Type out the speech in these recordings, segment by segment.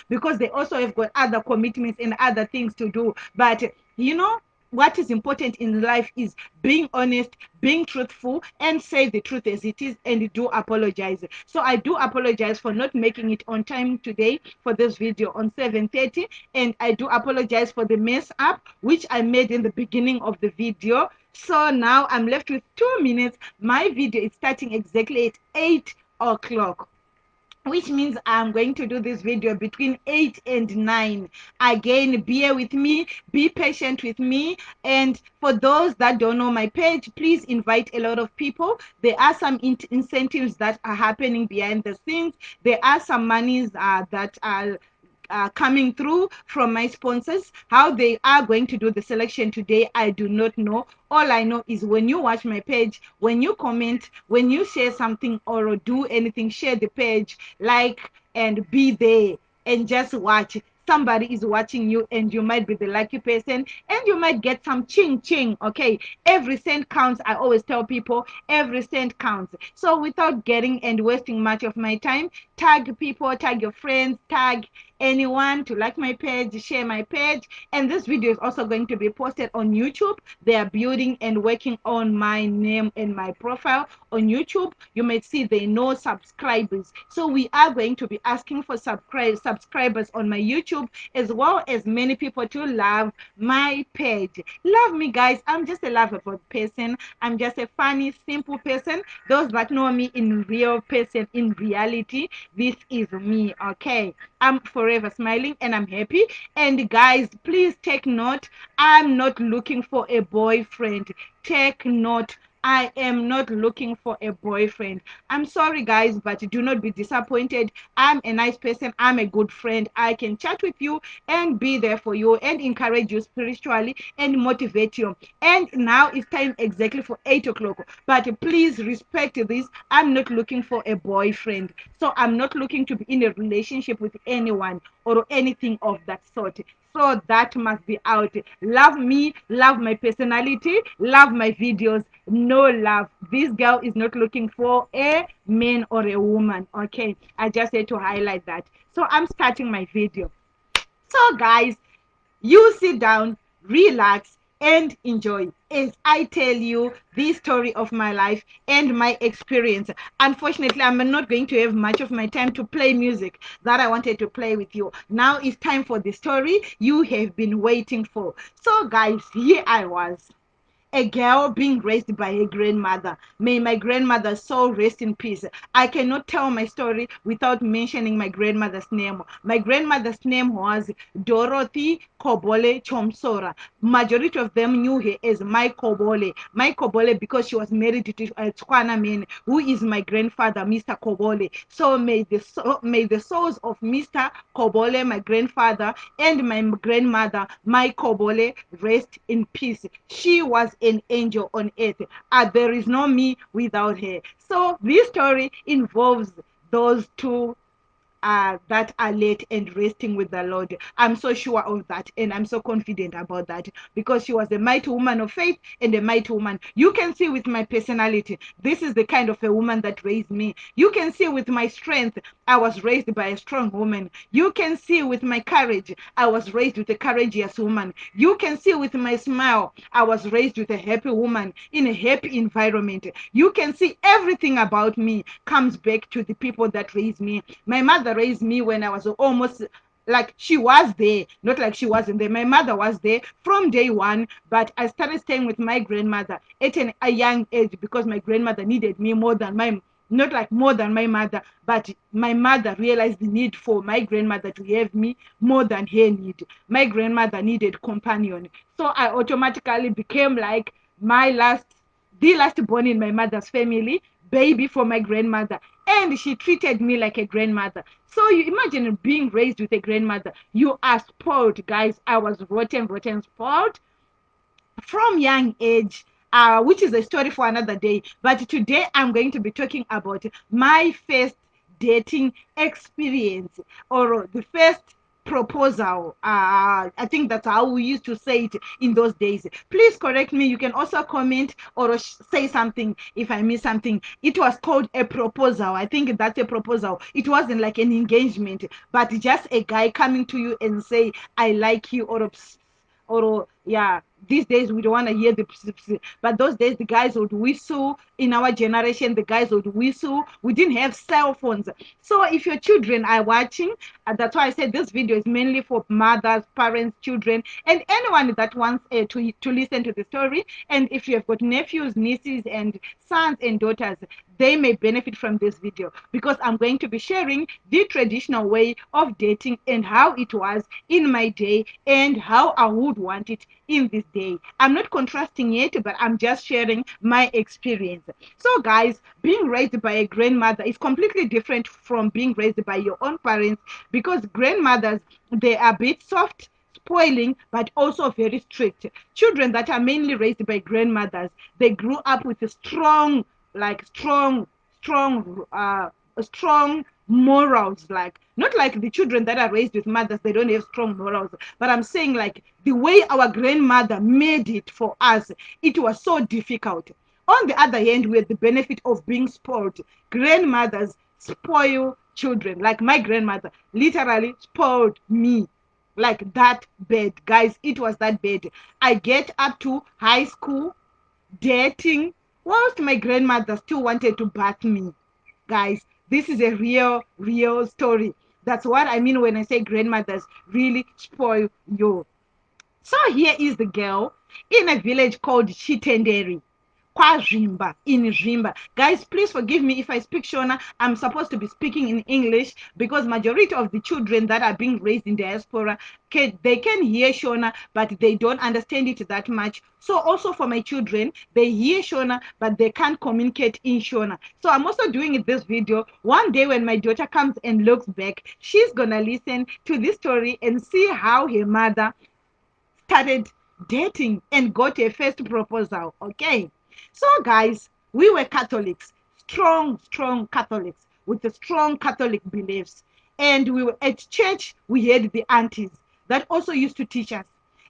because they also have got other commitments and other things to do. But you know, what is important in life is being honest, being truthful, and say the truth as it is, and do apologize. So I do apologize for not making it on time today for this video on 7:30, and I do apologize for the mess up which I made in the beginning of the video. So now I'm left with 2 minutes. My video is starting exactly at 8 o'clock, which means I'm going to do this video between 8 and 9. Again, bear with me, be patient with me. And for those that don't know my page, please invite a lot of people. There are some incentives that are happening behind the scenes. There are some monies that are coming through from my sponsors. How they are going to do the selection today, I do not know. All I know is when you watch my page, when you comment, when you share something or do anything, share the page, like, and be there and just watch. Somebody is watching you, and you might be the lucky person, and you might get some ching ching. Okay, every cent counts. I always tell people every cent counts. So without getting and wasting much of my time, tag people, tag your friends, tag anyone to like my page, share my page. And this video is also going to be posted on YouTube. They are building and working on my name and my profile on YouTube. You may see they know subscribers, so we are going to be asking for subscribers on my YouTube, as well as many people to love my page. Love me, guys. I'm just a lovable person. I'm just a funny, simple person. Those that know me in real person, in reality, this is me. Okay, I'm forever smiling and I'm happy. And guys, please take note, I'm not looking for a boyfriend. Take note, I am not looking for a boyfriend. I'm sorry, guys, but do not be disappointed. I'm a nice person. I'm a good friend. I can chat with you and be there for you and encourage you spiritually and motivate you. And now it's time exactly for 8 o'clock. But please respect this. I'm not looking for a boyfriend. So I'm not looking to be in a relationship with anyone or anything of that sort. So that must be out. Love me, love my personality, love my videos. No love. This girl is not looking for a man or a woman. Okay, I just had to highlight that. So I'm starting my video. So guys, you sit down, relax, and enjoy as I tell you the story of my life and my experience. Unfortunately, I'm not going to have much of my time to play music that I wanted to play with you. Now it's time for the story you have been waiting for. So, guys, here I was, a girl being raised by a grandmother. May my grandmother's soul rest in peace. I cannot tell my story without mentioning my grandmother's name. My grandmother's name was Dorothy Kobole Chomsora. Majority of them knew her as Mai Kobole. Mai Kobole, because she was married to a Tswana man who is my grandfather, Mr. Kobole. So may the souls of Mr. Kobole, my grandfather, and my grandmother, Mai Kobole, rest in peace. She was an angel on earth. There is no me without her. So this story involves those two that are late and resting with the Lord. I'm so sure of that, and I'm so confident about that, because she was a mighty woman of faith and a mighty woman. You can see with my personality, this is the kind of a woman that raised me. You can see with my strength, I was raised by a strong woman. You can see with my courage, I was raised with a courageous woman. You can see with my smile, I was raised with a happy woman in a happy environment. You can see everything about me comes back to the people that raised me. My mother raised me when I was almost, like, she was there, not like she wasn't there. My mother was there from day one, but I started staying with my grandmother at a young age because my grandmother needed me more than my, not like more than my mother, but my mother realized the need for my grandmother to have me more than her need. My grandmother needed companion. So I automatically became like the last born in my mother's family, baby for my grandmother. And she treated me like a grandmother. So you imagine being raised with a grandmother. You are spoiled, guys. I was rotten, spoiled from young age, which is a story for another day. But today I'm going to be talking about my first dating experience, or the first proposal. I think that's how we used to say it in those days. Please correct me. You can also comment or say something if I miss something. It was called a proposal. I think that's a proposal. It wasn't like an engagement, but just a guy coming to you and say, I like you, or yeah, these days we don't want to hear the but those days the guys would whistle. In our generation, the guys would whistle. We didn't have cell phones. So if your children are watching, that's why I said this video is mainly for mothers, parents, children, and anyone that wants to listen to the story. And if you have got nephews, nieces, and sons and daughters, they may benefit from this video, because I'm going to be sharing the traditional way of dating and how it was in my day and how I would want it in this day. I'm not contrasting yet, but I'm just sharing my experience. So guys, being raised by a grandmother is completely different from being raised by your own parents, because grandmothers, they are a bit soft, spoiling, but also very strict. Children that are mainly raised by grandmothers, they grew up with a strong, like strong strong morals. Like, not like the children that are raised with mothers, they don't have strong morals, but I'm saying like the way our grandmother made it for us, it was so difficult. On the other hand, we had the benefit of being spoiled. Grandmothers spoil children. Like my grandmother literally spoiled me, like that bad, guys. It was that bad. I get up to high school dating whilst my grandmother still wanted to bath me. Guys, this is a real story. That's what I mean when I say grandmothers really spoil you. So here is the girl in a village called Chitenderi, KwaZimba, in Zimba. Guys, please forgive me if I speak Shona. I'm supposed to be speaking in English, because majority of the children that are being raised in diaspora, they can hear Shona, but they don't understand it that much. So also for my children, they hear Shona, but they can't communicate in Shona. So I'm also doing this video. One day when my daughter comes and looks back, she's gonna listen to this story and see how her mother started dating and got a first proposal. Okay, so guys, we were Catholics, strong Catholics with the strong Catholic beliefs, and we were at church. We had the aunties that also used to teach us,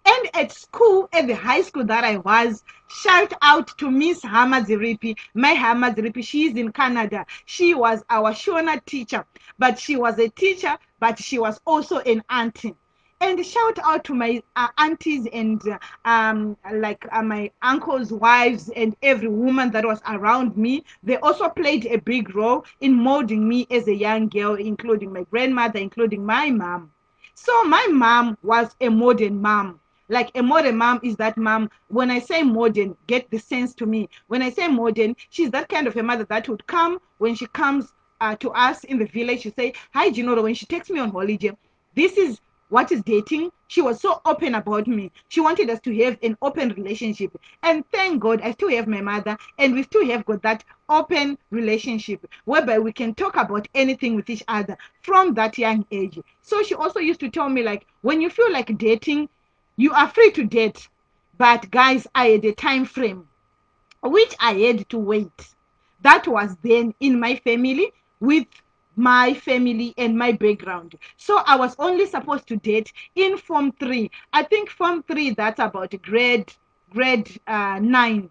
and at school, at the high school that I was, shout out to Miss Hamaziripi. My Hamaziripi, she's in Canada. She was our Shona teacher, but she was a teacher, but she was also an auntie. And shout out to my aunties and my uncles' wives and every woman that was around me. They also played a big role in molding me as a young girl, including my grandmother, including my mom. So my mom was a modern mom. Like, a modern mom is that mom. When I say modern, get the sense to me. When I say modern, she's that kind of a mother that would come, when she comes to us in the village, she say, hi, Jinoro. When she takes me on holiday, this is what is dating. She was so open about me. She wanted us to have an open relationship. And thank God I still have my mother, and we still have got that open relationship whereby we can talk about anything with each other from that young age. So she also used to tell me, like, when you feel like dating, you are free to date. But guys, I had a time frame which I had to wait. That was then in my family, with my family and my background. So I was only supposed to date in Form 3. I think Form 3, that's about grade 9.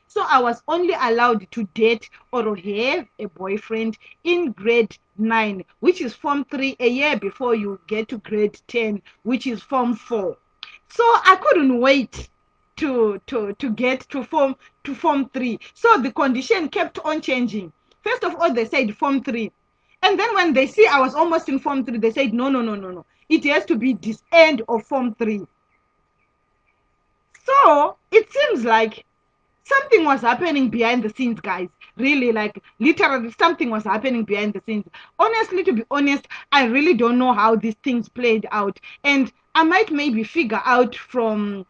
So I was only allowed to date or have a boyfriend in grade 9, which is Form 3, a year before you get to grade 10, which is Form 4. So I couldn't wait to get to form 3. So the condition kept on changing. First of all, they said Form 3, and then when they see I was almost in Form 3, they said no, it has to be this end of Form 3. So it seems like something was happening behind the scenes, guys. Really, like, literally something was happening behind the scenes. Honestly, to be honest, I really don't know how these things played out, and I might maybe figure out from,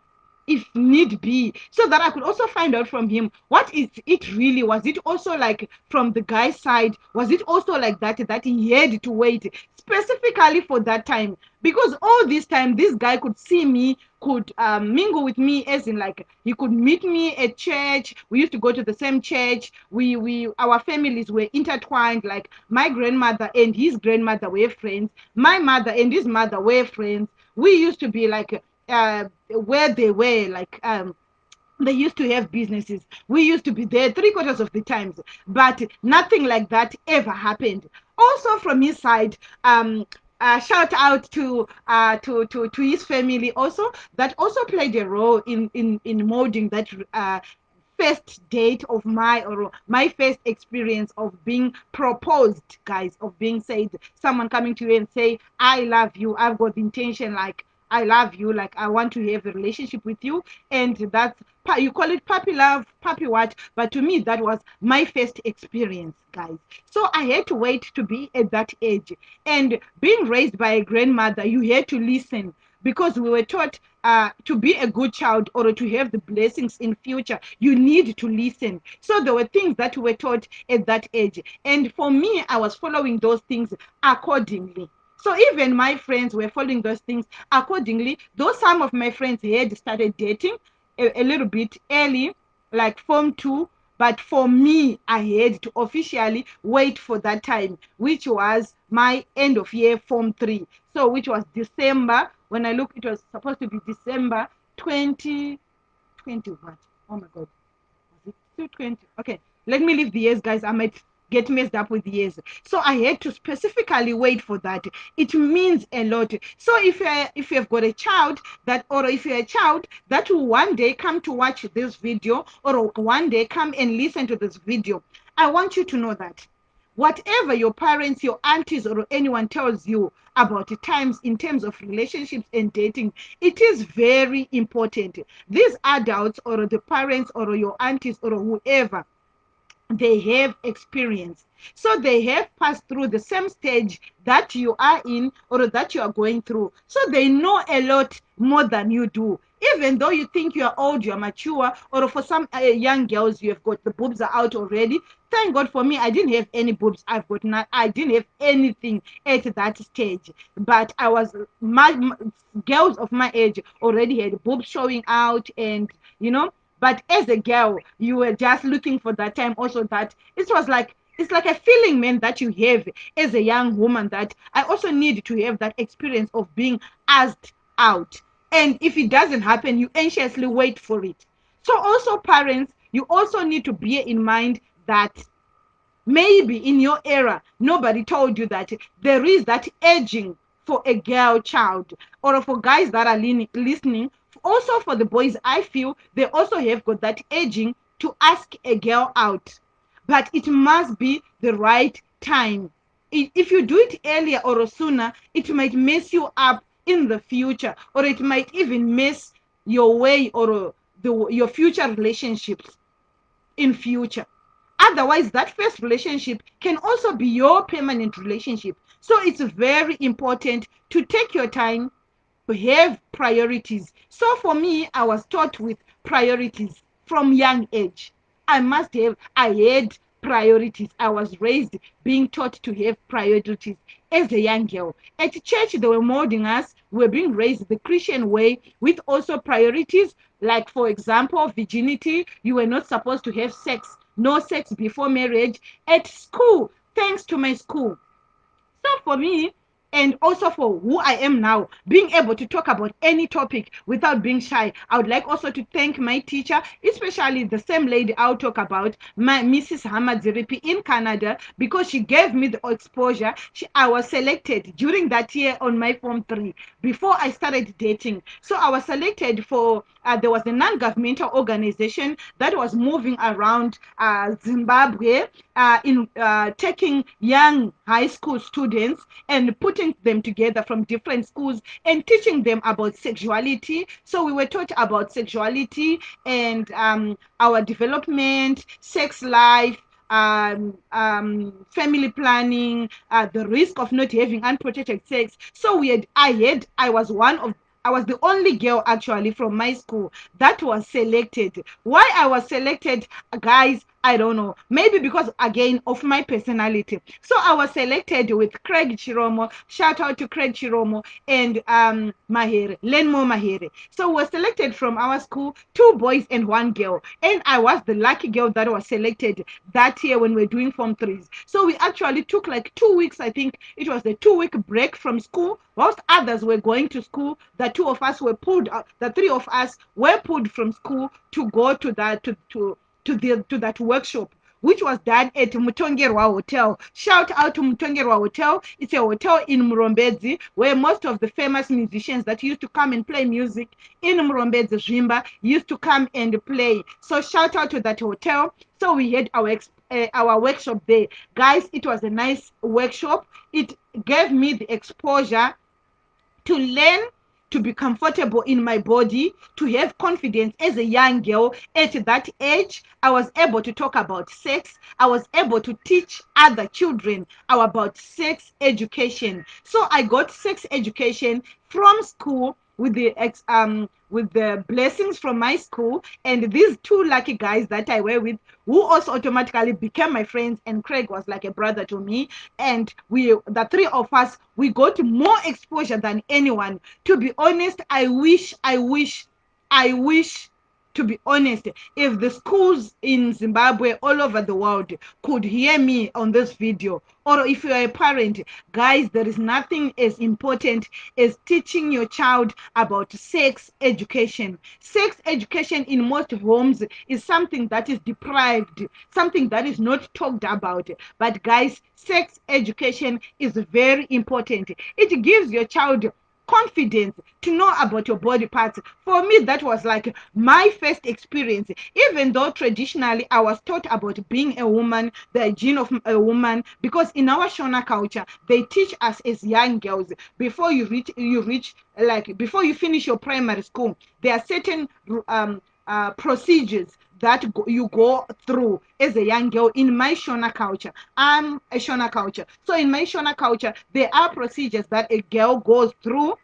if need be, so that I could also find out from him what is it really. Was it also like from the guy's side? Was it also like that he had to wait specifically for that time? Because all this time this guy could see me could mingle with me, as in like he could meet me at church. We used to go to the same church. We our families were intertwined. Like my grandmother and his grandmother were friends. My mother and his mother were friends. We used to be like where they were, like they used to have businesses. We used to be there three-quarters of the times, but nothing like that ever happened. Also, from his side, shout out to his family also, that also played a role in molding that first date of my first experience of being proposed, guys, of being said, someone coming to you and say, I love you, I've got the intention, like I love you, like I want to have a relationship with you. And that's, you call it puppy love, puppy what, but to me that was my first experience, guys. So I had to wait to be at that age. And being raised by a grandmother, you had to listen, because we were taught to be a good child or to have the blessings in future, you need to listen. So there were things that we were taught at that age, and for me, I was following those things accordingly. So even my friends were following those things accordingly. Though some of my friends had started dating a little bit early, like form two, but for me, I had to officially wait for that time, which was my end of year form three. So which was December. When I look, it was supposed to be December 2020. What? Oh my God. Was it 220? Okay, let me leave the years, guys. I might get messed up with the years. So I had to specifically wait for that. It means a lot. So if you have got a child that, or if you're a child that will one day come to watch this video, or one day come and listen to this video, I want you to know that whatever your parents, your aunties, or anyone tells you about the times in terms of relationships and dating, it is very important. These adults, or the parents, or your aunties, or whoever, they have experience. So they have passed through the same stage that you are in, or that you are going through. So they know a lot more than you do. Even though you think you are old, you are mature, or for some young girls, you have got the boobs are out already. Thank God for me, I didn't have any boobs. I didn't have anything at that stage. But I was, my girls of my age already had boobs showing out, and you know, but as a girl, you were just looking for that time also, that it was like, it's like a feeling, man, that you have as a young woman, that I also need to have that experience of being asked out. And if it doesn't happen, you anxiously wait for it. So also parents, you also need to bear in mind that maybe in your era, nobody told you that there is that aging for a girl child, or for guys that are listening. Also for the boys, I feel they also have got that aging to ask a girl out. But it must be the right time. If you do it earlier or sooner, it might mess you up in the future, or it might even mess your way, or your future relationships in future. Otherwise, that first relationship can also be your permanent relationship. So it's very important to take your time, have priorities. So for me, I was taught with priorities from young age. I had priorities. I was raised being taught to have priorities as a young girl. At church, they were molding us. We were being raised the Christian way with also priorities. Like, for example, virginity. You were not supposed to have sex, no sex before marriage. At school, thanks to my school, so for me, and also for who I am now, being able to talk about any topic without being shy, I would like also to thank my teacher, especially the same lady I'll talk about, my Mrs. Hamadziripi in Canada, because she gave me the exposure. I was selected during that year on my form 3 before I started dating. So I was selected for, there was a non-governmental organization that was moving around Zimbabwe, in taking young high school students and putting them together from different schools and teaching them about sexuality. So we were taught about sexuality and our development, sex life, family planning, the risk of not having unprotected sex. So I was the only girl actually from my school that was selected. Why I was selected, guys, I don't know. Maybe because, again, of my personality. So I was selected with Craig Chiromo. Shout out to Craig Chiromo and Mahere, Lenmo Mahere. So we were selected from our school, 2 boys and 1 girl. And I was the lucky girl that was selected that year when we were doing Form 3s. So we actually took like 2 weeks, I think it was the 2 week break from school, whilst others were going to school. The two of us were pulled out, the three of us were pulled from school to go to that to that workshop, which was done at Mutongerwa Hotel. Shout out to Mutongerwa Hotel. It's a hotel in Murombedzi where most of the famous musicians that used to come and play music in Murombedzi Zimba used to come and play. So shout out to that hotel. So we had our workshop there. Guys, it was a nice workshop. It gave me the exposure to learn to be comfortable in my body, to have confidence as a young girl. At that age, I was able to talk about sex. I was able to teach other children about sex education. So I got sex education from school with the blessings from my school and these two lucky guys that I were with, who also automatically became my friends, and Craig was like a brother to me. And the three of us, we got more exposure than anyone. To be honest, I wish, to be honest, if the schools in Zimbabwe all over the world could hear me on this video, or if you are a parent, guys, there is nothing as important as teaching your child about sex education. Sex education in most homes is something that is deprived, something that is not talked about. But guys, sex education is very important. It gives your child confidence to know about your body parts. For me, that was like my first experience. Even though traditionally I was taught about being a woman, the hygiene of a woman, because in our Shona culture they teach us as young girls, before you reach like before you finish your primary school, there are certain procedures that you go through as a young girl. In my Shona culture, I'm a Shona culture, so in my Shona culture there are procedures that a girl goes through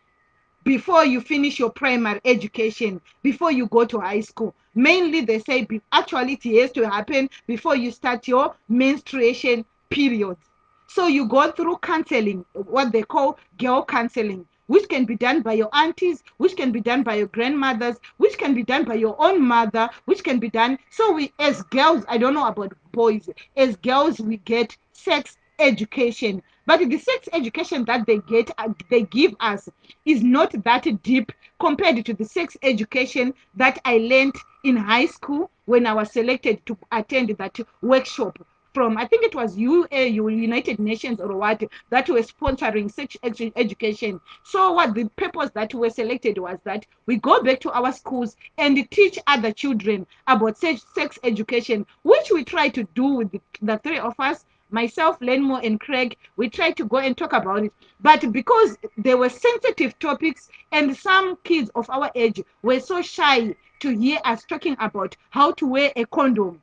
before you finish your primary education, before you go to high school. Mainly they say actually it has to happen before you start your menstruation period. So you go through counseling, what they call girl counseling, which can be done by your aunties, which can be done by your grandmothers, which can be done by your own mother, which can be done. So we, as girls, I don't know about boys, as girls, we get sex education. But the sex education that they give us is not that deep compared to the sex education that I learned in high school when I was selected to attend that workshop from, I think it was United Nations or what, that were sponsoring sex education. So what the purpose that were selected was that we go back to our schools and teach other children about sex education, which we try to do with the three of us, myself, Lenmo, and Craig. We tried to go and talk about it. But because there were sensitive topics and some kids of our age were so shy to hear us talking about how to wear a condom,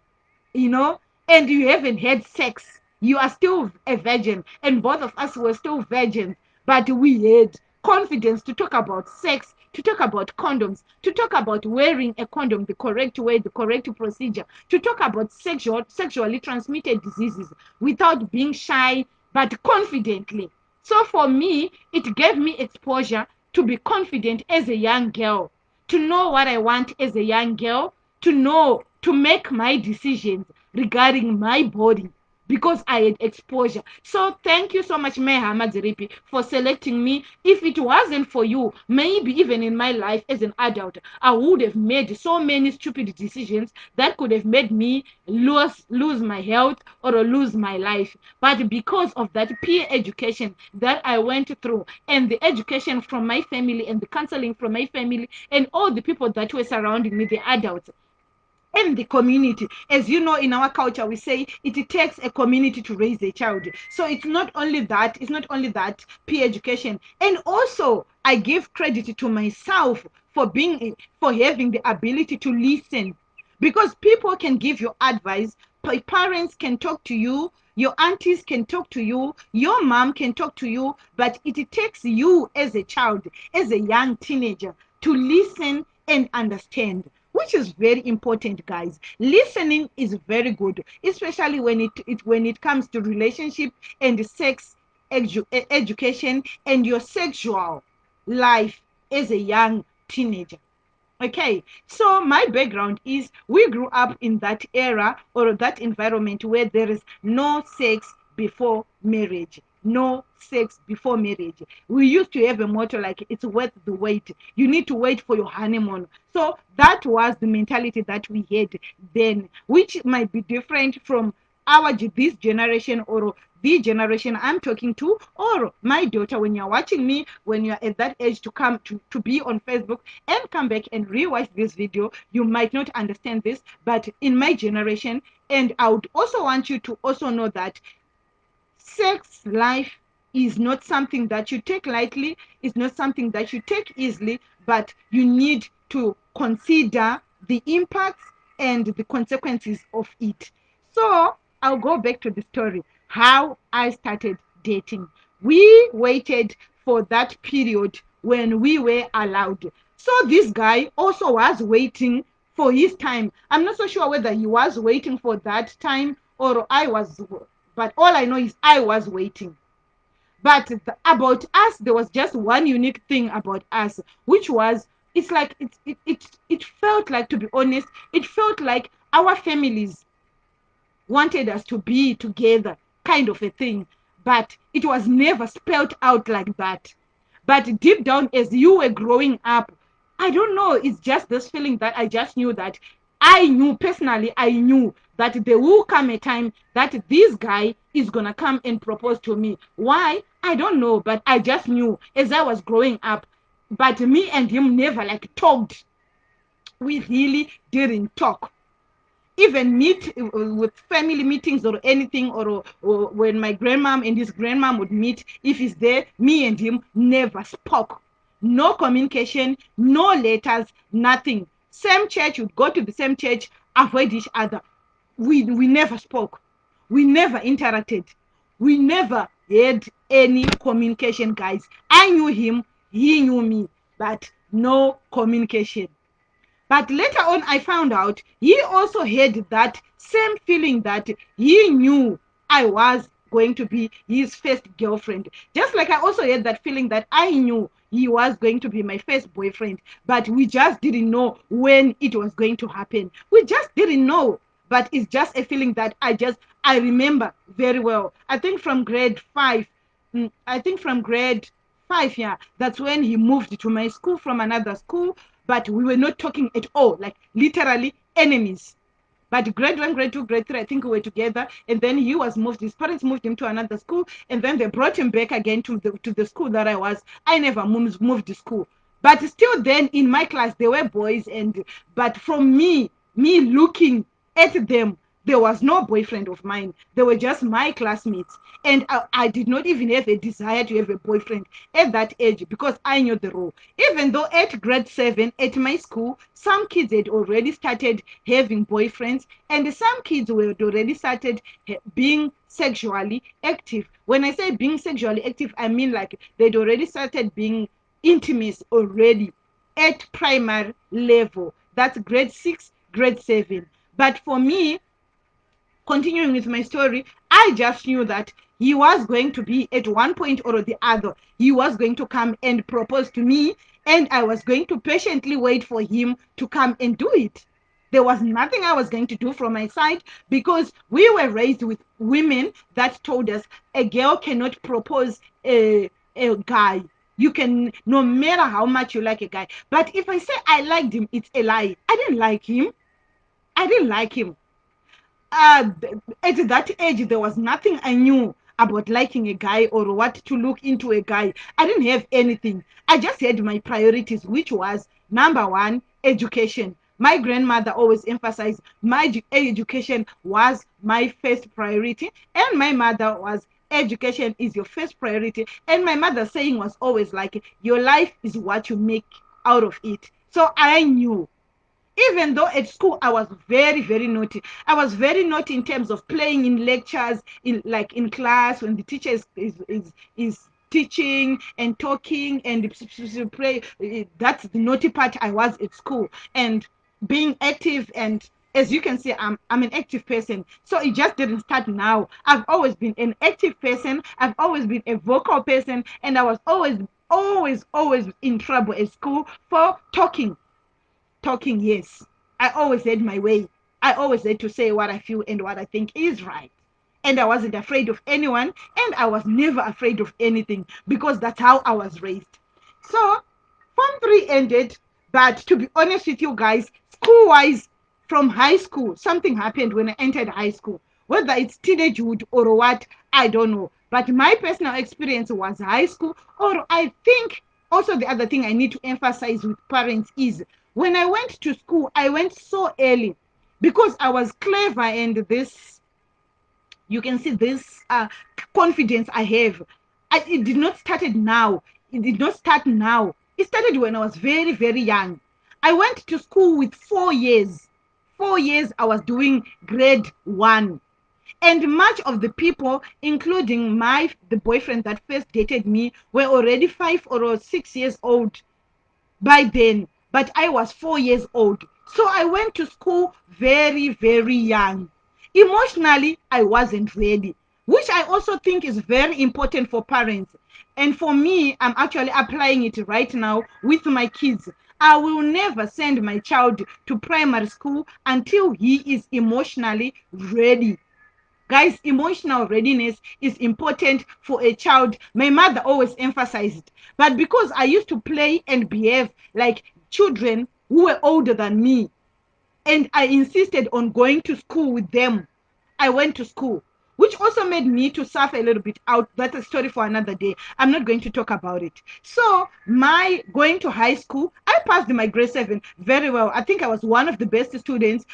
you know, and you haven't had sex, you are still a virgin, and both of us were still virgins, but we had confidence to talk about sex, to talk about condoms, to talk about wearing a condom the correct way, the correct procedure, to talk about sexually transmitted diseases without being shy, but confidently. So for me, it gave me exposure to be confident as a young girl, to know what I want as a young girl, to know, to make my decisions regarding my body, because I had exposure. So thank you so much, Meha Madziripi, for selecting me. If it wasn't for you, maybe even in my life as an adult, I would have made so many stupid decisions that could have made me lose my health or lose my life. But because of that peer education that I went through, and the education from my family, and the counseling from my family, and all the people that were surrounding me, the adults, and the community. As you know, in our culture we say it takes a community to raise a child. So it's not only that peer education. And also I give credit to myself for having the ability to listen, because people can give you advice, parents can talk to you, your aunties can talk to you, your mom can talk to you, but it takes you as a child, as a young teenager, to listen and understand. which is very important, guys. Listening is very good, especially when it comes to relationship and sex education and your sexual life as a young teenager. Okay, so my background is we grew up in that era or that environment where there is no sex before marriage. No sex before marriage. We used to have a motto like it's worth the wait. You need to wait for your honeymoon. So that was the mentality that we had then, which might be different from this generation or the generation I'm talking to, or my daughter. When you're watching me, when you're at that age to come to be on Facebook and come back and rewatch this video, you might not understand this, but in my generation, and I would also want you to also know that sex life is not something that you take lightly, it's not something that you take easily, but you need to consider the impacts and the consequences of it. So I'll go back to the story how I started dating. We waited for that period when we were allowed. So this guy also was waiting for his time. I'm not so sure whether he was waiting for that time or I was, but all I know is I was waiting. But about us, there was just one unique thing about us, which was it's like it felt like, to be honest, it felt like our families wanted us to be together, kind of a thing. But it was never spelled out like that. But deep down, as you were growing up, I don't know, it's just this feeling that I just knew that I knew personally, I knew that there will come a time that this guy is gonna come and propose to me. Why? I don't know, but I just knew as I was growing up. But me and him never like talked. We really didn't talk, even meet with family meetings or anything, or when my grandmom and his grandmom would meet, if he's there, me and him never spoke. No communication, no letters, nothing. Same church, would go to the same church, avoid each other. We never spoke. We never interacted. We never had any communication, guys. I knew him, he knew me, but no communication. But later on, I found out he also had that same feeling that he knew I was going to be his first girlfriend. Just like I also had that feeling that I knew he was going to be my first boyfriend, but we just didn't know when it was going to happen. We just didn't know. But it's just a feeling that I remember very well. I think from grade five, yeah, that's when he moved to my school from another school, but we were not talking at all, like literally enemies. But grade one, grade two, grade three, I think we were together. And then he was moved. His parents moved him to another school, and then they brought him back again to the school that I was. I never moved to school, but still, then in my class there were boys, and but from me looking at them, there was no boyfriend of mine. They were just my classmates. And I did not even have a desire to have a boyfriend at that age because I knew the rule. Even though at grade 7 at my school, some kids had already started having boyfriends, and some kids were already started being sexually active. When I say being sexually active, I mean like they'd already started being intimate already at primary level. That's grade 6, grade 7. But for me, continuing with my story, I just knew that he was going to be, at one point or the other, he was going to come and propose to me, and I was going to patiently wait for him to come and do it. There was nothing I was going to do from my side because we were raised with women that told us a girl cannot propose a guy. You can, no matter how much you like a guy. But if I say I liked him, it's a lie. I didn't like him. I didn't like him. uh, at that age, there was nothing I knew about liking a guy or what to look into a guy. I didn't have anything. I just had my priorities, which was number one, education. My grandmother always emphasized education was my first priority, and my mother was education is your first priority. And my mother saying was always like, your life is what you make out of it. So I knew, even though at school I was very, very naughty. I was very naughty in terms of playing in lectures, in class when the teacher is teaching and talking and play. That's the naughty part I was at school. And being active, and as you can see, I'm an active person. So it just didn't start now. I've always been an active person. I've always been a vocal person, and I was always in trouble at school for talking. Yes, I always had my way. I always had to say what I feel and what I think is right. And I wasn't afraid of anyone, and I was never afraid of anything because that's how I was raised. So Form 3 ended, but to be honest with you guys, school wise, from high school, something happened when I entered high school. Whether it's teenagehood or what, I don't know. But my personal experience was high school, or I think also the other thing I need to emphasize with parents is when I went to school, I went so early because I was clever, and this, you can see this confidence I have. It did not started now. It did not start now. It started when I was very, very young. I went to school with 4 years. 4 years I was doing grade 1. And much of the people, including the boyfriend that first dated me, were already 5 or 6 years old by then, but I was 4 years old. So I went to school very, very young. Emotionally, I wasn't ready, which I also think is very important for parents. And for me, I'm actually applying it right now with my kids. I will never send my child to primary school until he is emotionally ready. Guys, emotional readiness is important for a child. My mother always emphasized, but because I used to play and behave like children who were older than me, and I insisted on going to school with them, I went to school, which also made me to suffer a little bit out. That's a story for another day. I'm not going to talk about it. So my going to high school, I passed my grade 7 very well. I think I was one of the best students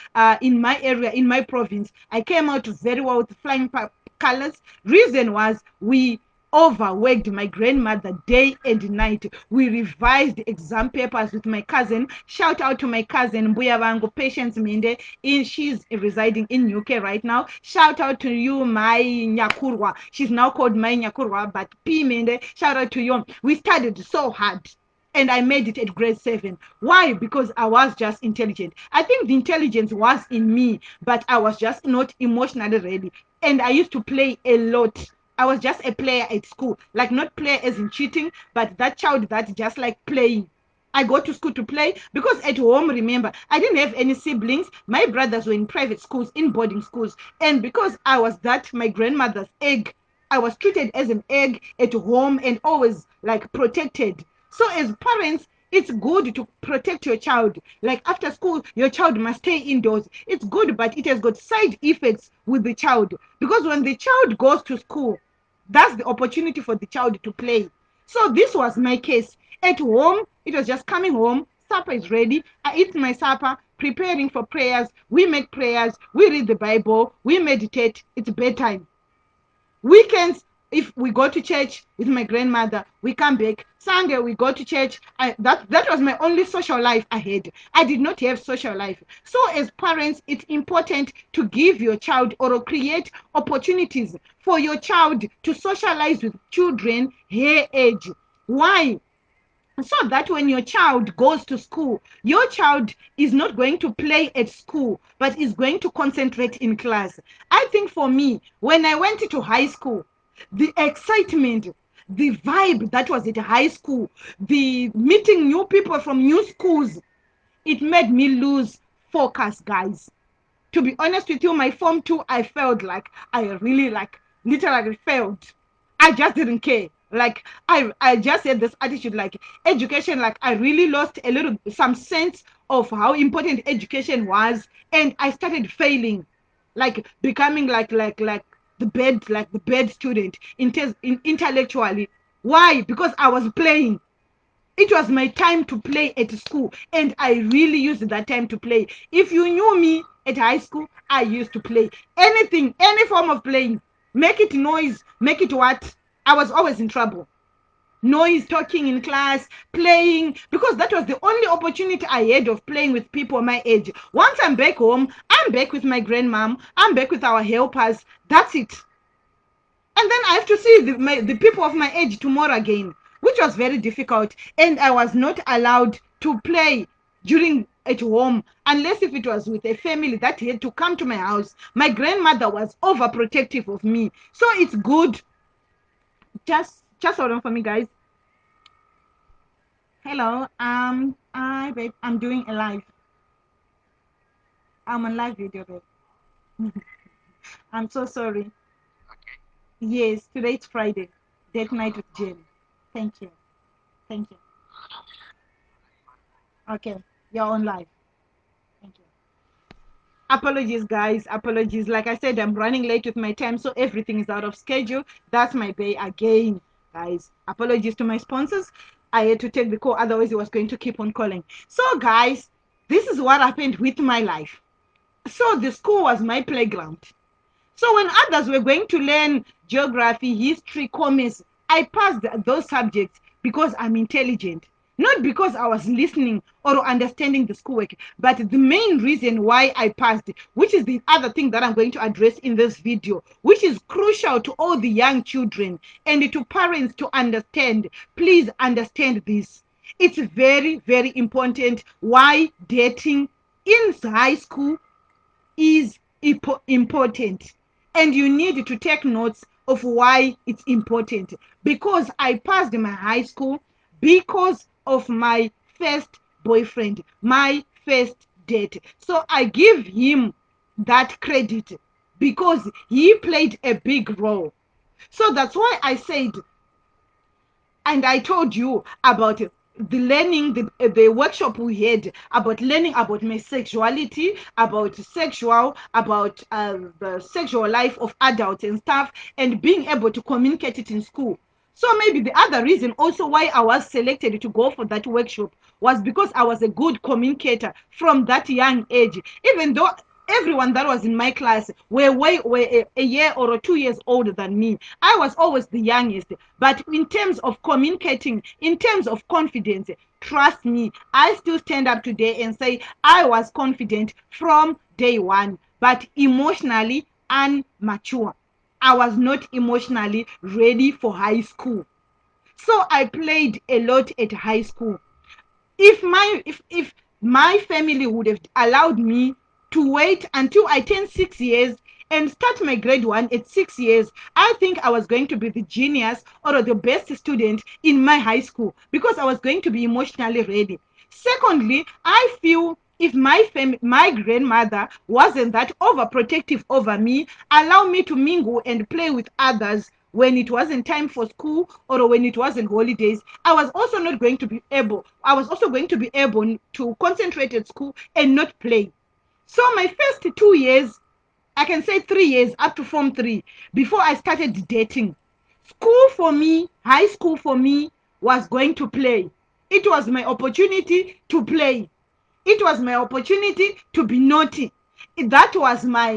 in my area, in my province. I came out very well with flying colors. Reason was we overworked my grandmother day and night. We revised exam papers with my cousin. Shout out to my cousin Mbuya Vango, Patience Minde. She's residing in UK right now. Shout out to you, my Nyakurwa. She's now called my Nyakurwa, but P Minde. Shout out to you. We studied so hard, and I made it at grade 7. Why? Because I was just intelligent. I think the intelligence was in me, but I was just not emotionally ready. And I used to play a lot. I was just a player at school, like not player as in cheating, but that child that just like playing. I go to school to play because at home, remember, I didn't have any siblings. My brothers were in private schools, in boarding schools. And because I was that, my grandmother's egg, I was treated as an egg at home and always like protected. So as parents, it's good to protect your child. Like after school, your child must stay indoors. It's good, but it has got side effects with the child. Because when the child goes to school, that's the opportunity for the child to play. So this was my case. At home, it was just coming home, supper is ready. I eat my supper, preparing for prayers. We make prayers, we read the Bible, we meditate. It's bedtime. Weekends, if we go to church with my grandmother, we come back. Sunday, we go to church. That was my only social life I had. I did not have social life. So as parents, it's important to give your child or create opportunities for your child to socialize with children her age. Why? So that when your child goes to school, your child is not going to play at school, but is going to concentrate in class. I think for me, when I went to high school, the excitement, the vibe that was at high school, the meeting new people from new schools, it made me lose focus, guys. To be honest with you, my form 2, I felt like I really like literally failed. I just didn't care. Like I just had this attitude like education, like I really lost a little some sense of how important education was, and I started failing, like becoming like the bad student intellectually. Why? Because I was playing. It was my time to play at school, and I really used that time to play. If you knew me at high school, I used to play anything, any form of playing. Make it noise, make it what? I was always in trouble. Noise, talking in class, playing, because that was the only opportunity I had of playing with people my age. Once I'm back home, I'm back with my grandmom, I'm back with our helpers. That's it. And then I have to see the people of my age tomorrow again, which was very difficult. And I was not allowed to play during at home, unless if it was with a family that had to come to my house. My grandmother was overprotective of me. So it's good. Just hold on for me, guys. Hello. Babe, I'm doing a live. I'm on live video, babe. I'm so sorry. Yes, today it's Friday. Date night with Jen. Thank you. Thank you. Okay. You're on live. Thank you. Apologies, guys. Apologies. Like I said, I'm running late with my time, so everything is out of schedule. That's my day again, guys. Apologies to my sponsors. I had to take the call, otherwise, it was going to keep on calling. So, guys, this is what happened with my life. So, the school was my playground. So when others were going to learn geography, history, commerce, I passed those subjects because I'm intelligent. Not because I was listening or understanding the schoolwork, but the main reason why I passed, which is the other thing that I'm going to address in this video, which is crucial to all the young children and to parents to understand. Please understand this. It's very, very important why dating in high school is important, and you need to take notes of why it's important. Because I passed my high school because of my first boyfriend, my first date. So I give him that credit because he played a big role. So that's why I said, and I told you about the learning, the workshop we had about learning about my sexuality, about about the sexual life of adults and stuff, and being able to communicate it in school. So maybe the other reason also why I was selected to go for that workshop was because I was a good communicator from that young age, even though everyone that was in my class were a year or 2 years older than me. I was always the youngest. But in terms of communicating, in terms of confidence, trust me, I still stand up today and say I was confident from day one, but emotionally immature. I was not emotionally ready for high school. So I played a lot at high school. If my family would have allowed me to wait until I turn 6 years and start my grade one at 6 years, I think I was going to be the genius or the best student in my high school because I was going to be emotionally ready. Secondly, I feel if my grandmother wasn't that overprotective over me, allow me to mingle and play with others when it wasn't time for school or when it wasn't holidays, I was also not going to be able, I was also going to be able to concentrate at school and not play. So my first 2 years, I can say 3 years up to Form 3, before I started dating, school for me, high school for me, was going to play. It was my opportunity to play. It was my opportunity to be naughty. That was the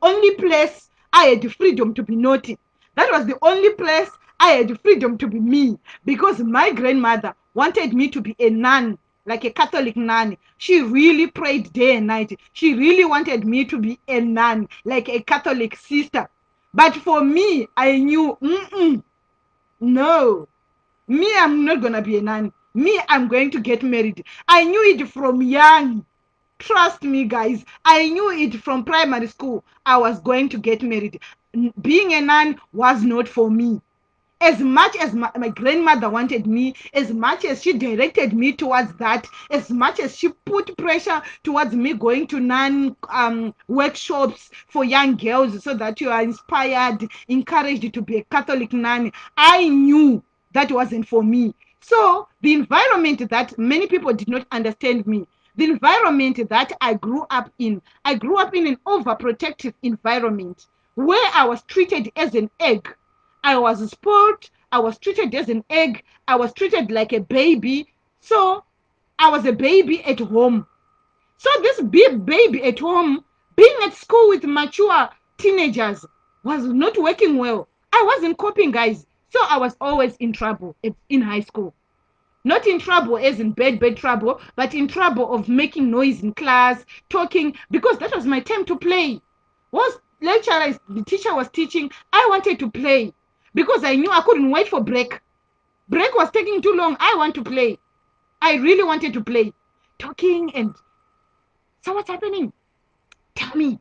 only place I had the freedom to be naughty. That was the only place I had the freedom to be me, because my grandmother wanted me to be a nun, like a Catholic nun. She really prayed day and night. She really wanted me to be a nun, like a Catholic sister. But for me, I knew, no, me, I'm not gonna be a nun. Me, I'm going to get married. I knew it from young. Trust me, guys. I knew it from primary school. I was going to get married. Being a nun was not for me. As much as my grandmother wanted me, as much as she directed me towards that, as much as she put pressure towards me going to nun workshops for young girls so that you are inspired, encouraged to be a Catholic nun, I knew that wasn't for me. So the environment that many people did not understand me, the environment that I grew up in an overprotective environment where I was treated as an egg. I was spoiled. I was treated as an egg. I was treated like a baby. So I was a baby at home. So this big baby at home, being at school with mature teenagers, was not working well. I wasn't coping, guys. So I was always in trouble in high school. Not in trouble as in bad trouble, but in trouble of making noise in class, talking, because that was my time to play. Once the teacher was teaching, I wanted to play because I knew I couldn't wait for break. Break was taking too long. I want to play. I really wanted to play. talking and, so what's happening? Tell me,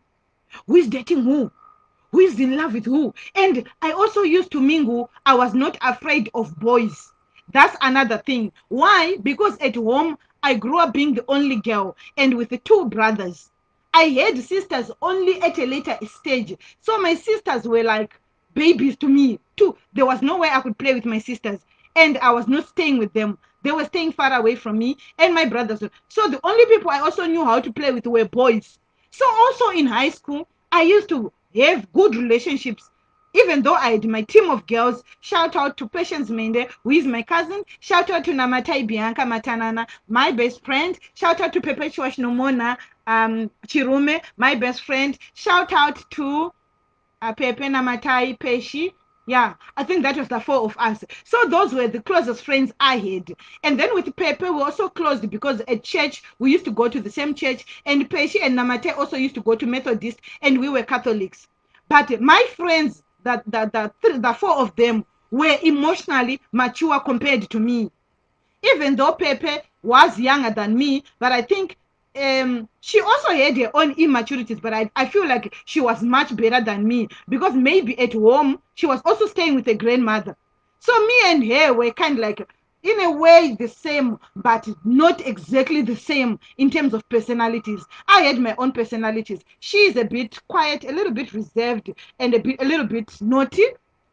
who is dating who is in love with who? And I also used to mingle. I was not afraid of boys. That's another thing. Why? Because at home I grew up being the only girl and with the two brothers. I had sisters only at a later stage. So my sisters were like babies to me too. There was no way I could play with my sisters, and I was not staying with them. They were staying far away from me and my brothers. So the only people I also knew how to play with were boys. So also in high school, I used to have good relationships. Even though I had my team of girls, shout out to Patience Mende, who is my cousin. Shout out to Namatai Bianca Matanana, my best friend. Shout out to Perpetua Nomona Chirume, my best friend. Shout out to Pepe Namatai Peshi. Yeah, I think that was the four of us. So those were the closest friends I had. And then with Pepe, we also closed because at church, we used to go to the same church. And Peshi and Namate also used to go to Methodist, and we were Catholics. But my friends, the four of them, were emotionally mature compared to me. Even though Pepe was younger than me, but I think she also had her own immaturities, but I feel like she was much better than me because maybe at home she was also staying with a grandmother. So me and her were kind of like, in a way, the same, but not exactly the same in terms of personalities. I had my own personalities. She's a bit quiet, a little bit reserved, and a little bit naughty,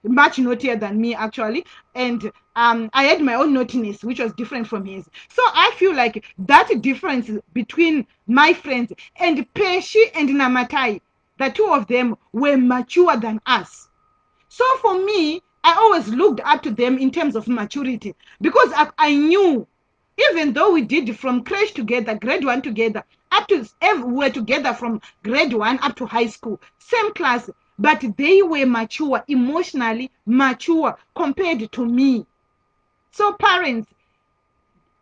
much naughtier than me actually. And I had my own naughtiness, which was different from his. So I feel like that difference between my friends and Peshi and Namatai, the two of them were mature than us. So for me, I always looked up to them in terms of maturity because I knew, even though we did from crèche together, grade one together, up to we were together from grade one up to high school, same class, but they were mature, emotionally mature compared to me. So parents,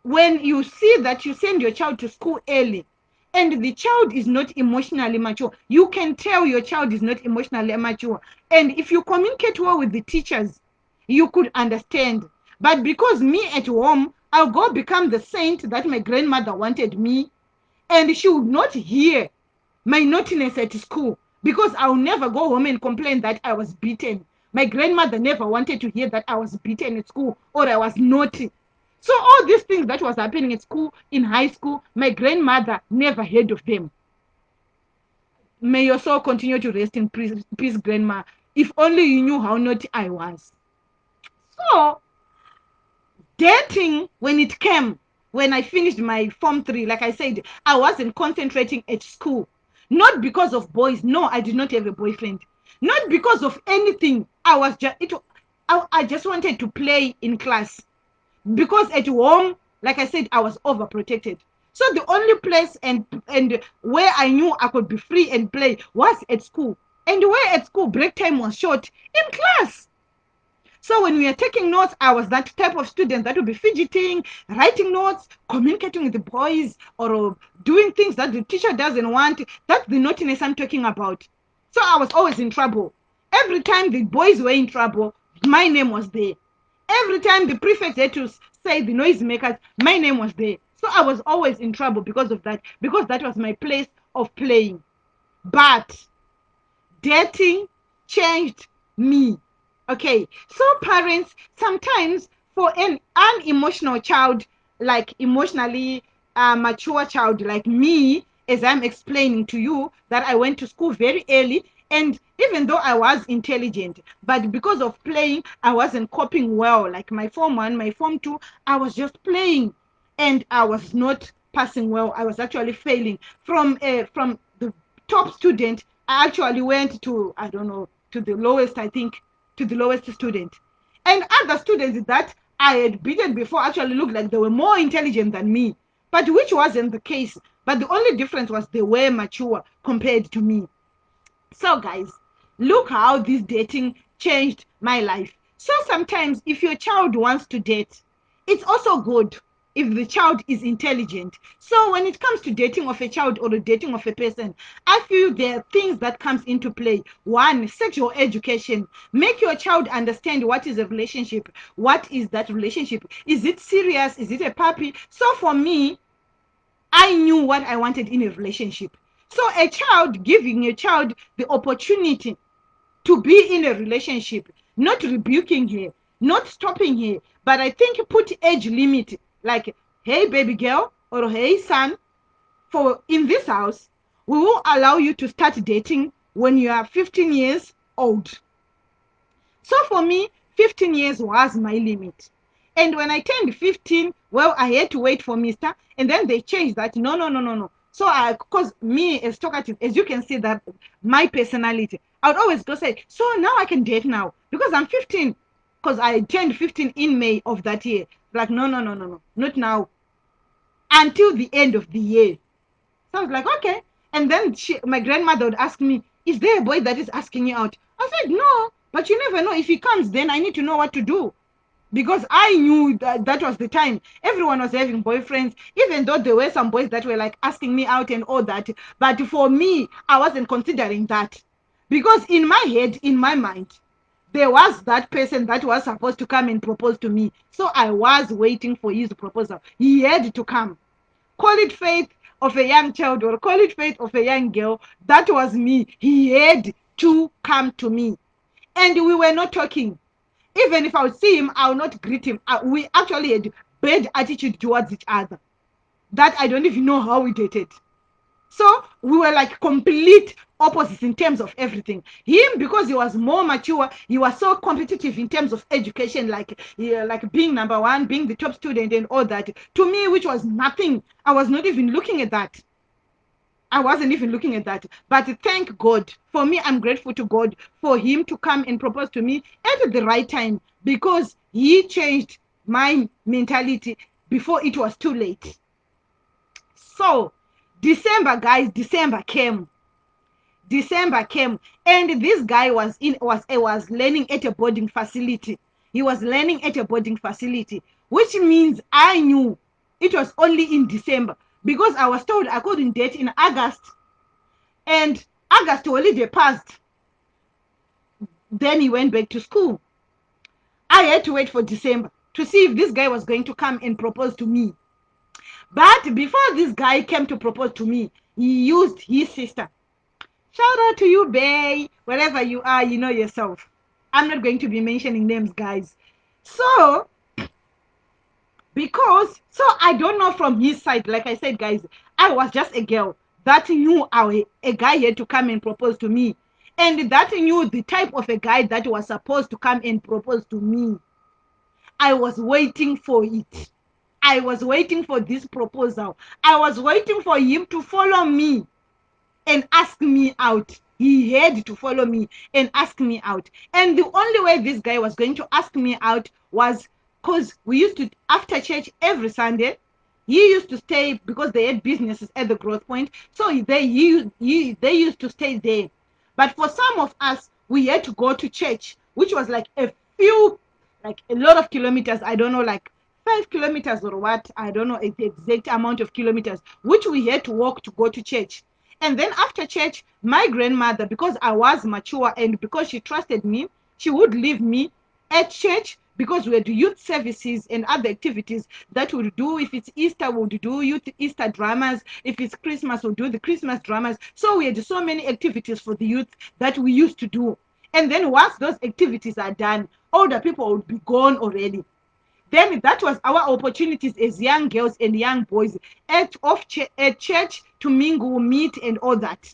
when you see that you send your child to school early and the child is not emotionally mature, you can tell your child is not emotionally mature. And if you communicate well with the teachers, you could understand. But because me at home, I'll go become the saint that my grandmother wanted me, and she would not hear my naughtiness at school because I'll never go home and complain that I was beaten. My grandmother never wanted to hear that I was beaten at school or I was naughty. So all these things that was happening at school, in high school, my grandmother never heard of them. May your soul continue to rest in peace, grandma. If only you knew how naughty I was. So dating, when it came, when I finished my form 3, like I said, I wasn't concentrating at school. Not because of boys. No, I did not have a boyfriend. Not because of anything. I just wanted to play in class. Because at home, like I said, I was overprotected. So the only place and where I knew I could be free and play was at school. And where at school break time was short, in class. So when we are taking notes, I was that type of student that would be fidgeting, writing notes, communicating with the boys, or doing things that the teacher doesn't want. That's the naughtiness I'm talking about. So I was always in trouble. Every time the boys were in trouble, my name was there. Every time the prefect had to say the noisemakers, my name was there. So I was always in trouble because of that, because that was my place of playing. But dating changed me. Okay, so parents, sometimes for an unemotional child, like emotionally mature child like me, as I'm explaining to you, that I went to school very early, and even though I was intelligent, but because of playing, I wasn't coping well. Like my form 1, my form 2, I was just playing, and I was not passing well. I was actually failing. From the top student, I actually went to, I don't know, to the lowest, I think, to the lowest student. And other students that I had beaten before actually looked like they were more intelligent than me, but which wasn't the case. But the only difference was they were mature compared to me. So guys, look how this dating changed my life. So sometimes if your child wants to date, it's also good if the child is intelligent. So when it comes to dating of a child or the dating of a person, I feel there are things that comes into play. One, sexual education. Make your child understand what is a relationship. What is that relationship? Is it serious? Is it a puppy? So for me, I knew what I wanted in a relationship. So a child, giving a child the opportunity to be in a relationship, not rebuking her, not stopping her, but I think put age limit, like, hey baby girl, or hey son, for in this house, we will allow you to start dating when you are 15 years old. So for me, 15 years was my limit. And when I turned 15, well, I had to wait for Mr. And then they changed that. No, no, no, no, no. So because me as talkative, as you can see that my personality, I would always go say, so now I can date now because I'm 15. Because I turned 15 in May of that year. Like, no, no, no, no, no, not now. Until the end of the year. So I was like, okay. And then my grandmother would ask me, is there a boy that is asking you out? I said, no, but you never know. If he comes, then I need to know what to do. Because I knew that was the time. Everyone was having boyfriends, even though there were some boys that were like asking me out and all that. But for me, I wasn't considering that. Because in my head, in my mind, there was that person that was supposed to come and propose to me. So I was waiting for his proposal. He had to come. Call it faith of a young child or call it faith of a young girl. That was me. He had to come to me. And we were not talking. Even if I would see him, I would not greet him. We actually had bad attitude towards each other. That I don't even know how we dated. So we were like complete opposites in terms of everything. Him, because he was more mature, he was so competitive in terms of education, like like being number one, being the top student and all that. To me, which was nothing. I was not even looking at that. I wasn't even looking at that. But thank God. For me, I'm grateful to God for him to come and propose to me at the right time because he changed my mentality before it was too late. So December, guys, December came. And this guy was learning at a boarding facility. He was learning at a boarding facility, which means I knew it was only in December because I was told I couldn't date in August, and August holiday passed. Then he went back to school. I had to wait for December to see if this guy was going to come and propose to me. But before this guy came to propose to me, he used his sister. Shout out to you, Bay. Wherever you are, you know yourself. I'm not going to be mentioning names, guys. So I don't know from his side, like I said, guys, I was just a girl that knew a guy had to come and propose to me, and that knew the type of a guy that was supposed to come and propose to me. I was waiting for it. I was waiting for this proposal. I was waiting for him to follow me and ask me out. He had to follow me and ask me out. And the only way this guy was going to ask me out was because we used to, after church every Sunday, he used to stay because they had businesses at the Growth Point. So they used to stay there. But for some of us, we had to go to church, which was like a lot of kilometers. I don't know, like 5 kilometers or what. I don't know the exact amount of kilometers, which we had to walk to go to church. And then after church, my grandmother, because I was mature and because she trusted me, she would leave me at church because we had youth services and other activities that we would do. If it's Easter, we would do youth Easter dramas. If it's Christmas, we'll do the Christmas dramas. So we had so many activities for the youth that we used to do. And then once those activities are done, older people would be gone already. Then that was our opportunities as young girls and young boys at church to mingle, meet, and all that.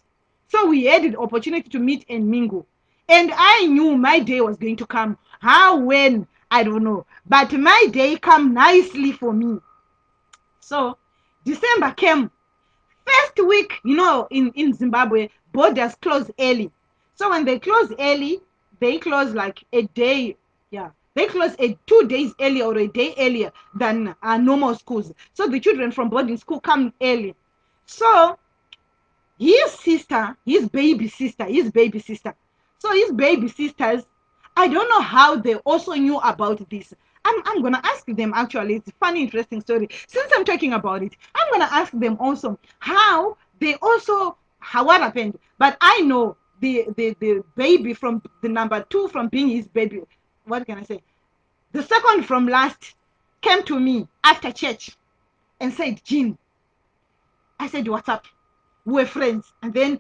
So we had the opportunity to meet and mingle. And I knew my day was going to come. How, when, I don't know. But my day came nicely for me. So December came. First week, in Zimbabwe, borders close early. So when they close early, they close like a day. Yeah, they close 2 days earlier or a day earlier than normal schools. So the children from boarding school come early. So his baby sister. So his baby sisters, I don't know how they also knew about this. I'm gonna ask them actually. It's a funny, interesting story. Since I'm talking about it, I'm gonna ask them also how they also how what happened. But I know the baby from the number two from being his baby. What can I say? The second from last came to me after church and said, Jean, I said, what's up? We were friends. And then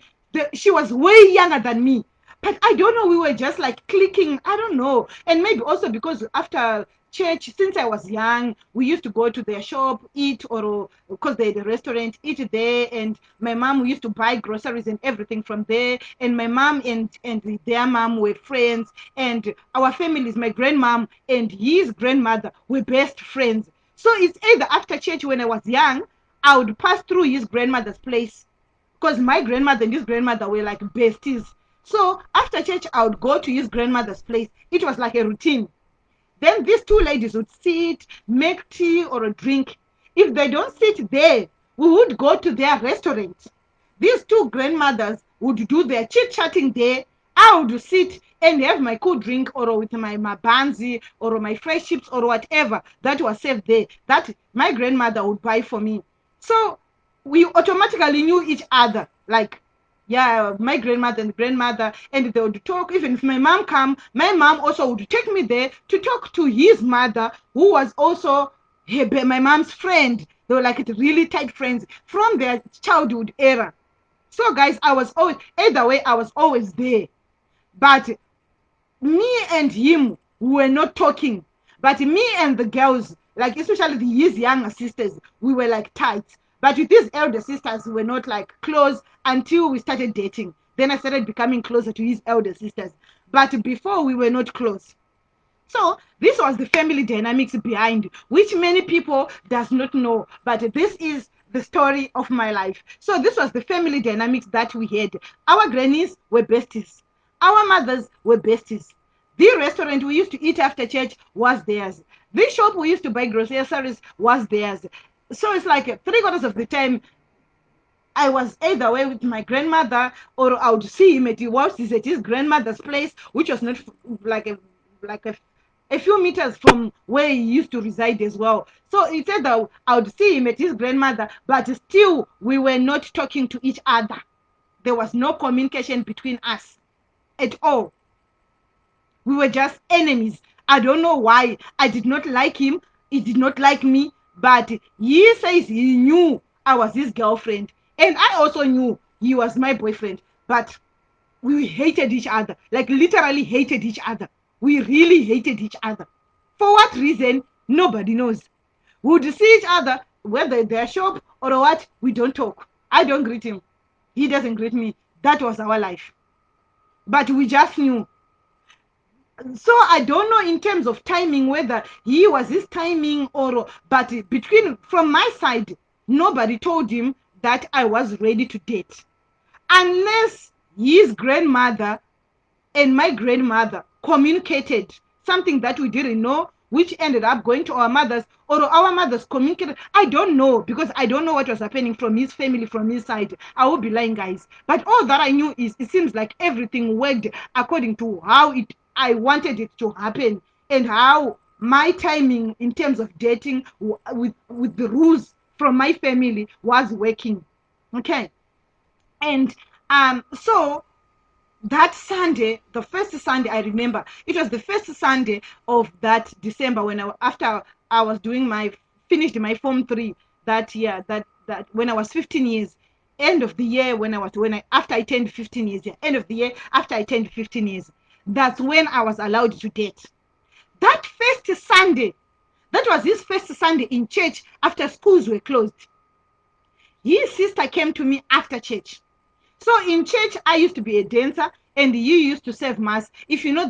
she was way younger than me. But I don't know, we were just like clicking. I don't know. And maybe also because after church, since I was young, we used to go to their shop, eat, or because they had a restaurant, eat there. And my mom, we used to buy groceries and everything from there. And my mom and their mom were friends. And our families, my grandmom and his grandmother were best friends. So it's either after church when I was young, I would pass through his grandmother's place because my grandmother and his grandmother were like besties. So after church, I would go to his grandmother's place. It was like a routine. Then these two ladies would sit, make tea or a drink. If they don't sit there, we would go to their restaurant. These two grandmothers would do their chit-chatting there. I would sit and have my cool drink or with my banzi or my fresh chips or whatever that was served there that my grandmother would buy for me. So we automatically knew each other. Like, yeah, my grandmother and grandmother, and they would talk. Even if my mom come, my mom also would take me there to talk to his mother, who was also my mom's friend. They were like really tight friends from their childhood era. So guys, I was always, either way, I was always there. But me and him were not talking. But me and the girls, like especially his younger sisters, we were like tight. But with his elder sisters, we were not like close until we started dating. Then I started becoming closer to his elder sisters. But before, we were not close. So this was the family dynamics behind, which many people does not know, but this is the story of my life. So this was the family dynamics that we had. Our grannies were besties. Our mothers were besties. The restaurant we used to eat after church was theirs. The shop we used to buy groceries was theirs. So it's like 3/4 of the time I was either way with my grandmother, or I would see him at his grandmother's place, which was not like a few meters from where he used to reside as well. So it's either I would see him at his grandmother, but still we were not talking to each other. There was no communication between us at all. We were just enemies. I don't know why. I did not like him. He did not like me. But he says he knew I was his girlfriend. And I also knew he was my boyfriend. But we hated each other. Like literally hated each other. We really hated each other. For what reason? Nobody knows. We would see each other, whether they're shop or what, we don't talk. I don't greet him. He doesn't greet me. That was our life. But we just knew. So I don't know in terms of timing whether he was his timing or, but between, from my side, nobody told him that I was ready to date unless his grandmother and my grandmother communicated something that we didn't know, which ended up going to our mothers, or our mothers communicated. I don't know, because I don't know what was happening from his family, from his side. I will be lying, guys. But all that I knew is it seems like everything worked according to how I wanted it to happen, and how my timing in terms of dating with the rules from my family was working. Okay. And so that Sunday, the first Sunday, I remember, it was the first Sunday of that December when after I was doing finished my Form 3 that year, that when I was 15 years, end of the year after I turned 15 years, yeah, end of the year after I turned 15 years, that's when I was allowed to date. That first Sunday, that was his first Sunday in church after schools were closed. His sister came to me after church. So in church, I used to be a dancer, and you used to serve mass. If you know how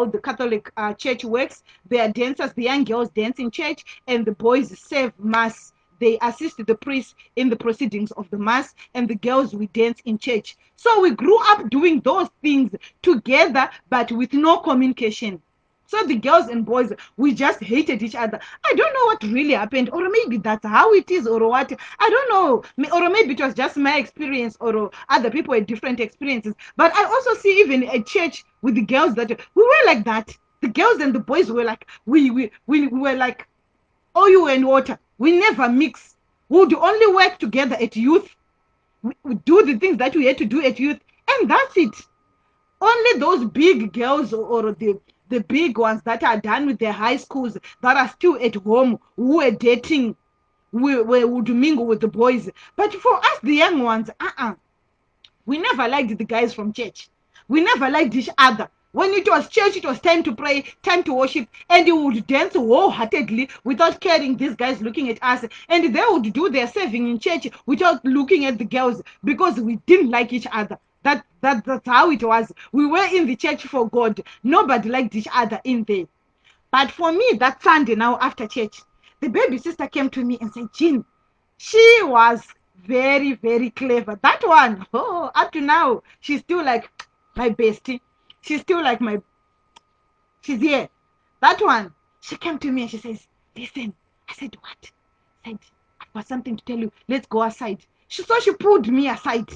the Catholic church works, they are dancers. The young girls dance in church, and the boys serve mass. They assist the priest in the proceedings of the mass, and the girls will dance in church. So we grew up doing those things together, but with no communication. So the girls and boys, we just hated each other. I don't know what really happened, or maybe that's how it is, or what. I don't know. Or maybe it was just my experience, or other people had different experiences. But I also see even a church with the girls that we were like that. The girls and the boys were like, we were like oil and water. We never mix. We would only work together at youth. We do the things that we had to do at youth, and that's it. Only those big girls, or the big ones that are done with their high schools, that are still at home, who are dating, we would mingle with the boys. But for us, the young ones, we never liked the guys from church. We never liked each other. When it was church, it was time to pray, time to worship, and you would dance wholeheartedly without caring these guys looking at us. And they would do their serving in church without looking at the girls because we didn't like each other. That's how it was. We were in the church for God. Nobody liked each other in there. But for me, that Sunday now after church, the baby sister came to me and said, Jean, she was very, very clever. That one, oh, up to now, she's still like my bestie. She's still like she's here. That one, she came to me and she says, listen. I said, what? I said, I've got something to tell you. Let's go aside. So she pulled me aside.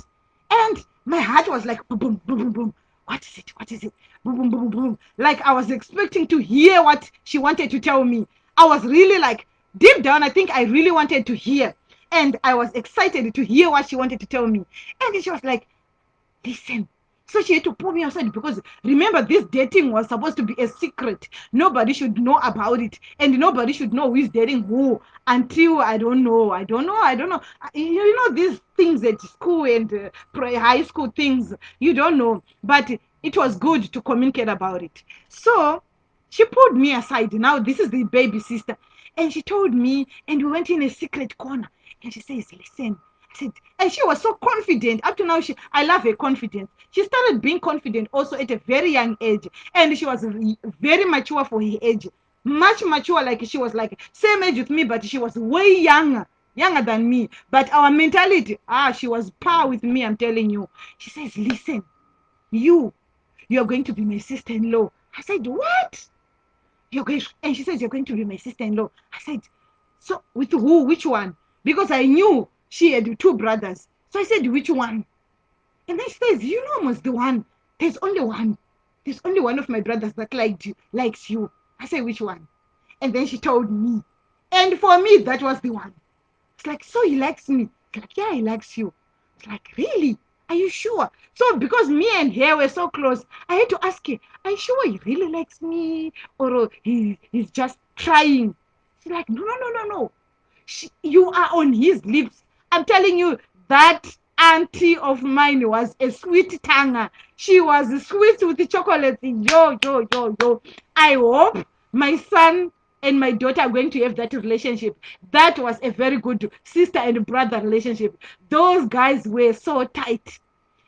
And my heart was like, boom, boom, boom, boom, boom. What is it? What is it? Boom, boom, boom, boom. Like I was expecting to hear what she wanted to tell me. I was really like, deep down, I think I really wanted to hear. And I was excited to hear what she wanted to tell me. And she was like, listen. So she had to pull me aside because remember, this dating was supposed to be a secret. Nobody should know about it. And nobody should know who is dating who until I don't know. You know, these things at school and high school things, you don't know. But it was good to communicate about it. So she pulled me aside. Now, this is the baby sister. And she told me, and we went in a secret corner. And she says, listen. I said, and she was so confident. Up to now, I love her confidence. She started being confident also at a very young age. And she was very mature for her age. Much mature, like she was like same age with me, but she was way younger than me. But our mentality, she was par with me, I'm telling you. She says, listen, you're going to be my sister-in-law. I said, what? And she says, you're going to be my sister-in-law. I said, so with who? Which one? Because I knew she had two brothers. So I said, which one? And then she says, you know almost the one. There's only one. There's only one of my brothers that likes you. I said, which one? And then she told me. And for me, that was the one. It's like, so he likes me. It's like, yeah, he likes you. It's like, really? Are you sure? So because me and her were so close, I had to ask her, are you sure he really likes me? Or he's just trying? She's like, no. You are on his lips. I'm telling you, that auntie of mine was a sweet tongue. She was sweet with the chocolate. Yo. I hope my son and my daughter are going to have that relationship. That was a very good sister and brother relationship. Those guys were so tight.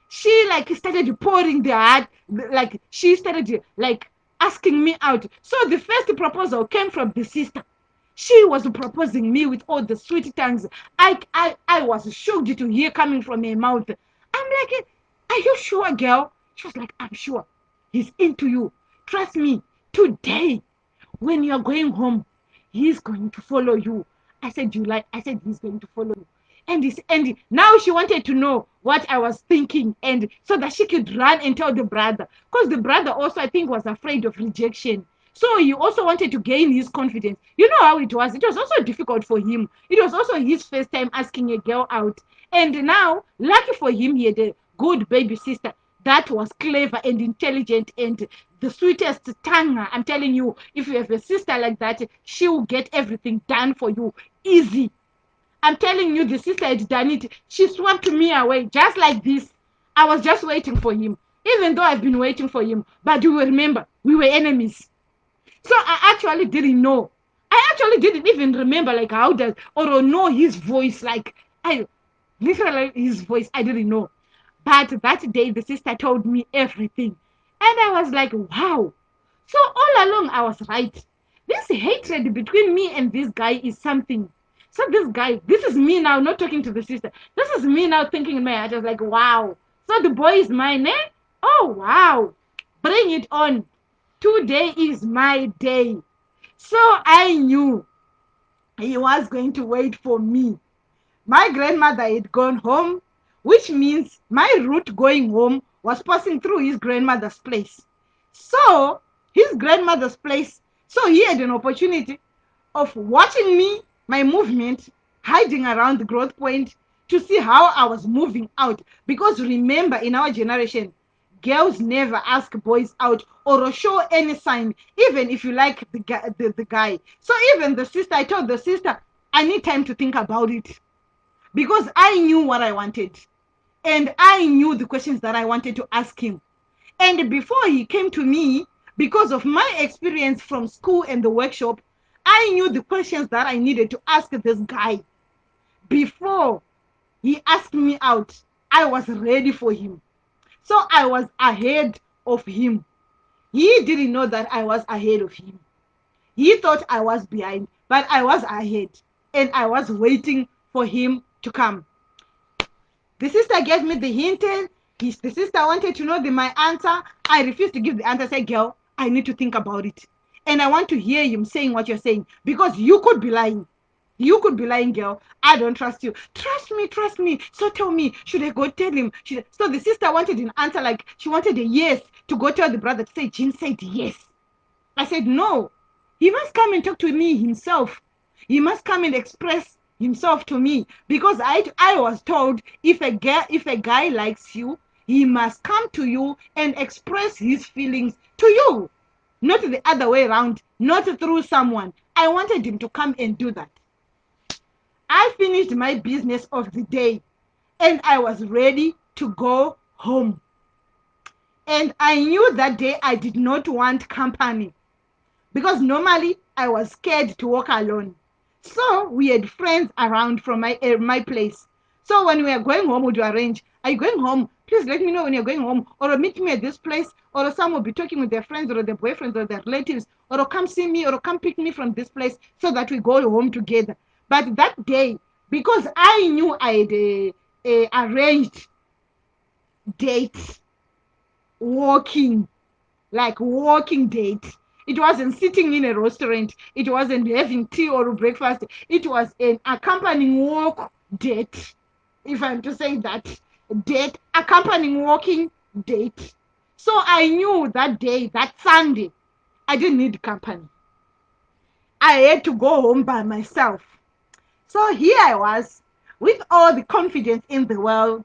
She like started pouring their heart, like she started like asking me out. So the first proposal came from the sister. She was proposing me with all the sweet tongues. I was shocked to hear coming from her mouth. I'm like, are you sure, girl? She was like, I'm sure. He's into you. Trust me. Today, when you're going home, he's going to follow you. I said, he's going to follow you. And now she wanted to know what I was thinking, and so that she could run and tell the brother. Because the brother also, I think, was afraid of rejection. So he also wanted to gain his confidence. You know how it was. It was also difficult for him. It was also his first time asking a girl out. And now, lucky for him, he had a good baby sister that was clever and intelligent and the sweetest tongue. I'm telling you, if you have a sister like that, she will get everything done for you easy. I'm telling you, the sister had done it. She swept me away just like this. I was just waiting for him, even though I've been waiting for him. But you will remember, we were enemies. So I actually didn't know. I actually didn't even remember like how does or know his voice. Like I literally his voice, I didn't know. But that day the sister told me everything. And I was like, wow. So all along I was right. This hatred between me and this guy is something. So this guy, this is me now, not talking to the sister. This is me now thinking in my head. I was like, wow. So the boy is mine, eh? Oh, wow. Bring it on. Today is my day. So I knew he was going to wait for me. My grandmother had gone home, which means my route going home was passing through his grandmother's place. So his grandmother's place, so he had an opportunity of watching me, my movement, hiding around the growth point to see how I was moving out. Because remember, in our generation, girls never ask boys out or show any sign, even if you like the guy. So even the sister, I told the sister, I need time to think about it, because I knew what I wanted, and I knew the questions that I wanted to ask him. And before he came to me, because of my experience from school and the workshop, I knew the questions that I needed to ask this guy. Before he asked me out, I was ready for him. So I was ahead of him. He didn't know that I was ahead of him. He thought I was behind, but I was ahead. And I was waiting for him to come. The sister gave me the hint. The sister wanted to know my answer. I refused to give the answer. I said, girl, I need to think about it. And I want to hear him saying what you're saying, because you could be lying. You could be lying, girl. I don't trust you. Trust me, trust me. So tell me, should I go tell him? So the sister wanted an answer, like she wanted a yes, to go tell the brother, to say, Jean said yes. I said, no. He must come and talk to me himself. He must come and express himself to me, because I was told, if a guy likes you, he must come to you and express his feelings to you, not the other way around, not through someone. I wanted him to come and do that. I finished my business of the day and I was ready to go home. And I knew that day I did not want company, because normally I was scared to walk alone. So we had friends around from my place. So when we are going home, would you arrange, are you going home? Please let me know when you're going home, or meet me at this place, or some will be talking with their friends or their boyfriends or their relatives, or come see me, or come pick me from this place, so that we go home together. But that day, because I knew I had arranged dates, walking, like walking date. It wasn't sitting in a restaurant. It wasn't having tea or breakfast. It was an accompanying walk date, if I'm to say that. Date, accompanying walking date. So I knew that day, that Sunday, I didn't need company. I had to go home by myself. So here I was, with all the confidence in the world.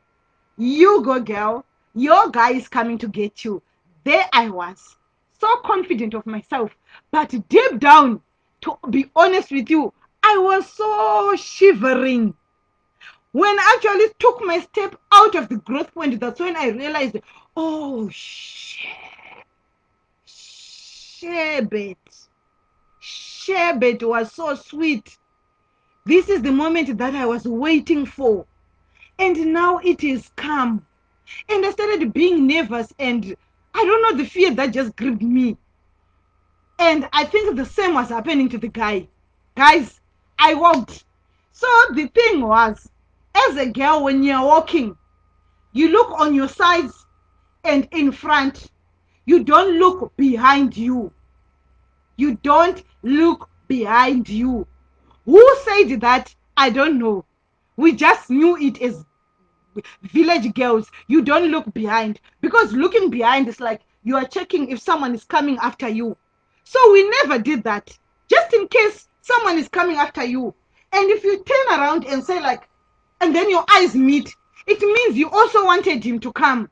You go, girl. Your guy is coming to get you. There I was, so confident of myself. But deep down, to be honest with you, I was so shivering. When I actually took my step out of the growth point, that's when I realized, oh, sherbet. Sherbet was so sweet. This is the moment that I was waiting for. And now it is come. And I started being nervous, and I don't know, the fear that just gripped me. And I think the same was happening to the guy. Guys, I walked. So the thing was, as a girl, when you're walking, you look on your sides and in front. You don't look behind you. You don't look behind you. Who said that? I don't know. We just knew it as village girls. You don't look behind, because looking behind is like you are checking if someone is coming after you. So we never did that, just in case someone is coming after you. And if you turn around and say like, and then your eyes meet, it means you also wanted him to come.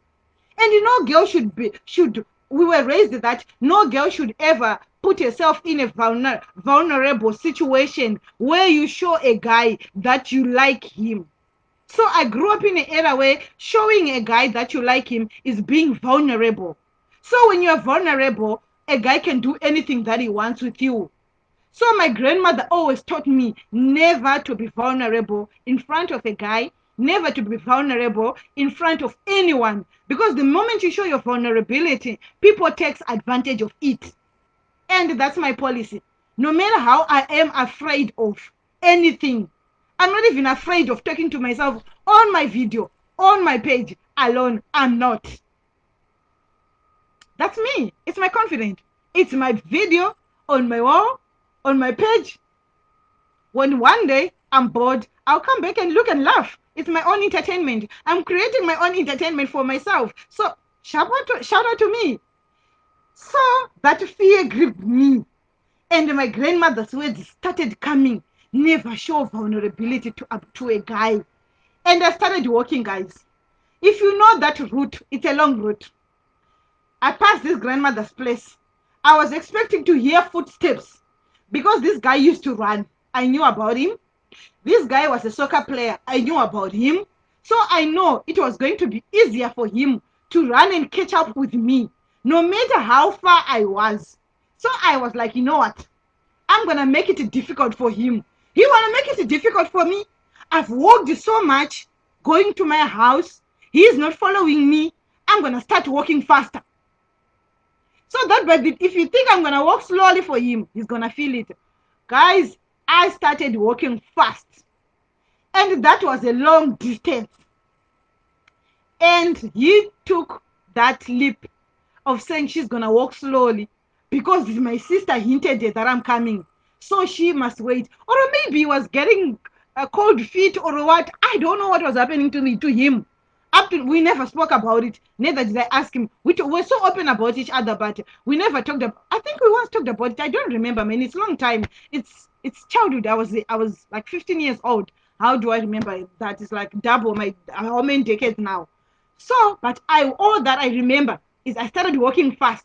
And no girl should we were raised that no girl should ever put herself in a vulnerable situation where you show a guy that you like him. So I grew up in an era where showing a guy that you like him is being vulnerable. So when you're vulnerable, a guy can do anything that he wants with you. So my grandmother always taught me never to be vulnerable in front of a guy, never to be vulnerable in front of anyone. Because the moment you show your vulnerability, people take advantage of it. And that's my policy. No matter how I am afraid of anything, I'm not even afraid of talking to myself on my video, on my page alone. I'm not. That's me. It's my confidence. It's my video on my wall, on my page. When one day I'm bored, I'll come back and look and laugh. It's my own entertainment. I'm creating my own entertainment for myself. So shout out to me. So that fear gripped me. And my grandmother's words started coming. Never show vulnerability to a guy. And I started walking, guys. If you know that route, it's a long route. I passed this grandmother's place. I was expecting to hear footsteps, because this guy used to run. I knew about him. This guy was a soccer player. I knew about him. So I know it was going to be easier for him to run and catch up with me, no matter how far I was. So I was like, you know what? I'm going to make it difficult for him. He want to make it difficult for me. I've walked so much going to my house. He is not following me. I'm going to start walking faster. So that, but if you think I'm going to walk slowly for him, he's going to feel it. Guys, I started walking fast. And that was a long distance. And he took that leap of saying she's going to walk slowly because my sister hinted that I'm coming. So she must wait. Or maybe he was getting a cold feet or what. I don't know what was happening to him. We never spoke about it. Neither did I ask him. We're so open about each other, but we never talked about. I think we once talked about it. I don't remember, man. It's a long time. It's childhood. I was like 15 years old. How do I remember that? It's like double my how many decades now. So, but all that I remember is I started walking faster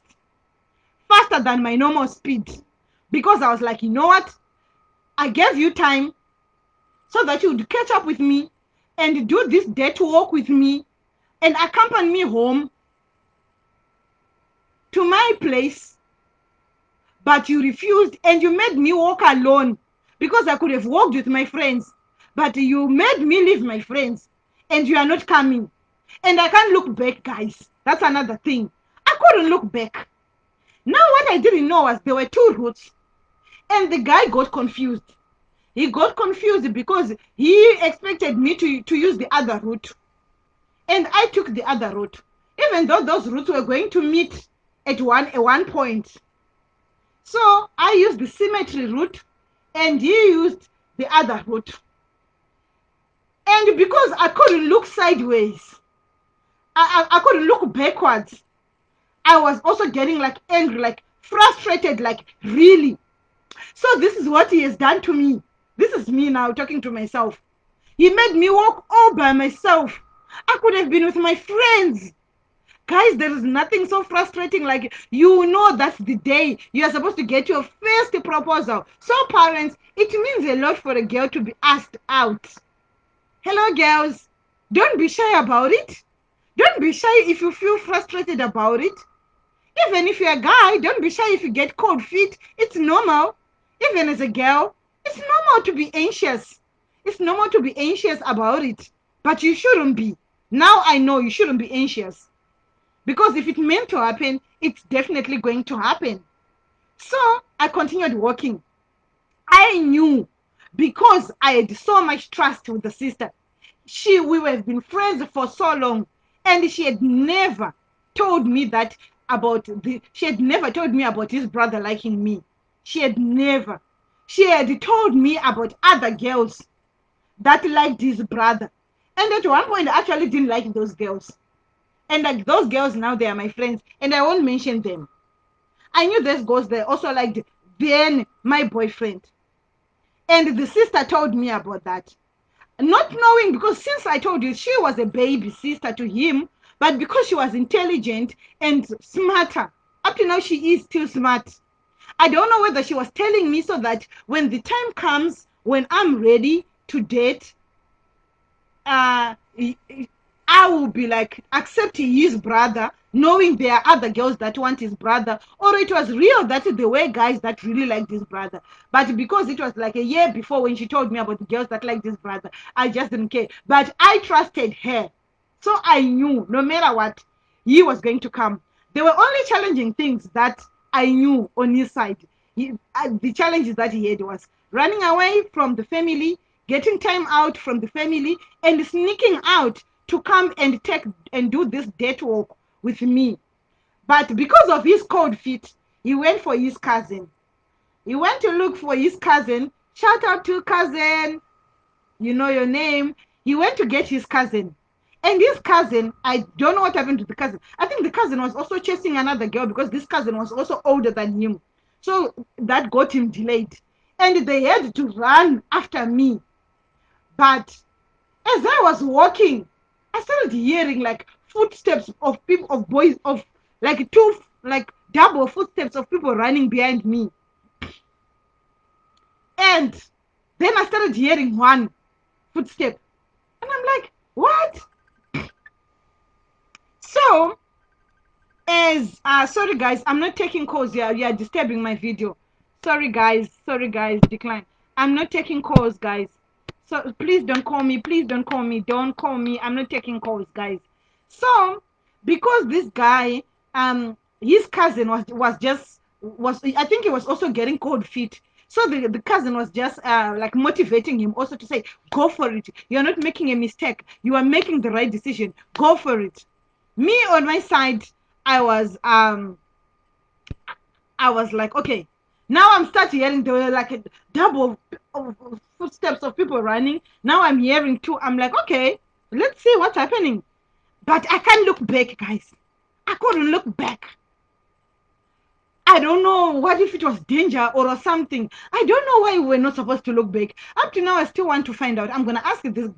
than my normal speed, because I was like, you know what? I gave you time so that you would catch up with me and do this date walk with me and accompany me home to my place, but you refused and you made me walk alone because I could have walked with my friends, but you made me leave my friends and you are not coming. And I can't look back, guys. That's another thing. I couldn't look back. Now what I didn't know was there were two routes, and the guy got confused. He got confused because he expected me to use the other route, and I took the other route, even though those routes were going to meet at one point. So I used the symmetry route, and he used the other route. And because I couldn't look sideways, I couldn't look backwards, I was also getting like angry, like frustrated, like really. So this is what he has done to me. This is me now talking to myself. He made me walk all by myself. I could have been with my friends. Guys, there is nothing so frustrating like, you know, that's the day you are supposed to get your first proposal. So parents, it means a lot for a girl to be asked out. Hello girls, don't be shy about it. Don't be shy if you feel frustrated about it. Even if you're a guy, don't be shy if you get cold feet. It's normal. Even as a girl, it's normal to be anxious. It's normal to be anxious about it. But you shouldn't be. Now I know you shouldn't be anxious. Because if it's meant to happen, it's definitely going to happen. So I continued walking. I knew, because I had so much trust with the sister. We have been friends for so long, and she had never told me she had never told me about his brother liking me. She had never. She had told me about other girls that liked his brother. And at one point, I actually didn't like those girls. And like those girls now, they are my friends, and I won't mention them. I knew those girls, they also liked Ben, my boyfriend. And the sister told me about that. Not knowing, because since I told you, she was a baby sister to him, but because she was intelligent and smarter, up to now she is still smart. I don't know whether she was telling me so that when the time comes, when I'm ready to date, I will be like accepting his brother, knowing there are other girls that want his brother, or it was real that there were guys that really liked his brother. But because it was like a year before when she told me about the girls that liked his brother, I just didn't care. But I trusted her. So I knew no matter what, he was going to come. There were only challenging things that I knew on his side. The challenges that he had was running away from the family, getting time out from the family, and sneaking out to come and do this date walk with me. But because of his cold feet, he went for his cousin. He went to look for his cousin. Shout out to cousin. You know your name. He went to get his cousin. And his cousin, I don't know what happened to the cousin. I think the cousin was also chasing another girl because this cousin was also older than him. So that got him delayed. And they had to run after me. But as I was walking, I started hearing like footsteps of people, of boys, of like double footsteps of people running behind me. And Then I started hearing one footstep. And I'm like, what? So, as sorry guys, I'm not taking calls here. You are disturbing my video. Sorry guys, decline. I'm not taking calls, guys. So please don't call me. Please don't call me. Don't call me. I'm not taking calls, guys. So, because this guy, his cousin was I think he was also getting cold feet. So the cousin was just like motivating him also to say, go for it. You're not making a mistake. You are making the right decision. Go for it. Me on my side, I was like, okay, now I'm starting hearing the like a double of footsteps of people running. Now I'm hearing two. I'm like, okay, let's see what's happening. But I can't look back, guys. I couldn't look back. I don't know what if it was danger or something. I don't know why we're not supposed to look back. Up to now, I still want to find out. I'm gonna ask the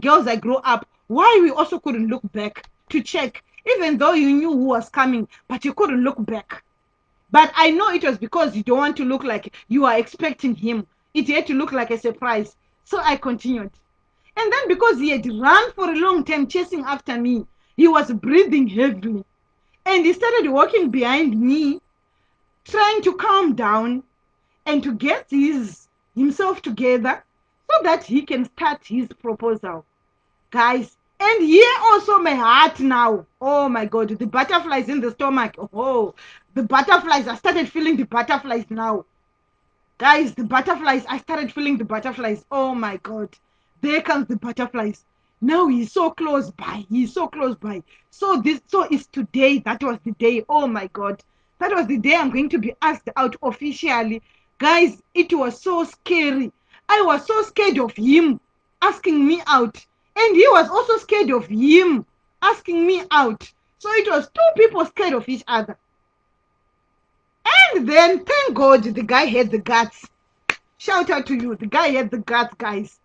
girls I grew up why we also couldn't look back to check, even though you knew who was coming, but you couldn't look back. But I know it was because you don't want to look like you are expecting him. It had to look like a surprise. So I continued. And then because he had run for a long time chasing after me, he was breathing heavily. And he started walking behind me, trying to calm down and to get himself together so that he can start his proposal. Guys, and here also my heart now. Oh my God, the butterflies in the stomach. Oh, the butterflies. I started feeling the butterflies now. Guys, the butterflies. I started feeling the butterflies. Oh my God. There comes the butterflies. Now he's so close by. He's so close by. So it's today. That was the day. Oh my God. That was the day I'm going to be asked out officially. Guys, it was so scary. I was so scared of him asking me out. And he was also scared of him asking me out. So it was two people scared of each other. And then, thank God, the guy had the guts. Shout out to you. The guy had the guts, guys.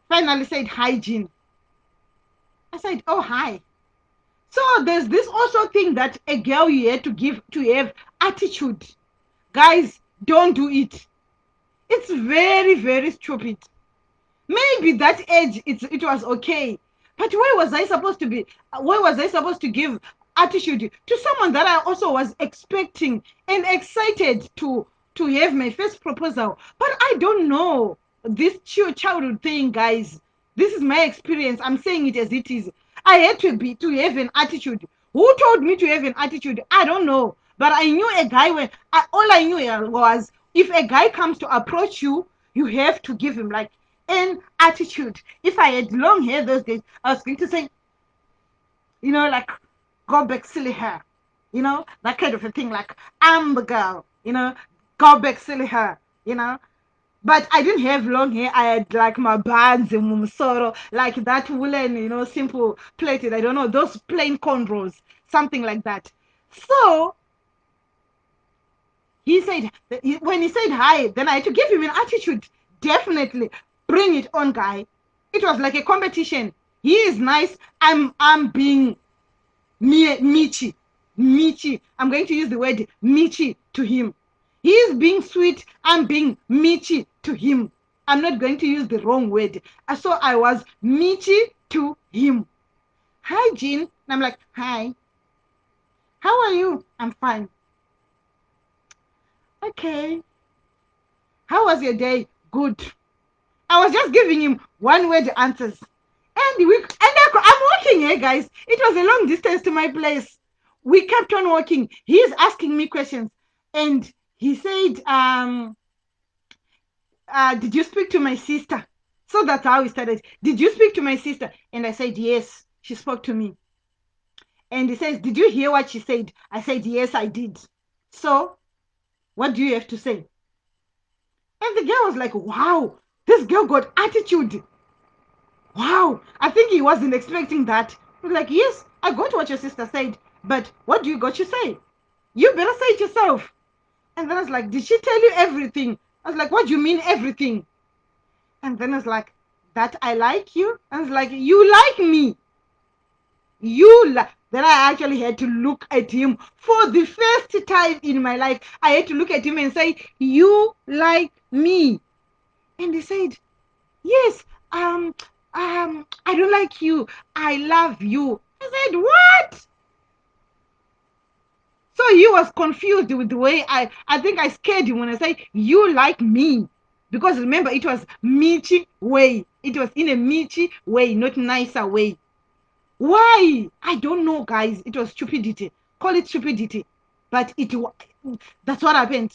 Finally said, hi, Jean. I said, oh, hi. So there's this also thing that a girl you had to have attitude. Guys, don't do it. It's very, very stupid. Maybe that age it was okay, but why was I supposed to be? Why was I supposed to give attitude to someone that I also was expecting and excited to have my first proposal? But I don't know this childhood thing, guys. This is my experience. I'm saying it as it is. I had to have an attitude. Who told me to have an attitude? I don't know. But I knew a guy all I knew was if a guy comes to approach you, you have to give him like an attitude. If I had long hair those days, I was going to say, like, go back silly hair, that kind of a thing, like, I'm the girl, go back silly hair, But I didn't have long hair. I had like my bands and mumsoro, like that woolen, simple plaited. I don't know, those plain cornrows, something like that. So he said, when he said hi, then I had to give him an attitude. Definitely bring it on, guy. It was like a competition. He is nice. I'm being Michi. I'm going to use the word Michi to him. He is being sweet. I'm being Michi to him. I'm not going to use the wrong word. So I was Michi to him. Hi, Jean. And I'm like, hi. How are you? I'm fine. Okay. How was your day? Good. I was just giving him one word answers. And I'm walking here, guys. It was a long distance to my place. We kept on walking. He's asking me questions. And he said, did you speak to my sister? So that's how we started. Did you speak to my sister? And I said, yes, she spoke to me. And he says, did you hear what she said? I said, yes, I did. So what do you have to say? And the girl was like, wow, this girl got attitude. Wow, I think he wasn't expecting that. He was like, yes, I got what your sister said, but what do you got to say? You better say it yourself. And then I was like, did she tell you everything? I was like, what do you mean everything? And then I was like, that I like you? I was like, you like me. Then I actually had to look at him for the first time in my life. I had to look at him and say, you like me. And he said, yes, I don't like you. I love you. I said, what? So he was confused with the way I think I scared him when I say, you like me. Because remember, it was Michi way. It was in a Michi way, not nicer way. Why? I don't know, guys. It was stupidity. Call it stupidity. But that's what happened.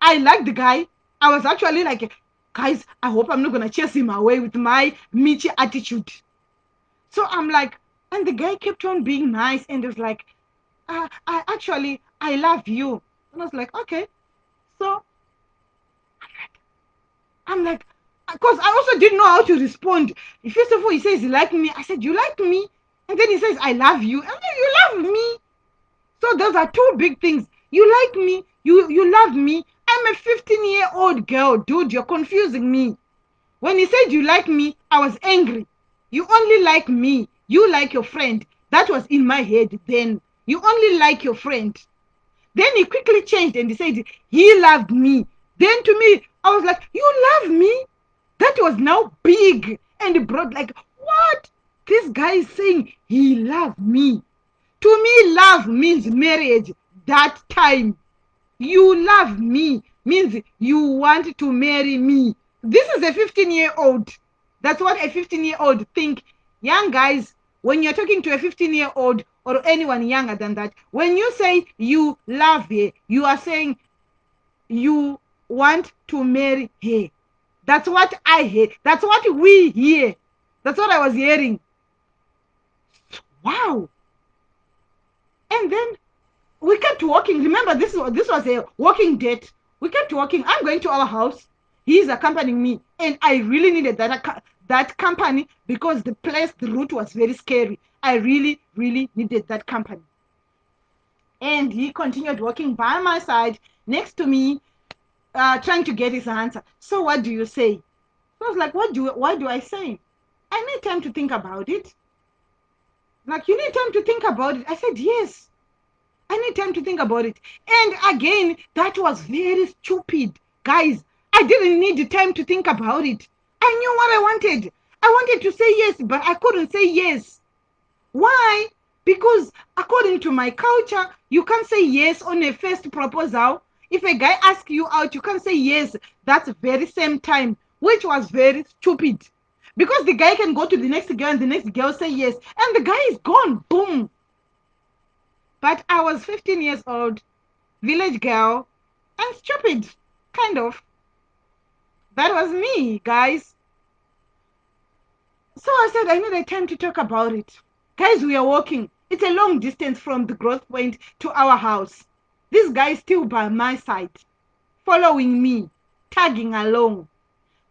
I liked the guy. I was actually like, guys, I hope I'm not going to chase him away with my Michi attitude. So I'm like, and the guy kept on being nice and was like, I love you. And I was like, okay. So I'm like, because I also didn't know how to respond. First of all, he says he liked me. I said, you like me? And then he says, I love you. And then you love me. So those are two big things. You like me. You love me. I'm a 15-year-old girl, dude. You're confusing me. When he said you like me, I was angry. You only like me. You like your friend. That was in my head then. You only like your friend. Then he quickly changed and he said he loved me. Then to me, I was like, you love me? That was now big and broad. Like, what? This guy is saying he loved me. To me, love means marriage. That time. You love me means you want to marry me. This is a 15-year-old. That's what a 15-year-old think. Young guys, when you're talking to a 15-year-old or anyone younger than that, when you say you love her, you are saying you want to marry her. That's what I hear. That's what we hear. That's what I was hearing. Wow. And then we kept walking. Remember, this was a walking date. We kept walking. I'm going to our house. He's accompanying me, and I really needed that company because the route was very scary. I really, really needed that company. And he continued walking by my side, next to me, trying to get his answer. So what do you say? So I was like, why do I say? I need time to think about it. Like, you need time to think about it. I said, yes. I need time to think about it. And again, that was very stupid. Guys, I didn't need time to think about it. I knew what I wanted. I wanted to say yes, but I couldn't say yes. Why? Because according to my culture, you can't say yes on a first proposal. If a guy asks you out, you can't say yes that very same time, which was very stupid. Because the guy can go to the next girl and the next girl say yes, and the guy is gone. Boom. But I was 15 years old, village girl, and stupid, kind of. That was me, guys. So I said I needed time to talk about it. Guys, we are walking. It's a long distance from the growth point to our house. This guy is still by my side, following me, tagging along,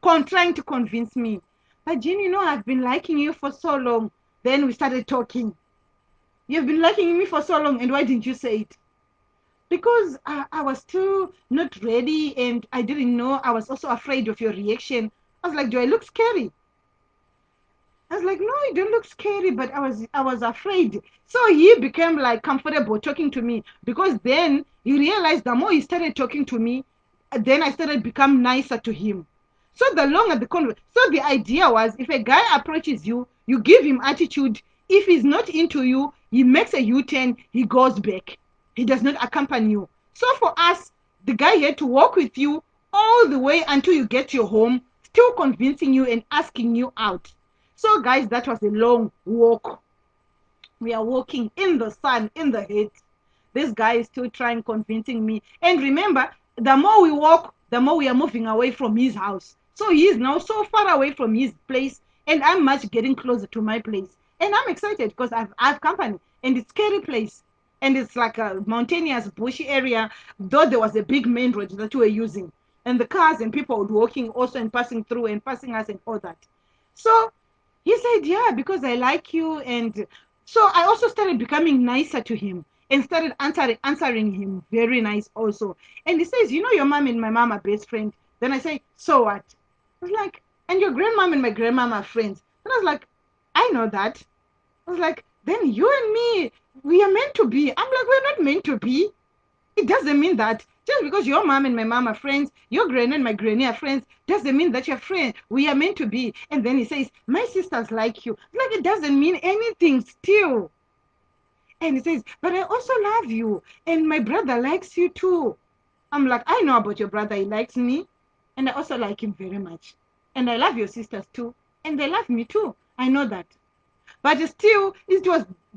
trying to convince me. But Jean, I've been liking you for so long. Then we started talking. You've been liking me for so long, and why didn't you say it? Because I was still not ready and I didn't know. I was also afraid of your reaction. I was like, do I look scary? I was like, no, you don't look scary, but I was afraid. So he became like comfortable talking to me because then he realized the more he started talking to me, then I started become nicer to him. So the longer the conversation, so the idea was if a guy approaches you, you give him attitude. If he's not into you, he makes a U-turn, he goes back. He does not accompany you. So for us, the guy had to walk with you all the way until you get your home, still convincing you and asking you out. So guys, that was a long walk. We are walking in the sun, in the heat. This guy is still trying convincing me. And remember, the more we walk, the more we are moving away from his house. So he is now so far away from his place, and I'm much getting closer to my place. And I'm excited because I've company, and it's a scary place. And it's like a mountainous, bushy area, though there was a big main road that we were using. And the cars and people would walking also and passing through and passing us and all that. So he said, yeah, because I like you. And so I also started becoming nicer to him and started answering him very nice also. And he says, your mom and my mom are best friends. Then I say, so what? I was like, and your grandmom and my grandmom are friends. And I was like, I know that. I was like, then you and me, we are meant to be. I'm like, we're not meant to be. It doesn't mean that. Just because your mom and my mom are friends, your granny and my granny are friends, doesn't mean that you're friends. We are meant to be. And then he says, my sisters like you. Like, it doesn't mean anything still. And he says, but I also love you. And my brother likes you too. I'm like, I know about your brother. He likes me. And I also like him very much. And I love your sisters too. And they love me too. I know that. But still,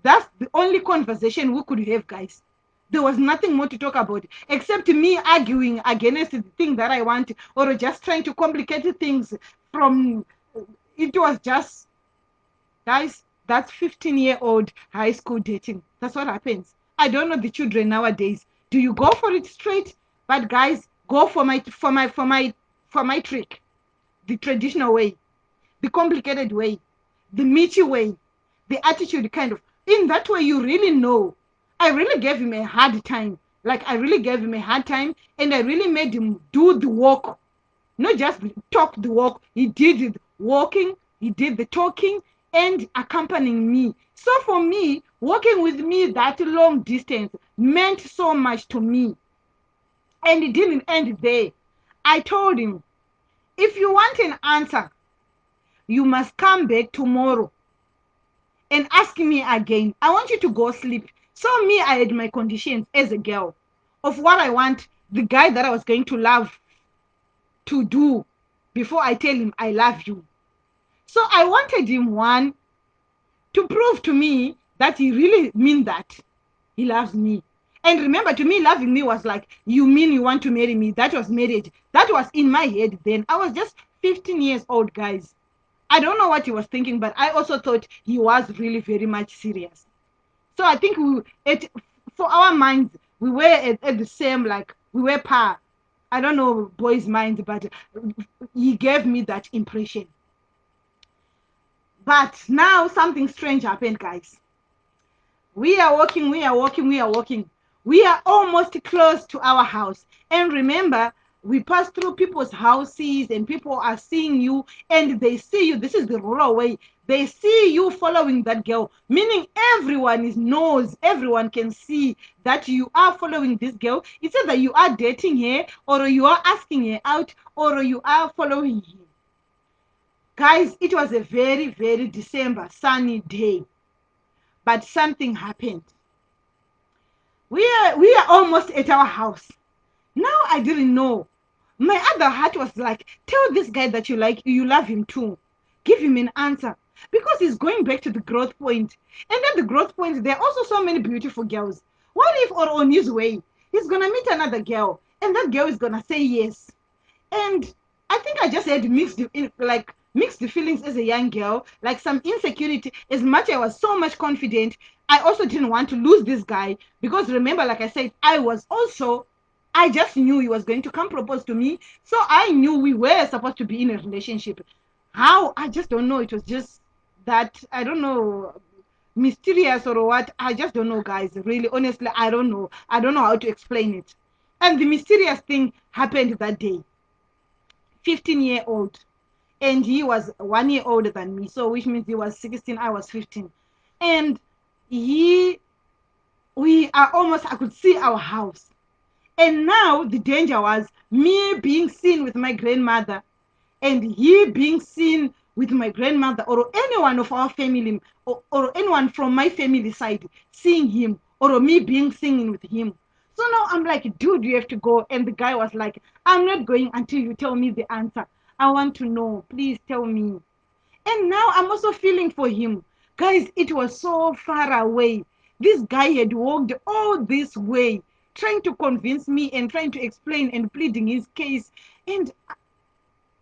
that's the only conversation we could have, guys. There was nothing more to talk about except me arguing against the thing that I want, or just trying to complicate things from. It was just, guys, that's 15-year-old high school dating. That's what happens. I don't know the children nowadays. Do you go for it straight? But guys, go for my trick, the traditional way, the complicated way, the meaty way, the attitude kind of. In that way, you really know. I really gave him a hard time. Like, I really gave him a hard time, and I really made him do the work, not just talk the walk. He did the walking, he did the talking, and accompanying me. So for me, walking with me that long distance meant so much to me. And it didn't end there. I told him, if you want an answer, you must come back tomorrow and ask me again. I want you to go sleep. So me, I had my conditions as a girl of what I want the guy that I was going to love to do before I tell him I love you. So I wanted him, one, to prove to me that he really mean that he loves me. And remember, to me, loving me was like, you mean you want to marry me? That was marriage. That was in my head then. I was just 15 years old, guys. I don't know what he was thinking, but I also thought he was really very much serious. So I think for our minds, we were at the same, like, we were par. I don't know boys' minds, but he gave me that impression. But now something strange happened, guys. We are walking, we are walking, we are walking. We are almost close to our house. And remember, we pass through people's houses and people are seeing you and they see you. This is the rural way. They see you following that girl, meaning knows, everyone can see that you are following this girl. It's either you are dating her, or you are asking her out, or you are following her. Guys, it was a very, very December sunny day, but something happened. We are almost at our house. Now I didn't know. My other heart was like, tell this guy that you love him too. Give him an answer. Because he's going back to the growth point. And at the growth point, there are also so many beautiful girls. What if, or on his way, he's gonna meet another girl, and that girl is gonna say yes? And I think I just had mixed feelings as a young girl, like some insecurity. As much I was so much confident, I also didn't want to lose this guy because remember, like I said, I just knew he was going to come propose to me, so I knew we were supposed to be in a relationship. How? I just don't know. It was just that, I don't know, mysterious or what. I just don't know, guys. Really, honestly, I don't know. I don't know how to explain it. And the mysterious thing happened that day. 15-year-old, and he was 1 year older than me, so which means he was 16, I was 15. And he we are almost, I could see our house. And now the danger was me being seen with my grandmother, and he being seen with my grandmother, or anyone of our family, or anyone from my family side seeing him, or me being seen with him. So now I'm like, dude, you have to go. And the guy was like, I'm not going until you tell me the answer. I want to know. Please tell me. And now I'm also feeling for him. Guys, it was so far away. This guy had walked all this way, trying to convince me and trying to explain and pleading his case. And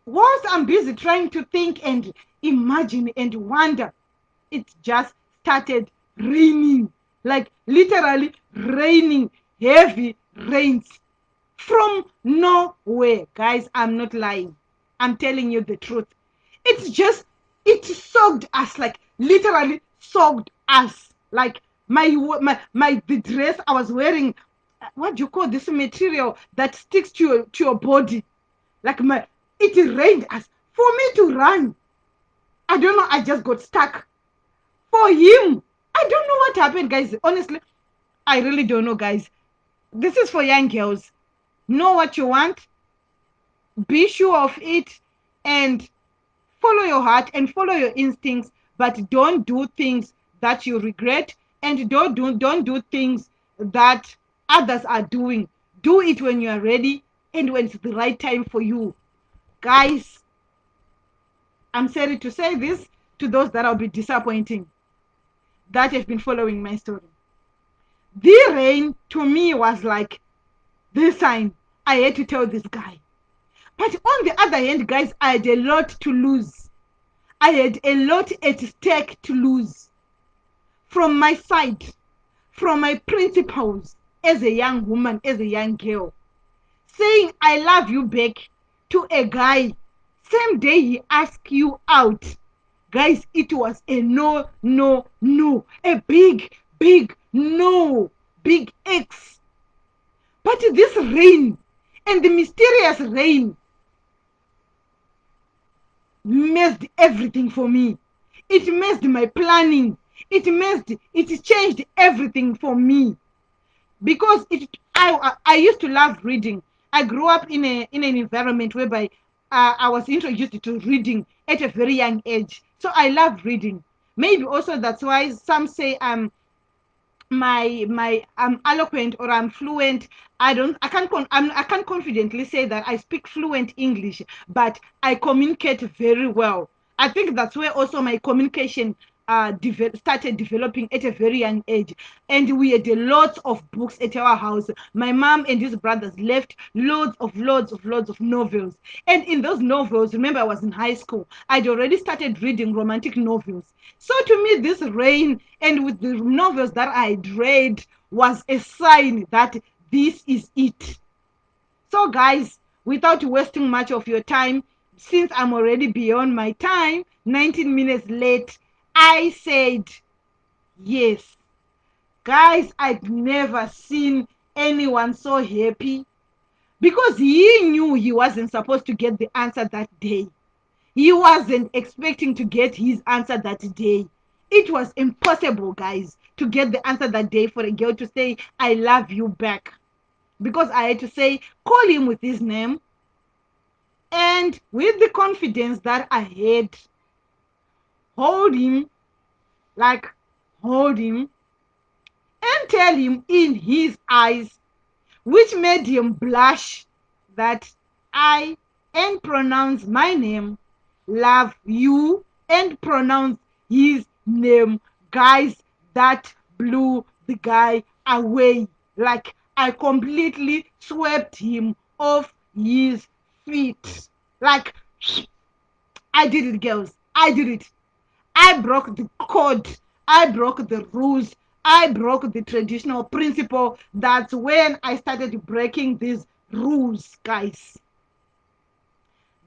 whilst I'm busy trying to think and imagine and wonder, it just started raining, like literally raining, heavy rains from nowhere. Guys, I'm not lying. I'm telling you the truth. It's just, it soaked us, like literally soaked us. Like the dress I was wearing, what do you call this material that sticks to your body? Like it rained us. For me to run, I don't know, I just got stuck. For him, I don't know what happened, guys. Honestly, I really don't know, guys. This is for young girls. Know what you want, be sure of it, and follow your heart and follow your instincts, but don't do things that you regret, and don't do things that others are doing. Do it when you are ready and when it's the right time for you. Guys, I'm sorry to say this to those that I'll be disappointing, that have been following my story. The rain to me was like this sign. I had to tell this guy. But on the other hand, guys, I had a lot to lose. I had a lot at stake to lose. From my side, from my principles as a young woman, as a young girl. Saying I love you back to a guy, same day he asked you out. Guys, it was a no, no, no. A big, big no. Big X. But this rain, and the mysterious rain, messed everything for me. It messed my planning. It changed everything for me. Because I used to love reading. I grew up in an environment whereby I was introduced to reading at a very young age. So I love reading. Maybe also that's why some say I'm eloquent or I'm fluent. I can't confidently say that I speak fluent English, but I communicate very well. I think that's where also my communication started developing at a very young age. And we had a lot of books at our house. My mom and his brothers left loads of novels. And in those novels, remember I was in high school, I'd already started reading romantic novels. So to me, this rain and with the novels that I'd read was a sign that this is it. So guys, without wasting much of your time, since I'm already beyond my time, 19 minutes late, I said yes. Guys, I'd never seen anyone so happy because he knew he wasn't supposed to get the answer that day. He wasn't expecting to get his answer that day. It was impossible, guys, to get the answer that day for a girl to say, I love you back. Because I had to say, call him with his name. And with the confidence that I had, hold him, like hold him, and tell him in his eyes, which made him blush, that I and pronounce my name, love you, and pronounce his name. Guys, that blew the guy away. Like I completely swept him off his feet. Like I did it, girls. I did it. I broke the code. I broke the rules. I broke the traditional principle. That's when I started breaking these rules, guys.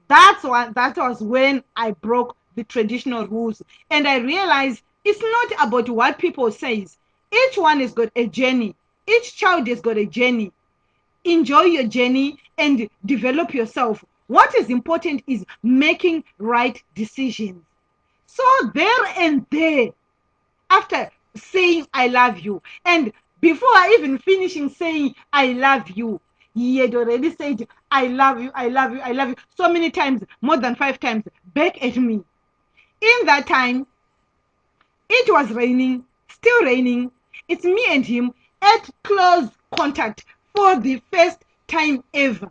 That was when I broke the traditional rules. And I realized it's not about what people say. Each one has got a journey. Each child has got a journey. Enjoy your journey and develop yourself. What is important is making right decisions. So there and there, after saying I love you, and before I even finishing saying I love you, he had already said I love you, I love you, I love you so many times, more than 5 times, back at me. In that time, it was raining, still raining. It's me and him at close contact for the first time ever.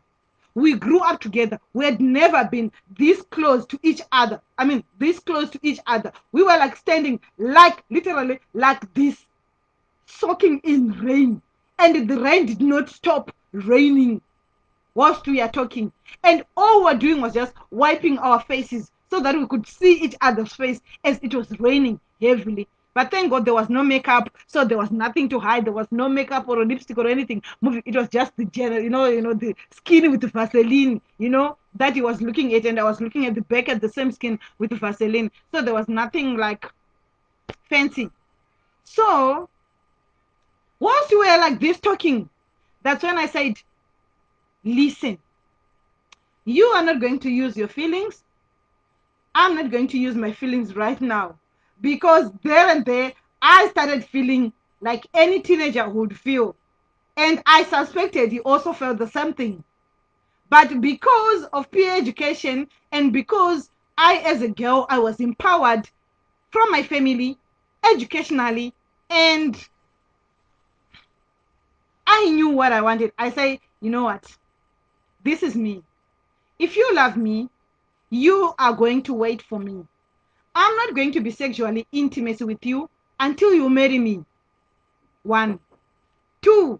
We grew up together. We had never been this close to each other. I mean, this close to each other. We were like standing, like literally like this, soaking in rain. And the rain did not stop raining whilst we are talking. And all we're doing was just wiping our faces so that we could see each other's face as it was raining heavily. But thank God there was no makeup, so there was nothing to hide. There was no makeup or a lipstick or anything. It was just the general, the skin with the Vaseline, that he was looking at, and I was looking at the back at the same skin with the Vaseline. So there was nothing like fancy. So whilst we were like this talking, that's when I said, listen, you are not going to use your feelings. I'm not going to use my feelings right now. Because there and there, I started feeling like any teenager would feel. And I suspected he also felt the same thing. But because of peer education and because I, as a girl, I was empowered from my family, educationally, and I knew what I wanted. I say, you know what? This is me. If you love me, you are going to wait for me. I'm not going to be sexually intimate with you until you marry me. One. Two,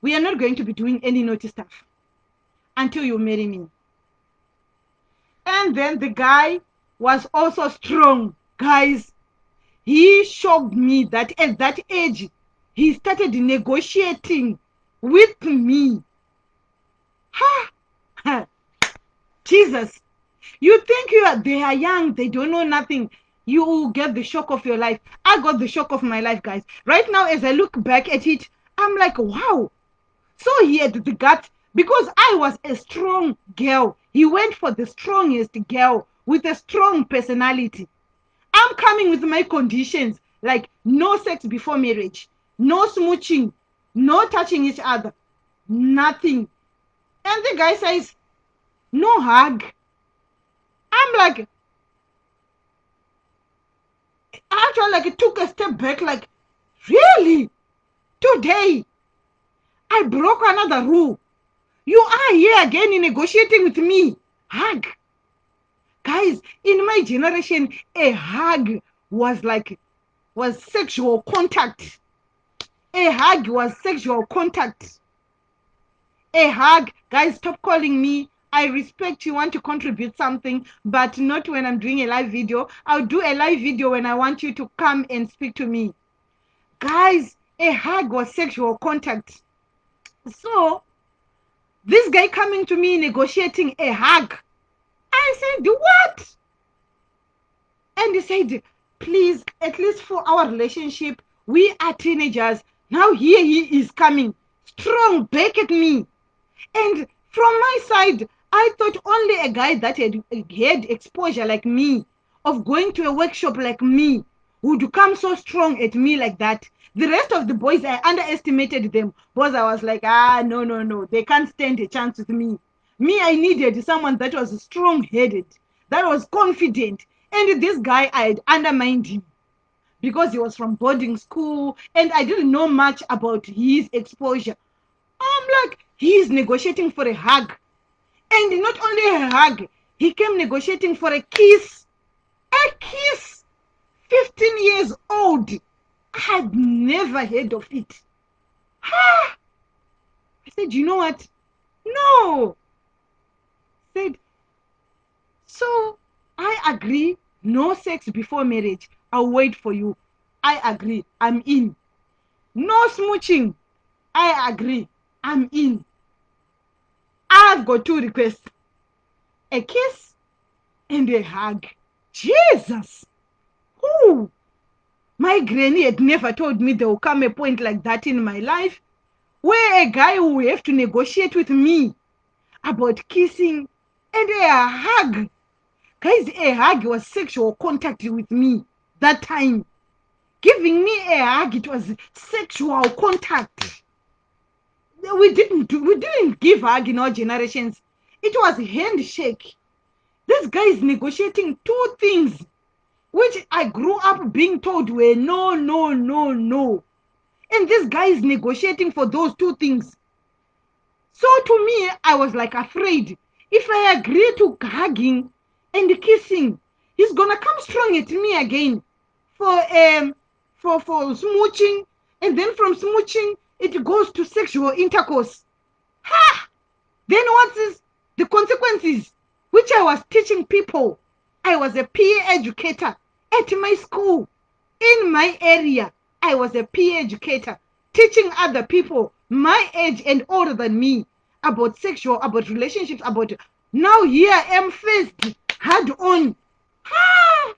we are not going to be doing any naughty stuff until you marry me. And then the guy was also strong. Guys, he shocked me that at that age, he started negotiating with me. Ha! Jesus. You think they are young, they don't know nothing. You will get the shock of your life. I got the shock of my life, guys. Right now, as I look back at it, I'm like, wow. So he had the guts because I was a strong girl. He went for the strongest girl with a strong personality. I'm coming with my conditions like no sex before marriage, no smooching, no touching each other, nothing. And the guy says, no hug. I'm like, I actually like took a step back, like, really? Today, I broke another rule. You are here again negotiating with me. Hug. Guys, in my generation, a hug was sexual contact. A hug was sexual contact. A hug. Guys, stop calling me. I respect you want to contribute something, but not when I'm doing a live video. I'll do a live video when I want you to come and speak to me. Guys, a hug was sexual contact. So, this guy coming to me negotiating a hug. I said, what? And he said, please, at least for our relationship, we are teenagers. Now here he is coming strong back at me. And from my side, I thought only a guy that had exposure like me, of going to a workshop like me, would come so strong at me like that. The rest of the boys, I underestimated them because I was like, no, they can't stand a chance with me. Me, I needed someone that was strong-headed, that was confident. And this guy, I had undermined him because he was from boarding school and I didn't know much about his exposure. I'm like, he's negotiating for a hug. And not only a hug, he came negotiating for a kiss. A kiss! 15 years old. I had never heard of it. I said, you know what? No. I said, so I agree. No sex before marriage. I'll wait for you. I agree. I'm in. No smooching. I agree. I'm in. I've got two requests. A kiss and a hug. Jesus! Ooh. My granny had never told me there will come a point like that in my life where a guy will have to negotiate with me about kissing and a hug. Guys, a hug was sexual contact with me that time. Giving me a hug, it was sexual contact. We didn't give hug in our generations. It was handshake. This guy is negotiating two things which I grew up being told were no. And this guy is negotiating for those two things. So to me, I was like afraid. If I agree to hugging and kissing, he's gonna come strong at me again for smooching, and then from smooching it goes to sexual intercourse. Ha! Then what is the consequences? Which I was teaching people. I was a peer educator at my school, in my area. I was a peer educator teaching other people my age and older than me about sexual, about relationships, about now here I am faced hard on. Ah!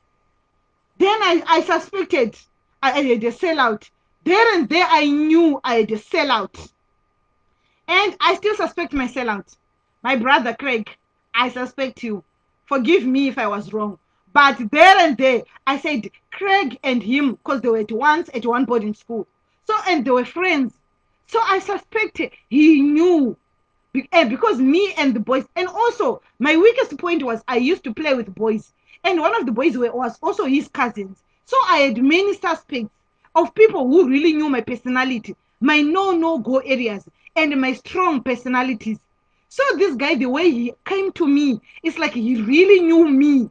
Then I suspected I had a sellout. There and there I knew I had a sellout. And I still suspect my sellout. My brother Craig, I suspect you. Forgive me if I was wrong. But there and there, I said Craig and him, because they were at one boarding school. So, and they were friends. So I suspect he knew. Because me and the boys, and also my weakest point was I used to play with boys, and one of the boys was also his cousins. So I had many suspects of people who really knew my personality, my no-go areas, and my strong personalities. So this guy, the way he came to me, it's like he really knew me,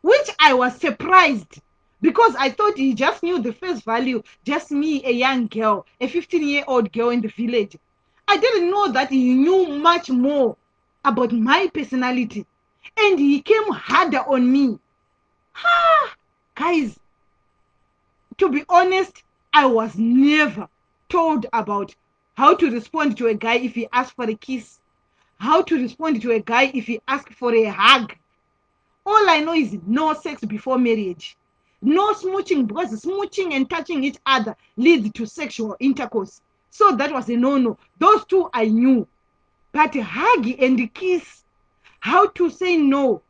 which I was surprised, because I thought he just knew the face value, just me, a young girl, a 15-year-old girl in the village. I didn't know that he knew much more about my personality, and he came harder on me. Ah, guys, to be honest, I was never told about how to respond to a guy if he asks for a kiss, how to respond to a guy if he asks for a hug. All I know is no sex before marriage. No smooching, because smooching and touching each other leads to sexual intercourse. So that was a no-no. Those two I knew. But hug and kiss, how to say no.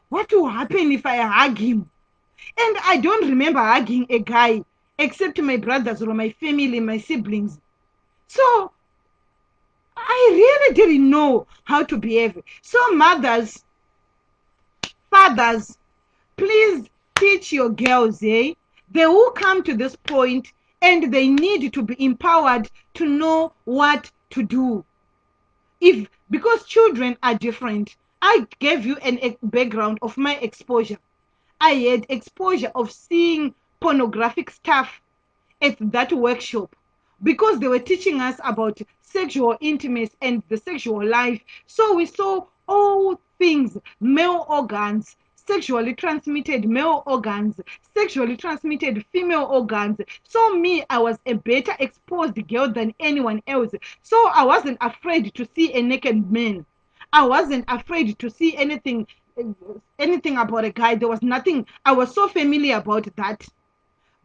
What will happen if I hug him? And I don't remember hugging a guy except my brothers or my family, my siblings. So I really didn't know how to behave. So mothers, fathers, please teach your girls, eh? They will come to this point and they need to be empowered to know what to do. If because children are different, I gave you a background of my exposure. I had exposure of seeing pornographic stuff at that workshop, because they were teaching us about sexual intimacy and the sexual life. So we saw all things, male organs, sexually transmitted male organs, sexually transmitted female organs. So me, I was a better exposed girl than anyone else. So I wasn't afraid to see a naked man. I wasn't afraid to see anything about a guy. There was nothing. I was so familiar about that.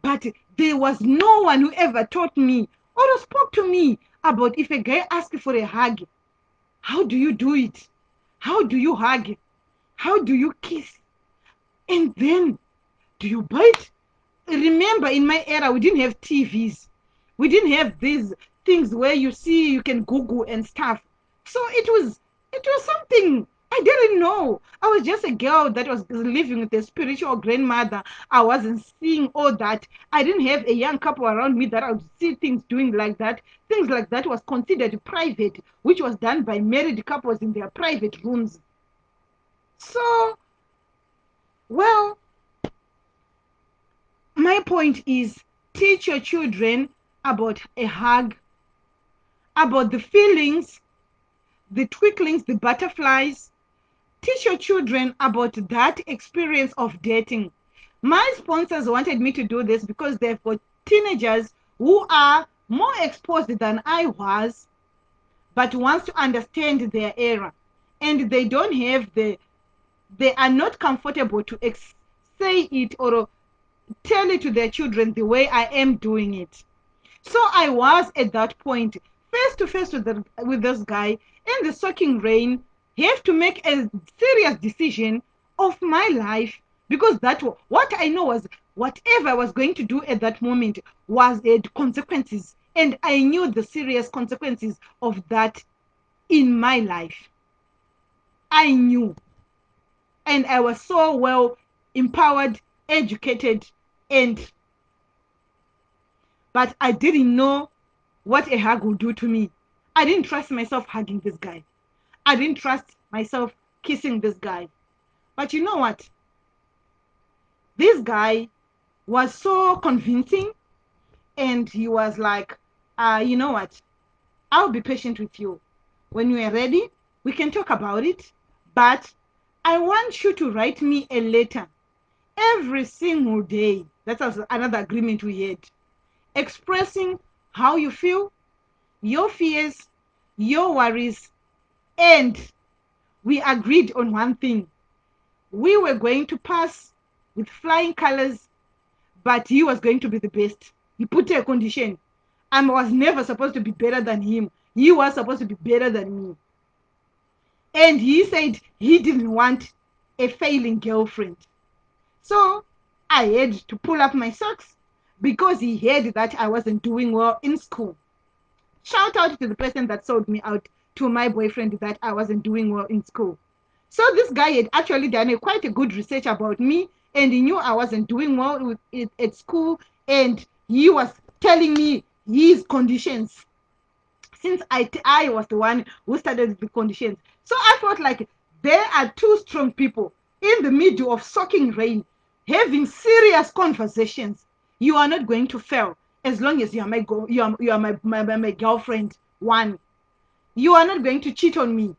But there was no one who ever taught me or spoke to me about, if a guy asks for a hug, how do you do it? How do you hug? How do you kiss? And then, do you bite? Remember, in my era, we didn't have TVs. We didn't have these things where you can Google and stuff. So it was something I didn't know. I was just a girl that was living with a spiritual grandmother. I wasn't seeing all that. I didn't have a young couple around me that I would see things doing like that. Things like that was considered private, which was done by married couples in their private rooms. So, well, my point is, teach your children about a hug, about the feelings, the twinklings, the butterflies. Teach your children about that experience of dating. My sponsors wanted me to do this because they've got teenagers who are more exposed than I was, but wants to understand their era. And they don't have they are not comfortable to say it or tell it to their children the way I am doing it. So I was at that point, face to face with this guy in the soaking rain. He have to make a serious decision of my life, because that what I know was whatever I was going to do at that moment was consequences, and I knew the serious consequences of that in my life. I knew, and I was so well empowered, educated, and but I didn't know what a hug would do to me. I didn't trust myself hugging this guy. I didn't trust myself kissing this guy. But you know what? This guy was so convincing, and he was like, you know what? I'll be patient with you. When you are ready, we can talk about it. But I want you to write me a letter every single day. That was another agreement we had. Expressing how you feel, your fears, your worries, and we agreed on one thing. We were going to pass with flying colors, but he was going to be the best. He put a condition. I was never supposed to be better than him. He was supposed to be better than me. And he said he didn't want a failing girlfriend. So I had to pull up my socks because he heard that I wasn't doing well in school. Shout out to the person that sold me out to my boyfriend that I wasn't doing well in school. So this guy had actually done quite a good research about me, and he knew I wasn't doing well with it at school, and he was telling me his conditions, since I was the one who started the conditions. So I felt like there are two strong people in the middle of soaking rain having serious conversations. You are not going to fail as long as you are my girlfriend. One, you are not going to cheat on me.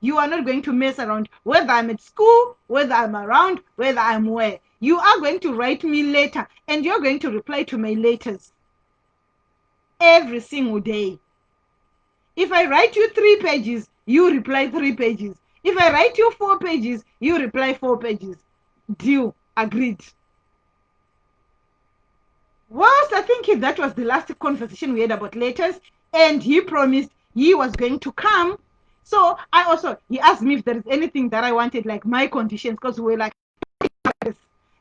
You are not going to mess around, whether I'm at school, whether I'm around, whether I'm where. You are going to write me later, and you're going to reply to my letters every single day. If I write you 3 pages, you reply 3 pages. If I write you 4 pages, you reply 4 pages. Deal. Agreed. Whilst I think that was the last conversation we had about letters, and he promised he was going to come. So he asked me if there is anything that I wanted, like my conditions, because we were like,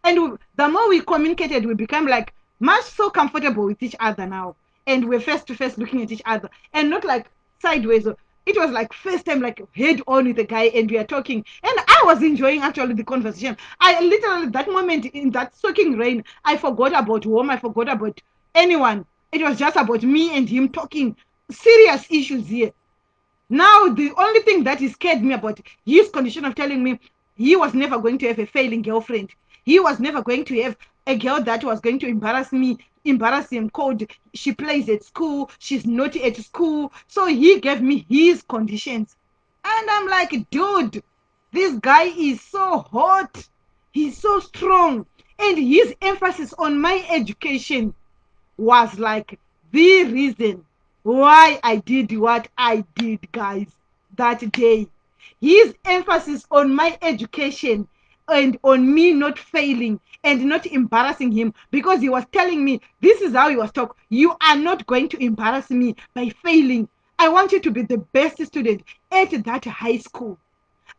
and the more we communicated, we become like much so comfortable with each other now, and we're face to face looking at each other, and not like sideways. It was like first time, like head on with the guy, and we are talking, and I was enjoying actually the conversation. I literally, that moment in that soaking rain, I forgot about home, I forgot about anyone. It was just about me and him talking serious issues here. Now, the only thing that he scared me about his condition of telling me he was never going to have a failing girlfriend. He was never going to have a girl that was going to embarrass me, embarrass him, called she plays at school, she's naughty at school. So he gave me his conditions. And I'm like, dude, this guy is so hot. He's so strong. And his emphasis on my education was like the reason why I did what I did, guys, that day. His emphasis on my education and on me not failing and not embarrassing him, because he was telling me, this is how he was talking: you are not going to embarrass me by failing. I want you to be the best student at that high school.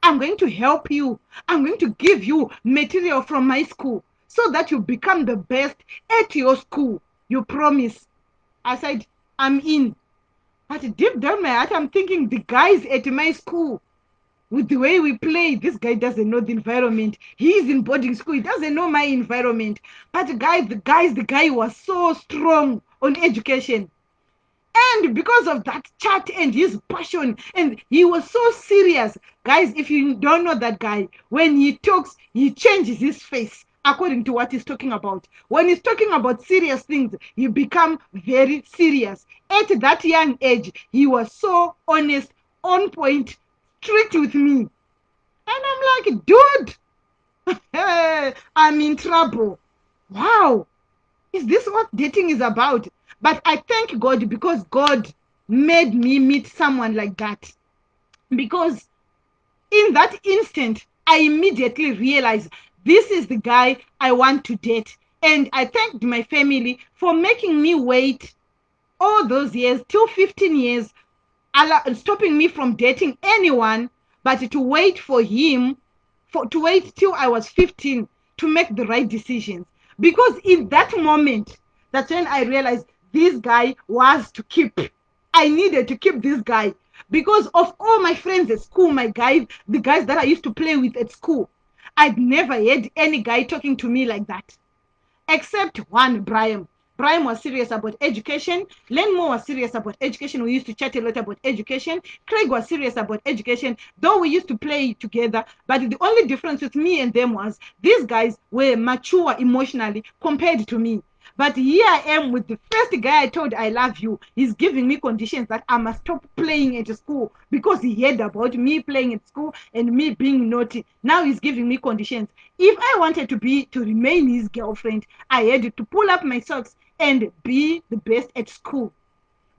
I'm going to help you. I'm going to give you material from my school so that you become the best at your school. You promise? I said, I'm in. But deep down my heart, I'm thinking, the guys at my school, with the way we play, this guy doesn't know the environment. He's in boarding school. He doesn't know my environment. But the guy was so strong on education. And because of that chat and his passion, and he was so serious. Guys, if you don't know that guy, when he talks, he changes his face according to what he's talking about. When he's talking about serious things, he become very serious. At that young age, he was so honest, on point, strict with me. And I'm like, dude, I'm in trouble. Wow. Is this what dating is about? But I thank God, because God made me meet someone like that. Because in that instant, I immediately realized this is the guy I want to date. And I thanked my family for making me wait all those years, till 15 years, stopping me from dating anyone, but to wait for him, to wait till I was 15 to make the right decisions. Because in that moment, that's when I realized this guy was to keep. I needed to keep this guy because of all my friends at school, the guys that I used to play with at school. I'd never had any guy talking to me like that, except one, Brian. Brian was serious about education. Lenmo was serious about education. We used to chat a lot about education. Craig was serious about education, though we used to play together. But the only difference with me and them was these guys were mature emotionally compared to me. But here I am with the first guy I told I love you. He's giving me conditions that I must stop playing at school because he heard about me playing at school and me being naughty. Now he's giving me conditions. If I wanted to remain his girlfriend, I had to pull up my socks and be the best at school.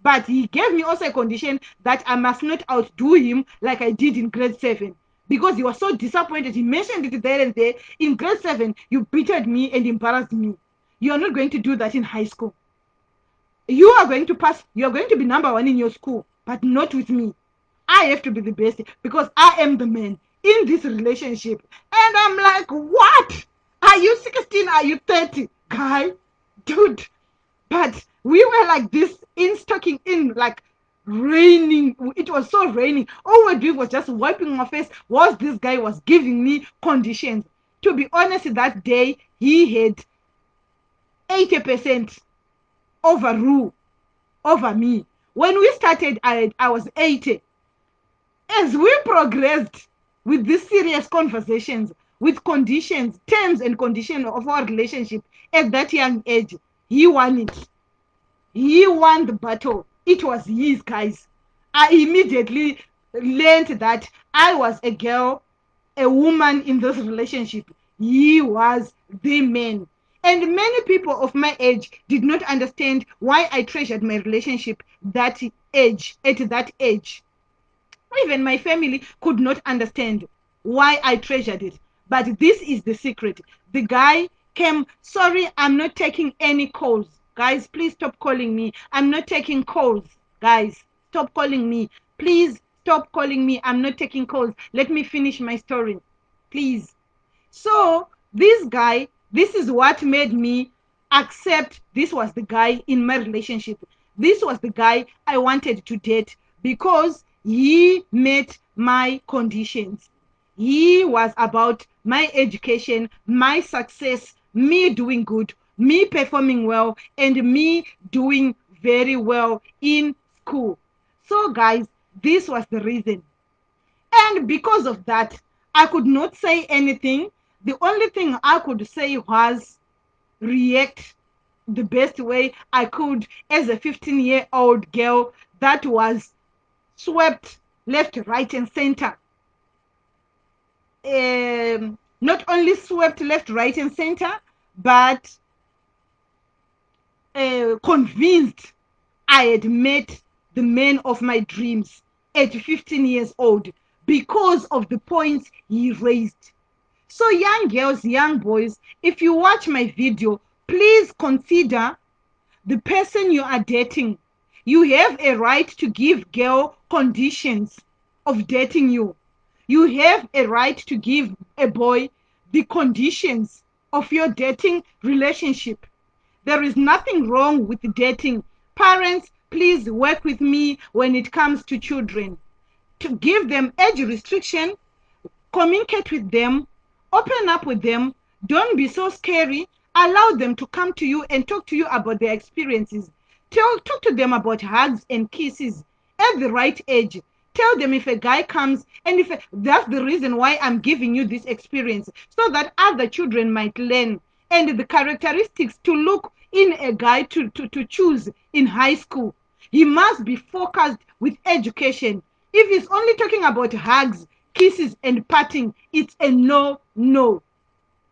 But he gave me also a condition that I must not outdo him like I did in grade 7. Because he was so disappointed. He mentioned it there and there. In grade 7, you beated me and embarrassed me. You are not going to do that in high school. You are going to pass. You are going to be number 1 in your school, but not with me. I have to be the best because I am the man in this relationship. And I'm like, what? Are you 16? Are you 30? Guy, dude. But we were like this, in stocking in, like raining. It was so raining. All we're doing was just wiping my face whilst this guy was giving me conditions. To be honest, that day he had 80% overrule over me. When we started, I was 80. As we progressed with these serious conversations, with conditions, terms and conditions of our relationship at that young age, he won it. He won the battle. It was his, guys. I immediately learned that I was a girl, a woman in this relationship. He was the man. And many people of my age did not understand why I treasured my relationship that age, at that age. Even my family could not understand why I treasured it. But this is the secret. The guy came, sorry, I'm not taking any calls. Guys, please stop calling me. I'm not taking calls. Guys, stop calling me. Please stop calling me. I'm not taking calls. Let me finish my story. Please. So this guy, this is what made me accept this was the guy in my relationship. This was the guy I wanted to date because he met my conditions. He was about my education, my success, me doing good, me performing well, and me doing very well in school. So guys, this was the reason. And because of that, I could not say anything. The only thing I could say was react the best way I could as a 15-year-old girl that was swept left, right, and center. Not only swept left, right, and center, but convinced I had met the man of my dreams at 15 years old because of the points he raised. So young girls, young boys, if you watch my video, please consider the person you are dating. You have a right to give girl conditions of dating you. You have a right to give a boy the conditions of your dating relationship. There is nothing wrong with dating. Parents, please work with me when it comes to children. To give them age restriction, communicate with them, open up with them, don't be so scary. Allow them to come to you and talk to you about their experiences. Talk to them about hugs and kisses at the right age. Tell them if a guy comes, and if that's the reason why I'm giving you this experience, so that other children might learn and the characteristics to look in a guy to choose in high school. He must be focused with education. If he's only talking about hugs, kisses, and patting, it's a no.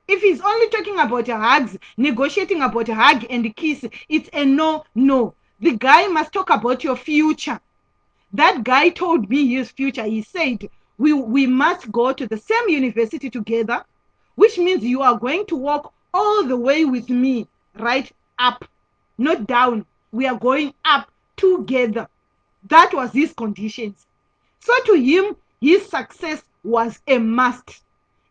If he's only talking about hugs, negotiating about a hug and kiss, it's a no. The guy must talk about your future. That guy told me his future. He said, we must go to the same university together, which means you are going to walk all the way with me, right up, not down. We are going up together. That was his conditions. So to him, his success was a must.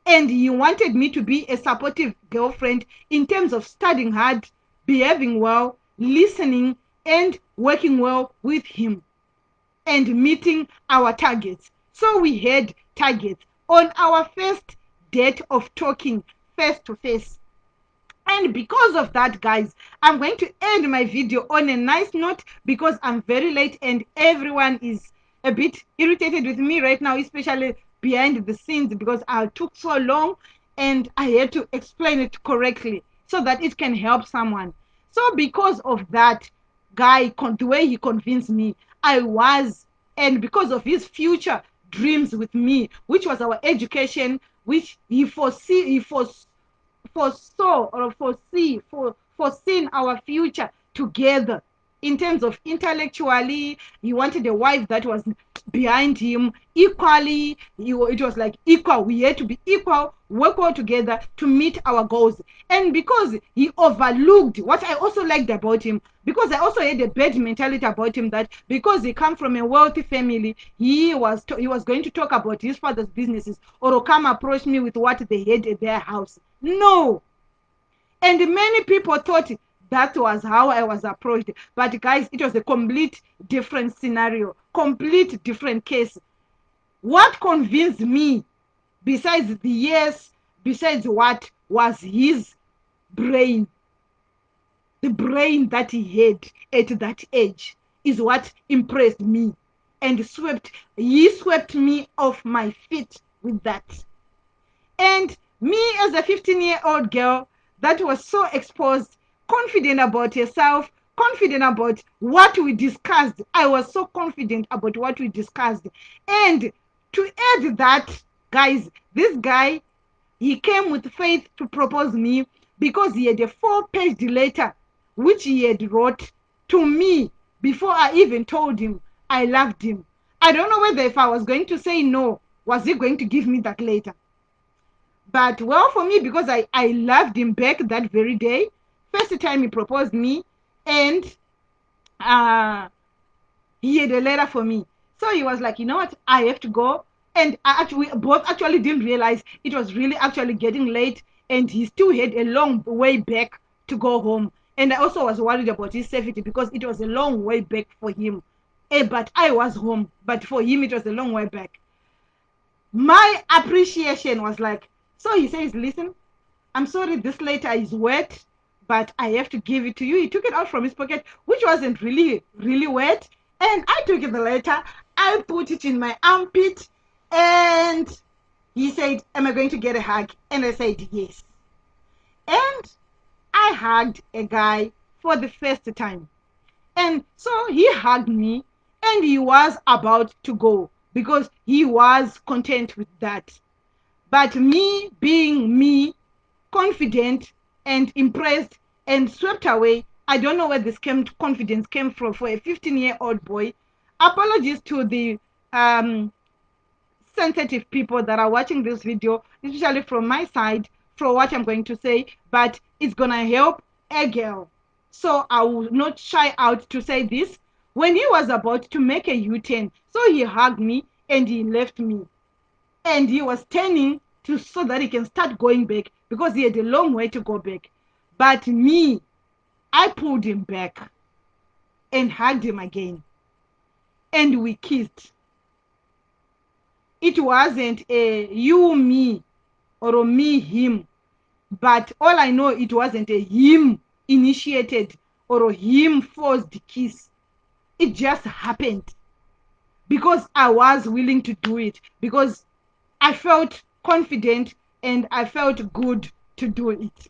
And he wanted me to be a supportive girlfriend in terms of studying hard, behaving well, listening, and working well with him and meeting our targets. So we had targets on our first date of talking face to face. And because of that, guys, I'm going to end my video on a nice note because I'm very late and everyone is a bit irritated with me right now, especially behind the scenes, because I took so long and I had to explain it correctly so that it can help someone. So because of that guy, the way he convinced me, I was, and because of his future dreams with me, which was our education, which he foresaw or foreseen our future together in terms of intellectually. He wanted a wife that was behind him equally. It was like equal. We had to be equal, work all together to meet our goals. And because he overlooked what I also liked about him, because I also had a bad mentality about him, that because he come from a wealthy family, he was going to talk about his father's businesses or come approach me with what they had at their house. No. And many people thought That was how I was approached. But guys, it was a complete different scenario, complete different case. What convinced me, besides the yes, besides what was his brain, the brain that he had at that age, is what impressed me and he swept me off my feet with that. And me as a 15-year-old girl that was so exposed, confident about herself, confident about what we discussed. I was so confident about what we discussed. And to add that, guys, this guy, he came with faith to propose me because he had a 4-page letter which he had wrote to me before I even told him I loved him. I don't know whether if I was going to say no, was he going to give me that letter? But well, for me, because I loved him back that very day, first time he proposed me, and uh, he had a letter for me. So he was like, you know what, I have to go. And we both actually didn't realize it was really actually getting late, and he still had a long way back to go home. And I also was worried about his safety because it was a long way back for him. But I was home, but for him it was a long way back. My appreciation was like, so he says, listen, I'm sorry this letter is wet, but I have to give it to you. He took it out from his pocket, which wasn't really wet. And I took the letter, I put it in my armpit, and he said, am I going to get a hug? And I said, yes. And I hugged a guy for the first time. And so he hugged me, and he was about to go because he was content with that. But me being me, confident and impressed and swept away, I don't know where this confidence came from for a 15-year-old boy. Apologies to the sensitive people that are watching this video, especially from my side, for what I'm going to say, but it's gonna help a girl. So I will not shy out to say this. When he was about to make a U-turn, so he hugged me and he left me. And he was turning to so that he can start going back because he had a long way to go back. But me, I pulled him back and hugged him again. And we kissed. It wasn't a you, me, or a me, him. But all I know, it wasn't a him initiated or a him forced kiss. It just happened because I was willing to do it, because I felt confident and I felt good to do it.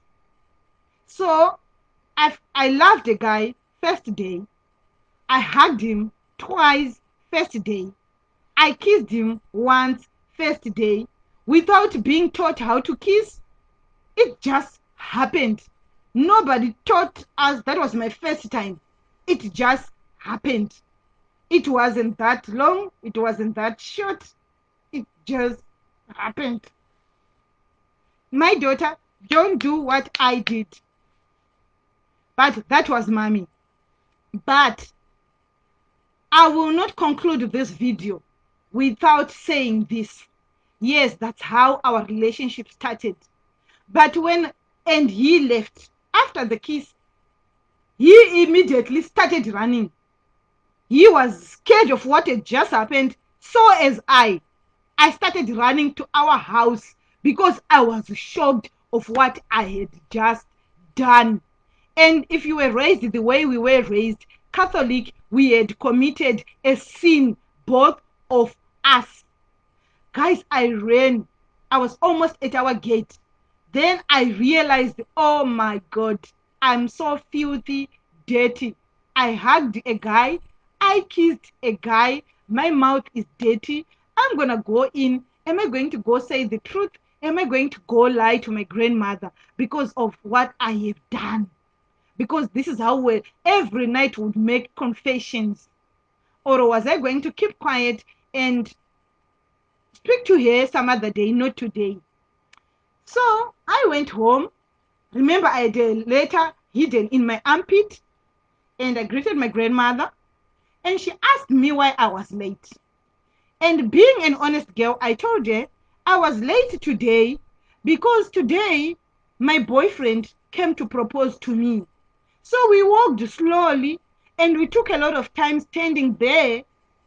So I loved the guy first day. I hugged him twice first day. I kissed him once first day without being taught how to kiss. It just happened. Nobody taught us. That was my first time. It just happened. It wasn't that long. It wasn't that short. It just happened. My daughter, don't do what I did. But that was mommy. But I will not conclude this video without saying this. Yes, that's how our relationship started. But and he left after the kiss, he immediately started running. He was scared of what had just happened. So as I started running to our house because I was shocked of what I had just done. And if you were raised the way we were raised, Catholic, we had committed a sin, both of us. Guys, I ran. I was almost at our gate. Then I realized, oh my God, I'm so filthy, dirty. I hugged a guy. I kissed a guy. My mouth is dirty. I'm going to go in. Am I going to go say the truth? Am I going to go lie to my grandmother because of what I have done? Because this is how we every night would make confessions. Or was I going to keep quiet and speak to her some other day, not today? So I went home. Remember, I had a letter hidden in my armpit, and I greeted my grandmother, and she asked me why I was late. And being an honest girl, I told her I was late today because today my boyfriend came to propose to me. So we walked slowly, and we took a lot of time standing there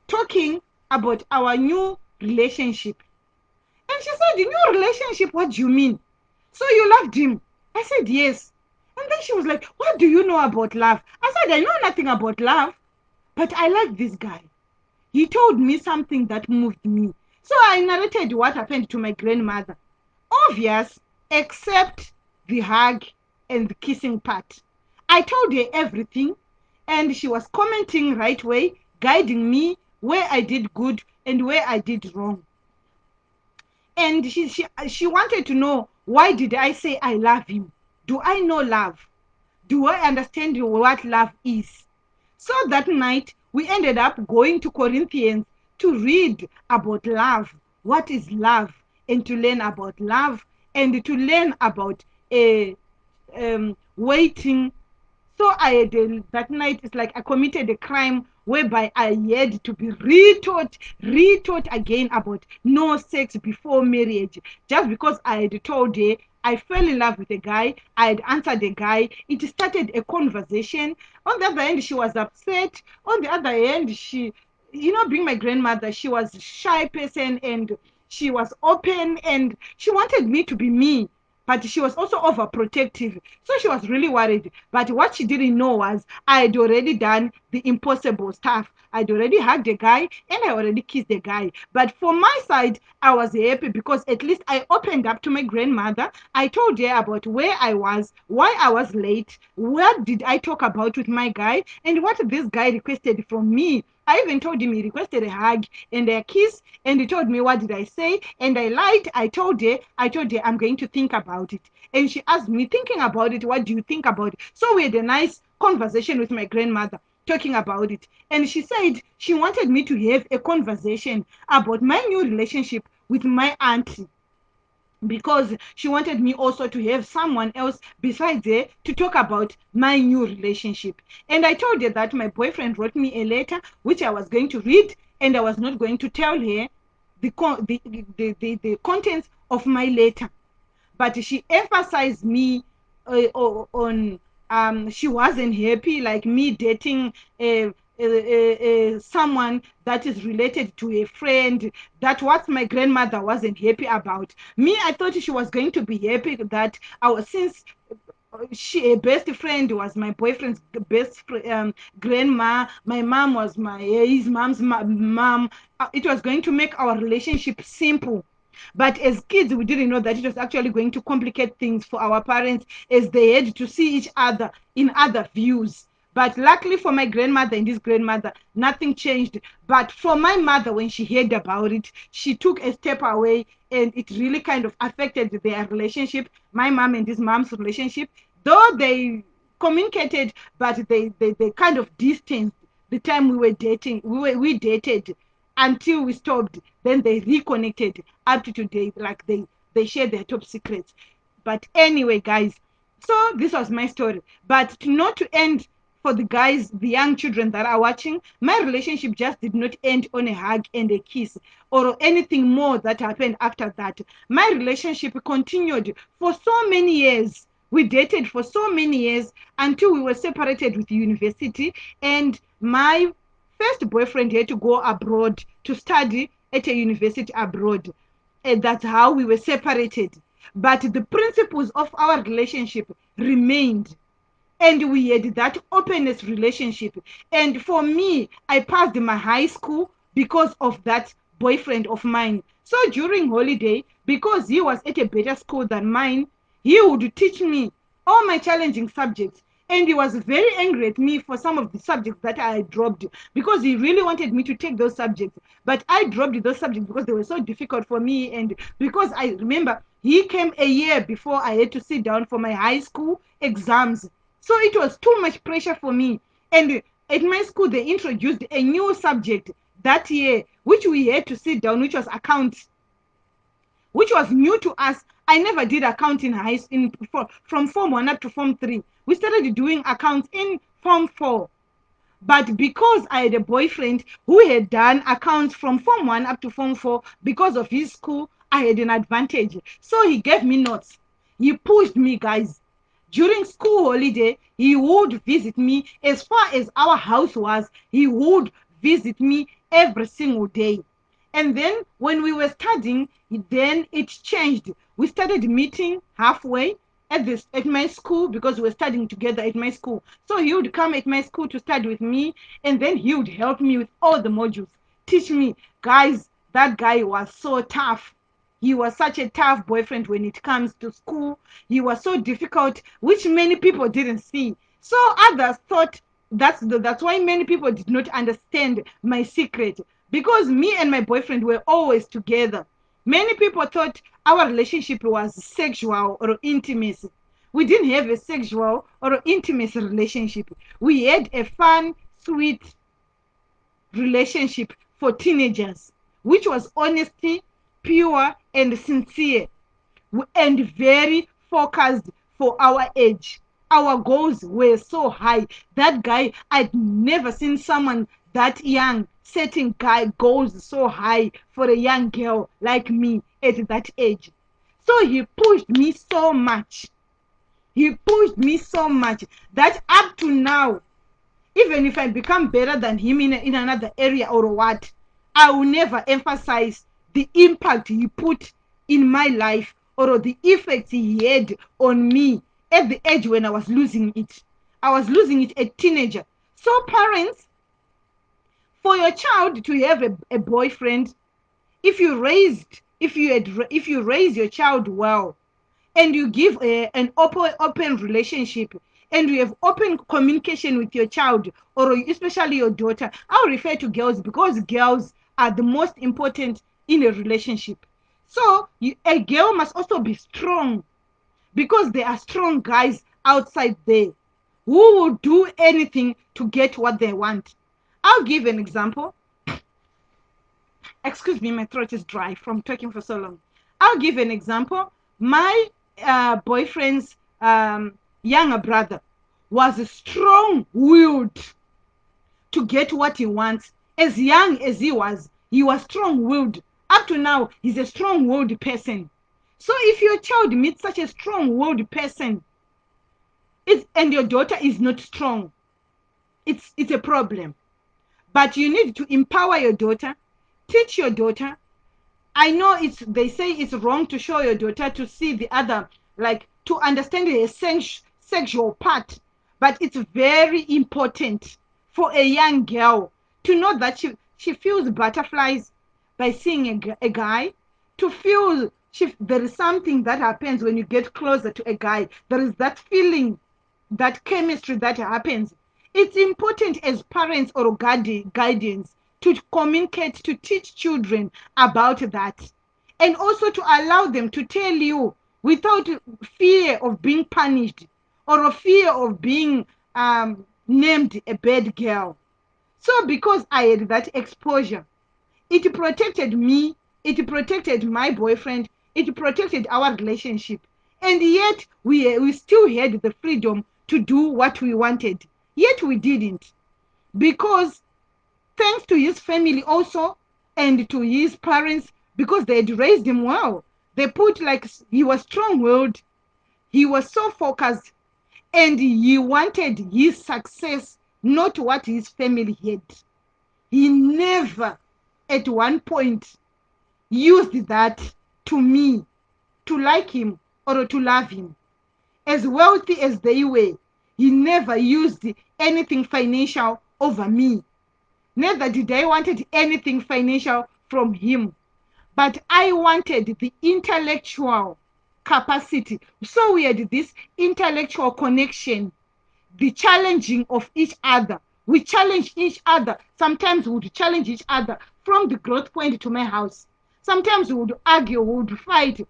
talking about our new relationship. And she said, "New relationship, what do you mean? So you loved him?" I said, "Yes." And then she was like, "What do you know about love?" I said, "I know nothing about love, but I like this guy. He told me something that moved me." So I narrated what happened to my grandmother. Obvious, except the hug and the kissing part. I told her everything, and she was commenting right way, guiding me where I did good and where I did wrong. And she wanted to know, why did I say I love him? Do I know love? Do I understand what love is? So that night, we ended up going to Corinthians to read about love, what is love, and to learn about love, and to learn about waiting. So that night, it's like I committed a crime whereby I had to be retaught again about no sex before marriage, just because I had told her I fell in love with a guy. I had answered the guy. It started a conversation. On the other end, she was upset. On the other end, being my grandmother, she was a shy person, and she was open, and she wanted me to be me, but she was also overprotective. So she was really worried. But what she didn't know was I had already done the impossible stuff. I'd already hugged the guy and I already kissed the guy. But for my side, I was happy because at least I opened up to my grandmother. I told her about where I was, why I was late, what did I talk about with my guy, and what this guy requested from me. I even told him he requested a hug and a kiss, and he told me, what did I say? And I lied. I told her I'm going to think about it. And she asked me, thinking about it, what do you think about it? So we had a nice conversation with my grandmother talking about it. And she said she wanted me to have a conversation about my new relationship with my auntie, because she wanted me also to have someone else besides her to talk about my new relationship. And I told her that my boyfriend wrote me a letter which I was going to read, and I was not going to tell her the contents of my letter. But she emphasized me on she wasn't happy like me dating someone that is related to a friend. That what my grandmother wasn't happy about. Me, I thought she was going to be happy that our since she a best friend was my boyfriend's grandma. My mom was his mom's mom. It was going to make our relationship simple. But as kids, we didn't know that it was actually going to complicate things for our parents, as they had to see each other in other views. But luckily for my grandmother and his grandmother, nothing changed. But for my mother, when she heard about it, she took a step away, and it really kind of affected their relationship, my mom and his mom's relationship. Though they communicated, but they kind of distanced the time we were dating. We dated until we stopped. Then they reconnected up to today, like they share their top secrets. But anyway, guys, so this was my story. But not to end, for the guys, the young children that are watching, my relationship just did not end on a hug and a kiss or anything more that happened after that. My relationship continued for so many years. We dated for so many years until we were separated with university, and my first boyfriend had to go abroad to study at a university abroad. And that's how we were separated. But the principles of our relationship remained, and we had that openness relationship. And for me, I passed my high school because of that boyfriend of mine. So during holiday, because he was at a better school than mine, he would teach me all my challenging subjects. And he was very angry at me for some of the subjects that I dropped, because he really wanted me to take those subjects. But I dropped those subjects because they were so difficult for me. And because I remember he came a year before I had to sit down for my high school exams. So it was too much pressure for me. And at my school, they introduced a new subject that year, which we had to sit down, which was accounts, which was new to us. I never did account in from form 1 up to form 3. We started doing accounts in form 4. But because I had a boyfriend who had done accounts from form 1 up to form 4, because of his school, I had an advantage. So he gave me notes. He pushed me, guys. During school holiday, he would visit me. As far as our house was, he would visit me every single day. And then when we were studying, then it changed. We started meeting halfway at my school, because we were studying together at my school. So he would come at my school to study with me, and then he would help me with all the modules, teach me. Guys, that guy was so tough. He was such a tough boyfriend when it comes to school. He was so difficult, which many people didn't see. So others thought that's why many people did not understand my secret, because me and my boyfriend were always together. Many people thought our relationship was sexual or intimacy. We didn't have a sexual or intimacy relationship. We had a fun, sweet relationship for teenagers, which was honesty, pure, and sincere, and very focused for our age. Our goals were so high. That guy, I'd never seen someone that young setting goals so high for a young girl like me at that age. So he pushed me so much. He pushed me so much that up to now, even if I become better than him in another area or what, I will never emphasize the impact he put in my life or the effects he had on me at the age when I was losing it. I was losing it a teenager. So parents, for your child to have a boyfriend, if you raise your child well, and you give an open relationship, and you have open communication with your child, or especially your daughter. I'll refer to girls because girls are the most important in a relationship. So a girl must also be strong, because there are strong guys outside there who will do anything to get what they want. I'll give an example. Excuse me, my throat is dry from talking for so long. I'll give an example. My boyfriend's younger brother was strong-willed to get what he wants. As young as he was strong-willed. Up to now, he's a strong-willed person. So if your child meets such a strong-willed person, and your daughter is not strong, it's a problem. But you need to empower your daughter, teach your daughter. I know they say it's wrong to show your daughter to see the other, like to understand the sexual part, but it's very important for a young girl to know that she feels butterflies by seeing a guy, to feel there is something that happens when you get closer to a guy. There is that feeling, that chemistry that happens. It's important as parents or guardians to communicate, to teach children about that, and also to allow them to tell you without fear of being punished or a fear of being named a bad girl. So because I had that exposure, it protected me, it protected my boyfriend, it protected our relationship. And yet we still had the freedom to do what we wanted. Yet we didn't. Because thanks to his family also, and to his parents, because they had raised him well. They put, like, he was strong-willed, he was so focused, and he wanted his success, not what his family had. He never at one point used that to me, to like him or to love him. As wealthy as they were, he never used anything financial over me. Neither did I wanted anything financial from him. But I wanted the intellectual capacity. So we had this intellectual connection, the challenging of each other. We challenge each other. Sometimes we would challenge each other from the growth point to my house. Sometimes we would argue, we would fight.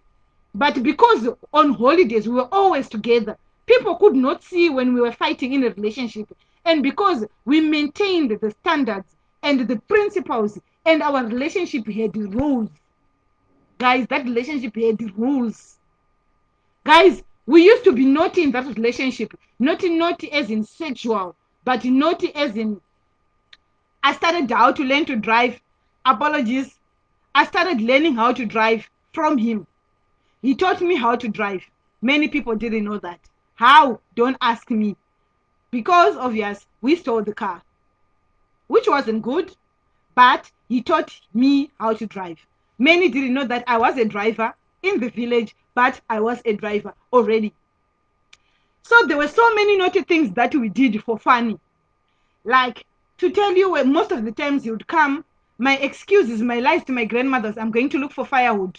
But because on holidays we were always together, people could not see when we were fighting in a relationship. And because we maintained the standards and the principles, and our relationship had rules. Guys, that relationship had rules. Guys, we used to be naughty in that relationship. Naughty as in sexual, but naughty as in, I started how to learn to drive. Apologies. I started learning how to drive from him. He taught me how to drive. Many people didn't know that. How? Don't ask me. Because obvious, we stole the car, which wasn't good, but he taught me how to drive. Many didn't know that I was a driver in the village, but I was a driver already. So there were so many naughty things that we did for fun. Like, to tell you, most of the times he would come, my excuses, my lies to my grandmothers, I'm going to look for firewood.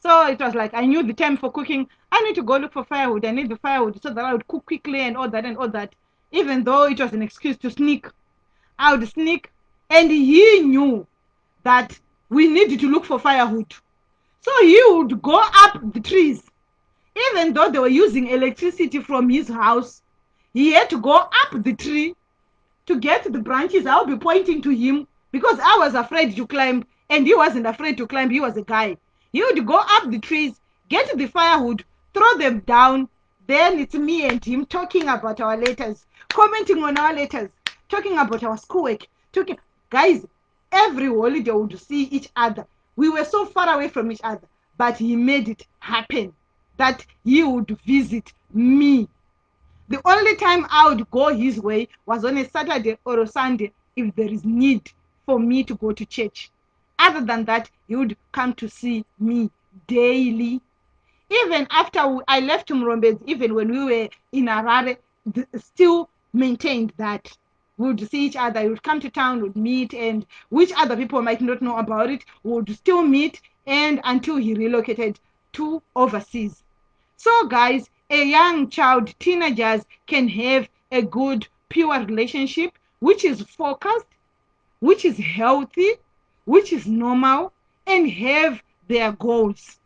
So it was like, I knew the time for cooking. I need to go look for firewood. I need the firewood so that I would cook quickly and all that and all that. Even though it was an excuse to sneak, I would sneak. And he knew that we needed to look for firewood. So he would go up the trees. Even though they were using electricity from his house, he had to go up the tree to get the branches. I'll be pointing to him because I was afraid to climb and he wasn't afraid to climb. He was a guy. He would go up the trees, get the firewood, throw them down. Then it's me and him talking about our letters, commenting on our letters, talking about our schoolwork. Guys, every holiday we would see each other. We were so far away from each other, but he made it happen that he would visit me. The only time I would go his way was on a Saturday or a Sunday if there is need for me to go to church. Other than that, he would come to see me daily. Even after I left Murombe, even when we were in Harare, still maintained that we would see each other. We would come to town, would meet, and which other people might not know about it, would still meet, and until he relocated to overseas. So guys, a young child, teenagers can have a good, pure relationship, which is focused, which is healthy, which is normal, and have their goals.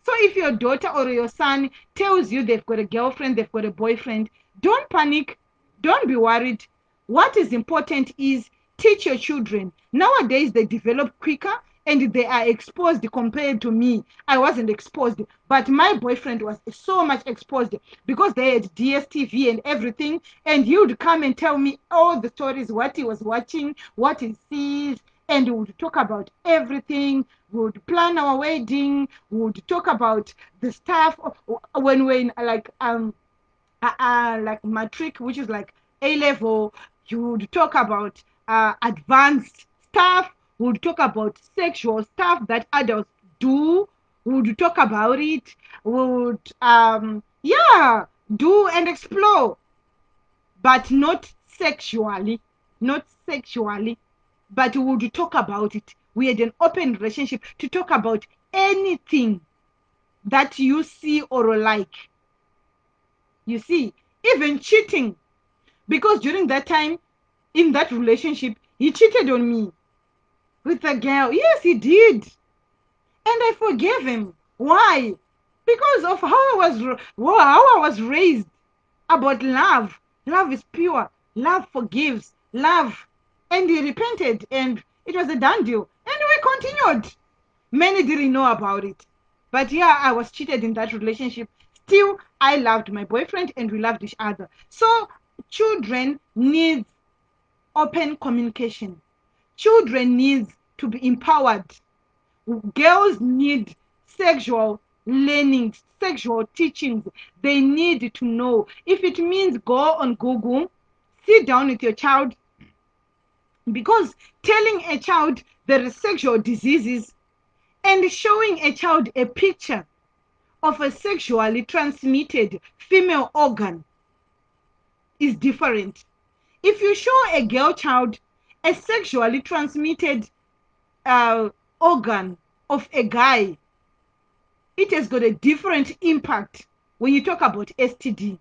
So if your daughter or your son tells you they've got a girlfriend, they've got a boyfriend, don't panic, don't be worried. What is important is teach your children. Nowadays, they develop quicker and they are exposed compared to me. I wasn't exposed, but my boyfriend was so much exposed because they had DSTV and everything. And he would come and tell me all the stories, what he was watching, what he sees, and we would talk about everything. We would plan our wedding. We would talk about the stuff when we're in like matric, which is like A level. You would talk about advanced stuff. We would talk about sexual stuff that adults do. We would talk about it. We would yeah, do and explore, but not sexually, not sexually, but we would talk about it. We had an open relationship to talk about anything that you see or like. You see, even cheating, because during that time in that relationship, he cheated on me with a girl. Yes, he did. And I forgave him. Why? Because of how I was raised about love. Love is pure. Love forgives. Love. And he repented and it was a done deal. And we continued. Many didn't know about it. But yeah, I was cheated in that relationship. Still, I loved my boyfriend and we loved each other. So children need open communication. Children need to be empowered. Girls need sexual learning, sexual teachings. They need to know. If it means go on Google, sit down with your child, because telling a child there are sexual diseases and showing a child a picture of a sexually transmitted female organ is different. If you show a girl child a sexually transmitted organ of a guy, it has got a different impact when you talk about STD.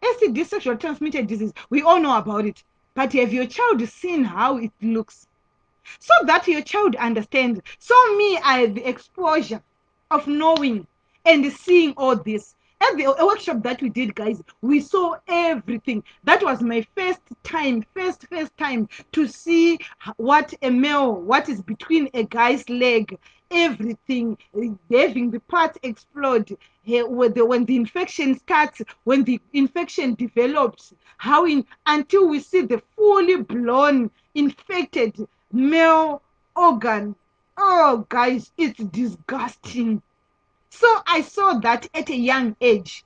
STD, sexual transmitted disease, we all know about it. But have your child seen how it looks? So that your child understands. So me, I had the exposure of knowing and seeing all this. At the workshop that we did, guys, we saw everything. That was my first time to see what is between a guy's leg, everything, having the parts explode, when the infection starts, when the infection develops, until we see the fully blown infected male organ. Oh, guys, it's disgusting. So I saw that at a young age.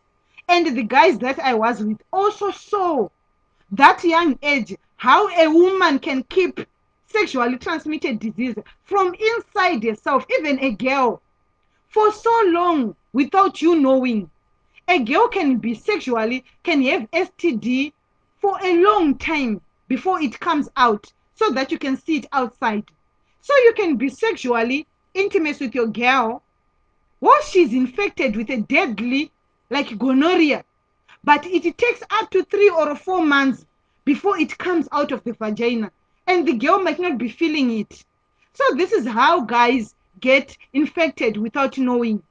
And the guys that I was with also saw that young age how a woman can keep sexually transmitted disease from inside herself, even a girl, for so long without you knowing. A girl can be sexually, can have STD for a long time before it comes out, so that you can see it outside. So you can be sexually intimate with your girl while she's infected with a deadly, like gonorrhea, but it takes up to 3 or 4 months before it comes out of the vagina, and the girl might not be feeling it. So this is how guys get infected without knowing.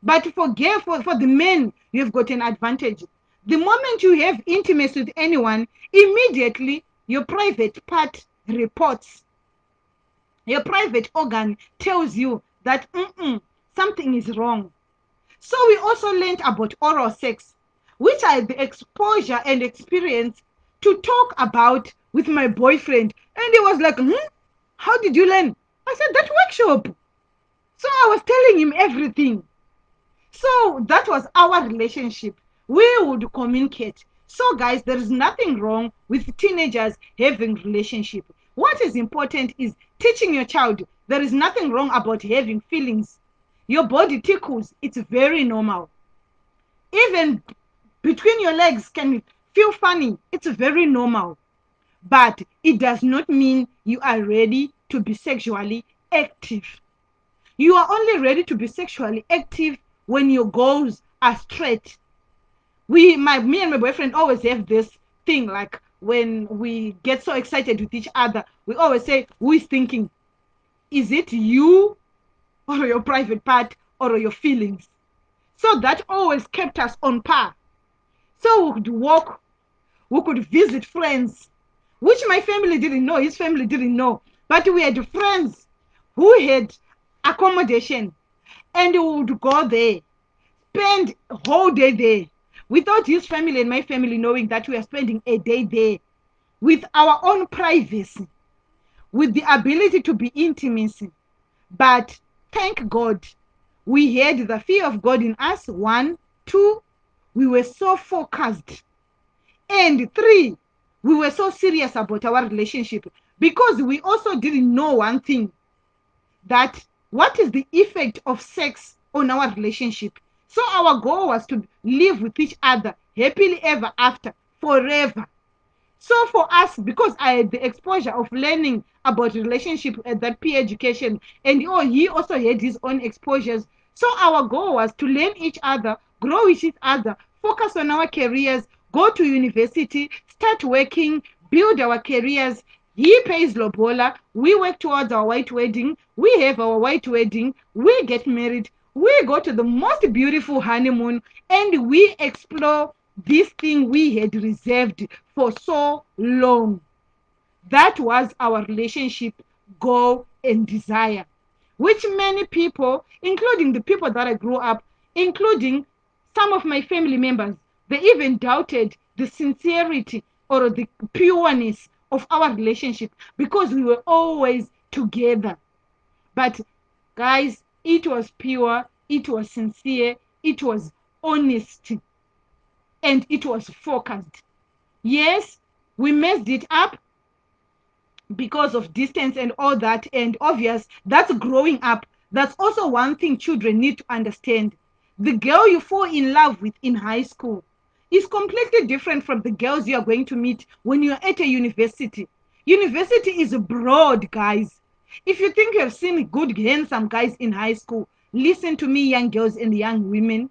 But for the men, you've got an advantage. The moment you have intimacy with anyone, immediately your private part reports. Your private organ tells you that something is wrong. So we also learned about oral sex, which I had the exposure and experience to talk about with my boyfriend. And he was like, how did you learn? I said, that workshop. So I was telling him everything. So that was our relationship. We would communicate. So guys, there is nothing wrong with teenagers having relationship. What is important is teaching your child there is nothing wrong about having feelings. Your body tickles. It's very normal. Even between your legs can feel funny. It's very normal. But it does not mean you are ready to be sexually active. You are only ready to be sexually active when your goals are straight. Me and my boyfriend always have this thing, like when we get so excited with each other, we always say, who is thinking? Is it you or your private part or your feelings? So that always kept us on par. So we could walk, we could visit friends, which my family didn't know, his family didn't know. But we had friends who had accommodation, and we would go there, spend a whole day there, without his family and my family knowing that we are spending a day there, with our own privacy, with the ability to be intimacy. But thank God, we had the fear of God in us. 1, 2, we were so focused. And 3, we were so serious about our relationship, because we also didn't know one thing, that what is the effect of sex on our relationship. So our goal was to live with each other happily ever after, forever. So for us, because I had the exposure of learning about relationship at that peer education, and he also had his own exposures. So our goal was to learn each other, grow with each other, focus on our careers, go to university, start working, build our careers. He pays lobola, we work towards our white wedding, we have our white wedding, we get married, we go to the most beautiful honeymoon, and we explore this thing we had reserved for so long. That was our relationship goal and desire, which many people, including the people that I grew up, including some of my family members, they even doubted the sincerity or the pureness of our relationship, because we were always together. But guys, it was pure, it was sincere, it was honest, and it was focused. Yes, we messed it up because of distance and all that, and obvious, that's growing up. That's also one thing children need to understand. The girl you fall in love with in high school is completely different from the girls you are going to meet when you're at a university. University is broad, guys. If you think you have seen good handsome guys in high school, listen to me, young girls and young women.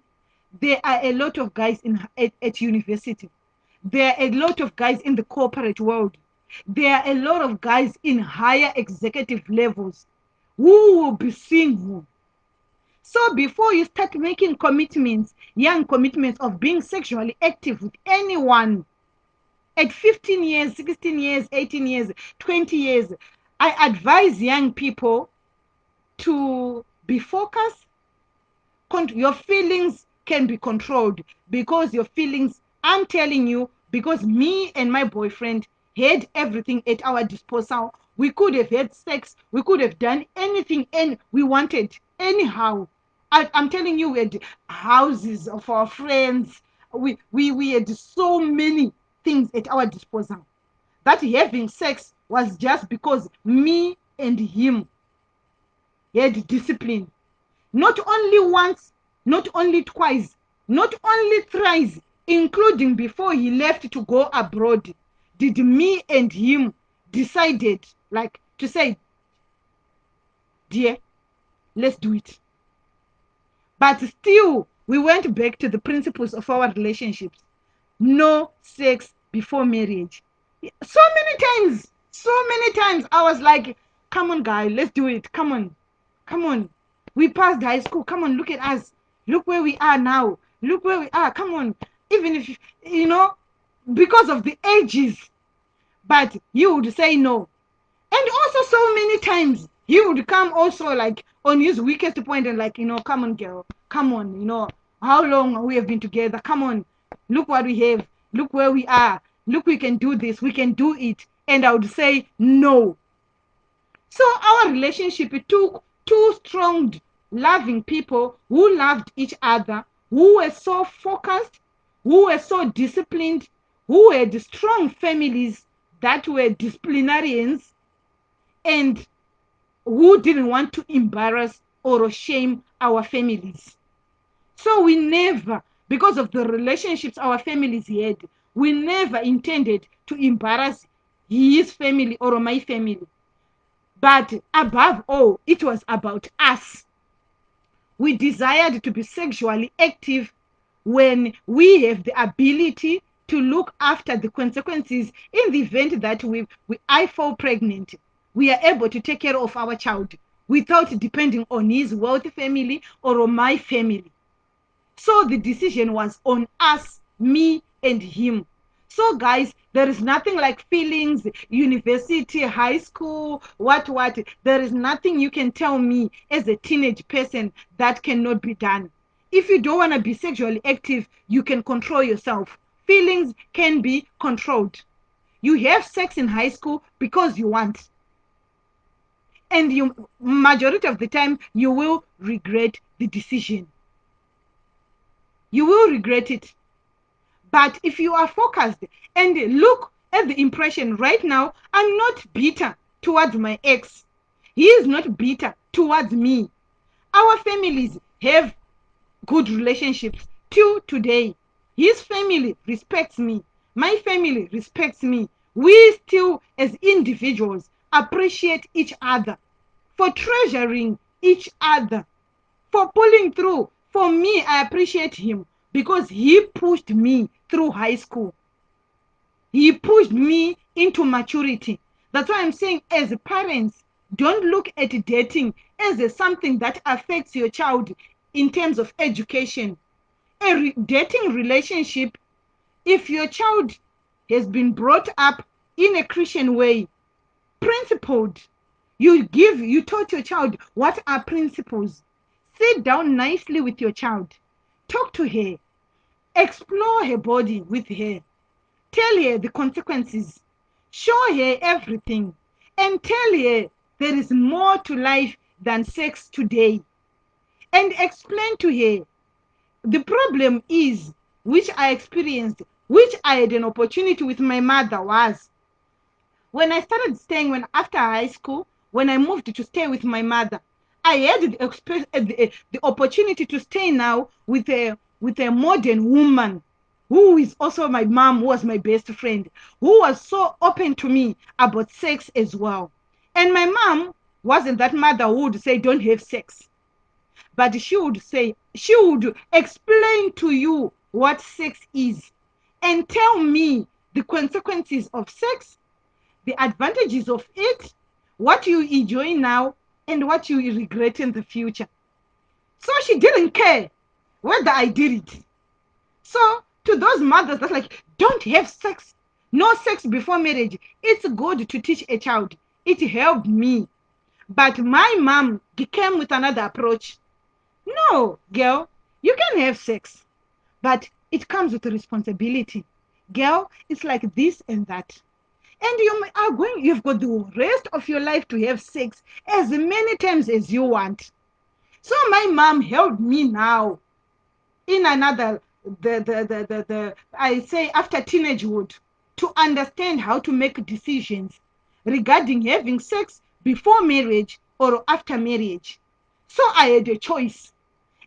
There are a lot of guys at university. There are a lot of guys in the corporate world. There are a lot of guys in higher executive levels who will be single. So before you start making commitments, young commitments of being sexually active with anyone at 15 years, 16 years, 18 years, 20 years, I advise young people to be focused. Your feelings can be controlled, because your feelings, I'm telling you, because me and my boyfriend had everything at our disposal. We could have had sex, we could have done anything and we wanted anyhow. I'm telling you, we had houses of our friends, we had so many things at our disposal that having sex was just because me and him had discipline. Not only once, not only twice, not only thrice, including before he left to go abroad, did me and him decided like to say, dear, let's do it. But still, we went back to the principles of our relationships. No sex before marriage. So many times, I was like, come on, guy, let's do it. Come on, come on. We passed high school. Come on, look at us. Look where we are now. Look where we are. Come on. Even if, because of the ages, but you would say no. And also so many times he would come also like on his weakest point and like, come on, girl, come on, how long we have been together, come on, look what we have, look where we are, look, we can do this, we can do it. And I would say no. So our relationship, it took two strong, loving people who loved each other, who were so focused, who were so disciplined, who had strong families that were disciplinarians, and who didn't want to embarrass or shame our families. So we never, because of the relationships our families had, we never intended to embarrass his family or my family. But above all, it was about us. We desired to be sexually active when we have the ability to look after the consequences in the event that I fall pregnant. We are able to take care of our child without depending on his wealthy family or on my family. So the decision was on us, me and him. So guys, there is nothing like feelings, university, high school, what. There is nothing you can tell me as a teenage person that cannot be done. If you don't want to be sexually active, you can control yourself. Feelings can be controlled. You have sex in high school because you want. And you, majority of the time, you will regret the decision. You will regret it. But if you are focused and look at the impression right now, I'm not bitter towards my ex. He is not bitter towards me. Our families have good relationships till today. His family respects me. My family respects me. We still, as individuals, appreciate each other for treasuring each other, for pulling through. For me, I appreciate him because he pushed me through high school. He pushed me into maturity. That's why I'm saying, as parents, don't look at dating as something that affects your child in terms of education. Dating relationship, if your child has been brought up in a Christian way, principled, you taught your child what are principles. Sit down nicely with your child. Talk to her. Explore her body with her. Tell her the consequences. Show her everything. And tell her there is more to life than sex today. And explain to her the problem is, which I experienced, which I had an opportunity with my mother, was when I started staying, when after high school, when I moved to stay with my mother, I had the opportunity to stay now with a modern woman who is also my mom, who was my best friend, who was so open to me about sex as well. And my mom wasn't that mother who would say, don't have sex. But she would explain to you what sex is and tell me the consequences of sex, the advantages of it, what you enjoy now, and what you regret in the future. So she didn't care whether I did it. So to those mothers that's like, don't have sex, no sex before marriage, it's good to teach a child. It helped me. But my mom came with another approach. No, girl, you can have sex, but it comes with a responsibility. Girl, it's like this and that. And you've got the rest of your life to have sex as many times as you want. So my mom held me now in another I say after teenagehood, to understand how to make decisions regarding having sex before marriage or after marriage. So I had a choice,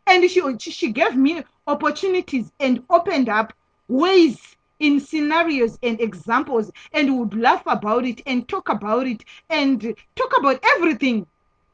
and she gave me opportunities and opened up ways in scenarios and examples, and would laugh about it and talk about everything.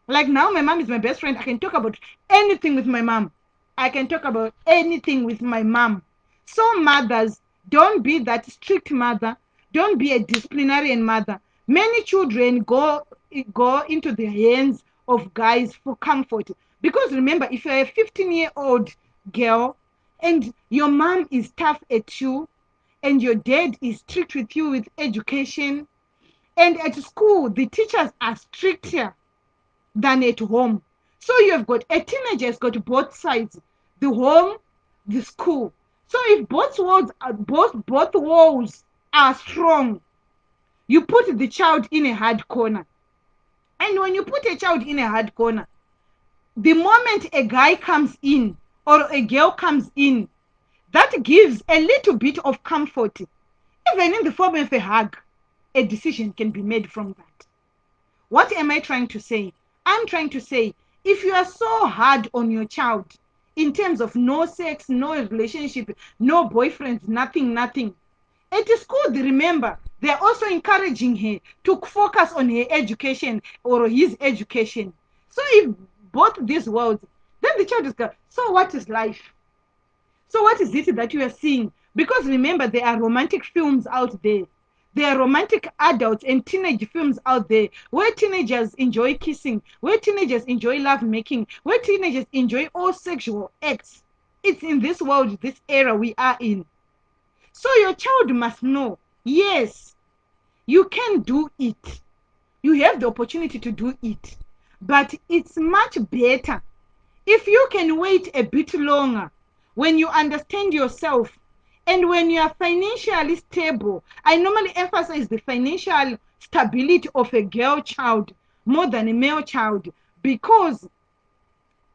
Like now, my mom is my best friend. I can talk about anything with my mom. I can talk about anything with my mom. So mothers, don't be that strict mother. Don't be a disciplinarian mother. Many children go into the hands of guys for comfort. Because remember, if you're a 15-year-old girl and your mom is tough at you and your dad is strict with you with education, and at school the teachers are stricter than at home. So you have got a teenager has got both sides, the home, the school. So if both walls are strong, you put the child in a hard corner. And when you put a child in a hard corner, the moment a guy comes in or a girl comes in, that gives a little bit of comfort. Even in the form of a hug, a decision can be made from that. What am I trying to say? I'm trying to say, if you are so hard on your child in terms of no sex, no relationship, no boyfriends, nothing, at school, remember, they're also encouraging her to focus on her education or his education. So if both these worlds, then the child is going, so what is life? So what is it that you are seeing? Because remember, there are romantic films out there. There are romantic adults and teenage films out there where teenagers enjoy kissing, where teenagers enjoy love making, where teenagers enjoy all sexual acts. It's in this world, this era we are in. So your child must know, yes, you can do it. You have the opportunity to do it. But it's much better if you can wait a bit longer when you understand yourself and when you are financially stable. I normally emphasize the financial stability of a girl child more than a male child, because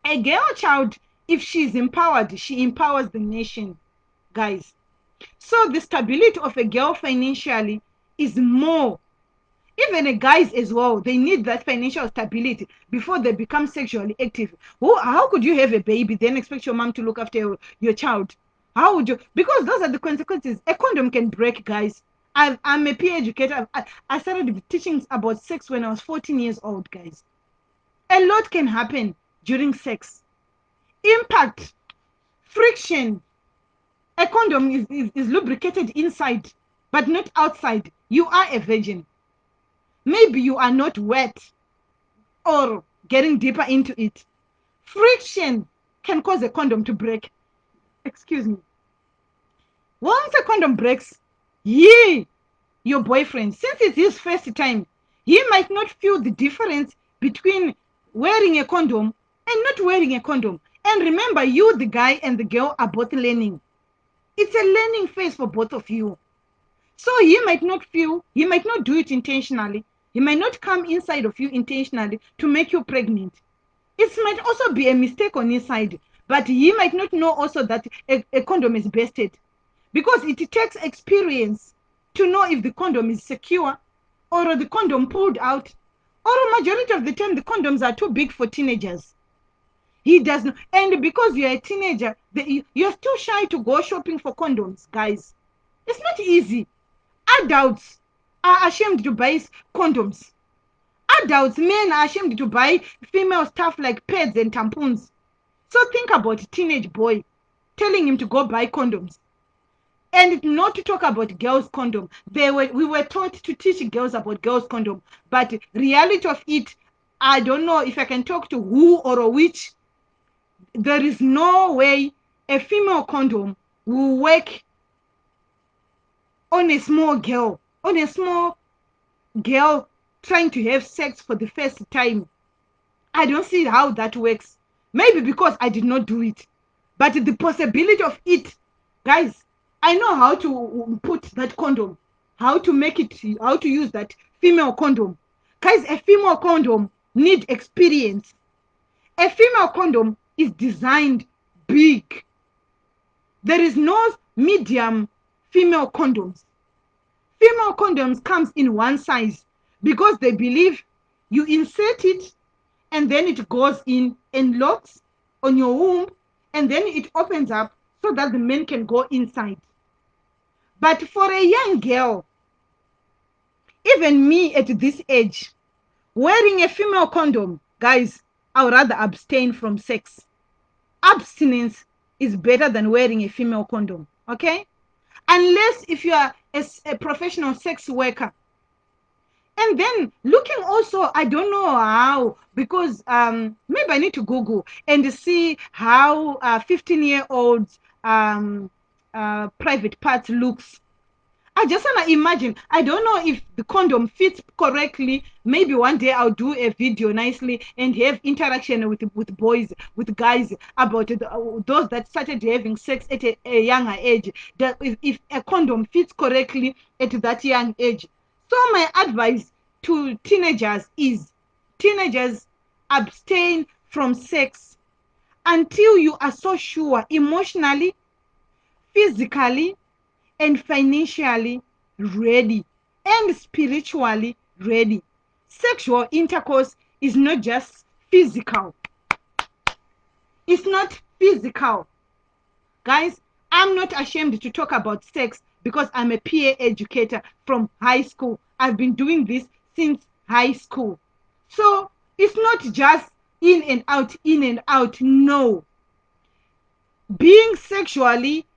a girl child, if she's empowered, she empowers the nation, guys. So the stability of a girl financially is more. Even a guys as well, they need that financial stability before they become sexually active. How could you have a baby then expect your mom to look after your child? How would you? Because those are the consequences. A condom can break, guys. I'm a peer educator. I started teaching about sex when I was 14 years old, guys. A lot can happen during sex. Impact, friction. A condom is lubricated inside, but not outside. You are a virgin. Maybe you are not wet or getting deeper into it. Friction can cause a condom to break. Excuse me. Once a condom breaks, your boyfriend, since it's his first time, he might not feel the difference between wearing a condom and not wearing a condom. And remember, you, the guy, and the girl are both learning. It's a learning phase for both of you. So he might not do it intentionally. He might not come inside of you intentionally to make you pregnant. It might also be a mistake on his side, but he might not know also that a condom is bested, because it takes experience to know if the condom is secure or the condom pulled out, or a majority of the time the condoms are too big for teenagers. He does not, and because you're a teenager, you're too shy to go shopping for condoms, guys. It's not easy. Adults are ashamed to buy condoms. Adults, men are ashamed to buy female stuff like pads and tampons. So think about a teenage boy telling him to go buy condoms. And not to talk about girls' condom. We were taught to teach girls about girls' condom. But reality of it, I don't know if I can talk to who or which. There is no way a female condom will work on a small girl trying to have sex for the first time. I don't see how that works. Maybe because I did not do it. But the possibility of it, guys, I know how to put that condom, how to use that female condom. Guys, a female condom needs experience. A female condom is designed big. There is no medium female condoms. Female condoms comes in one size because they believe you insert it and then it goes in and locks on your womb and then it opens up so that the men can go inside. But for a young girl, even me at this age, wearing a female condom, guys, I would rather abstain from sex. Abstinence is better than wearing a female condom, okay? Unless if you are a professional sex worker. And then looking also, I don't know how, because maybe I need to Google and see how 15-year-olds private parts looks. I just want to imagine. I don't know if the condom fits correctly. Maybe one day I'll do a video nicely and have interaction with boys, with guys about those that started having sex at a younger age. That if a condom fits correctly at that young age. So my advice to teenagers is, teenagers, abstain from sex until you are so sure emotionally, physically, and financially ready and spiritually ready. Sexual intercourse is not just physical. It's not physical. Guys, I'm not ashamed to talk about sex because I'm a PA educator from high school. I've been doing this since high school. So it's not just in and out, in and out. No. Being sexually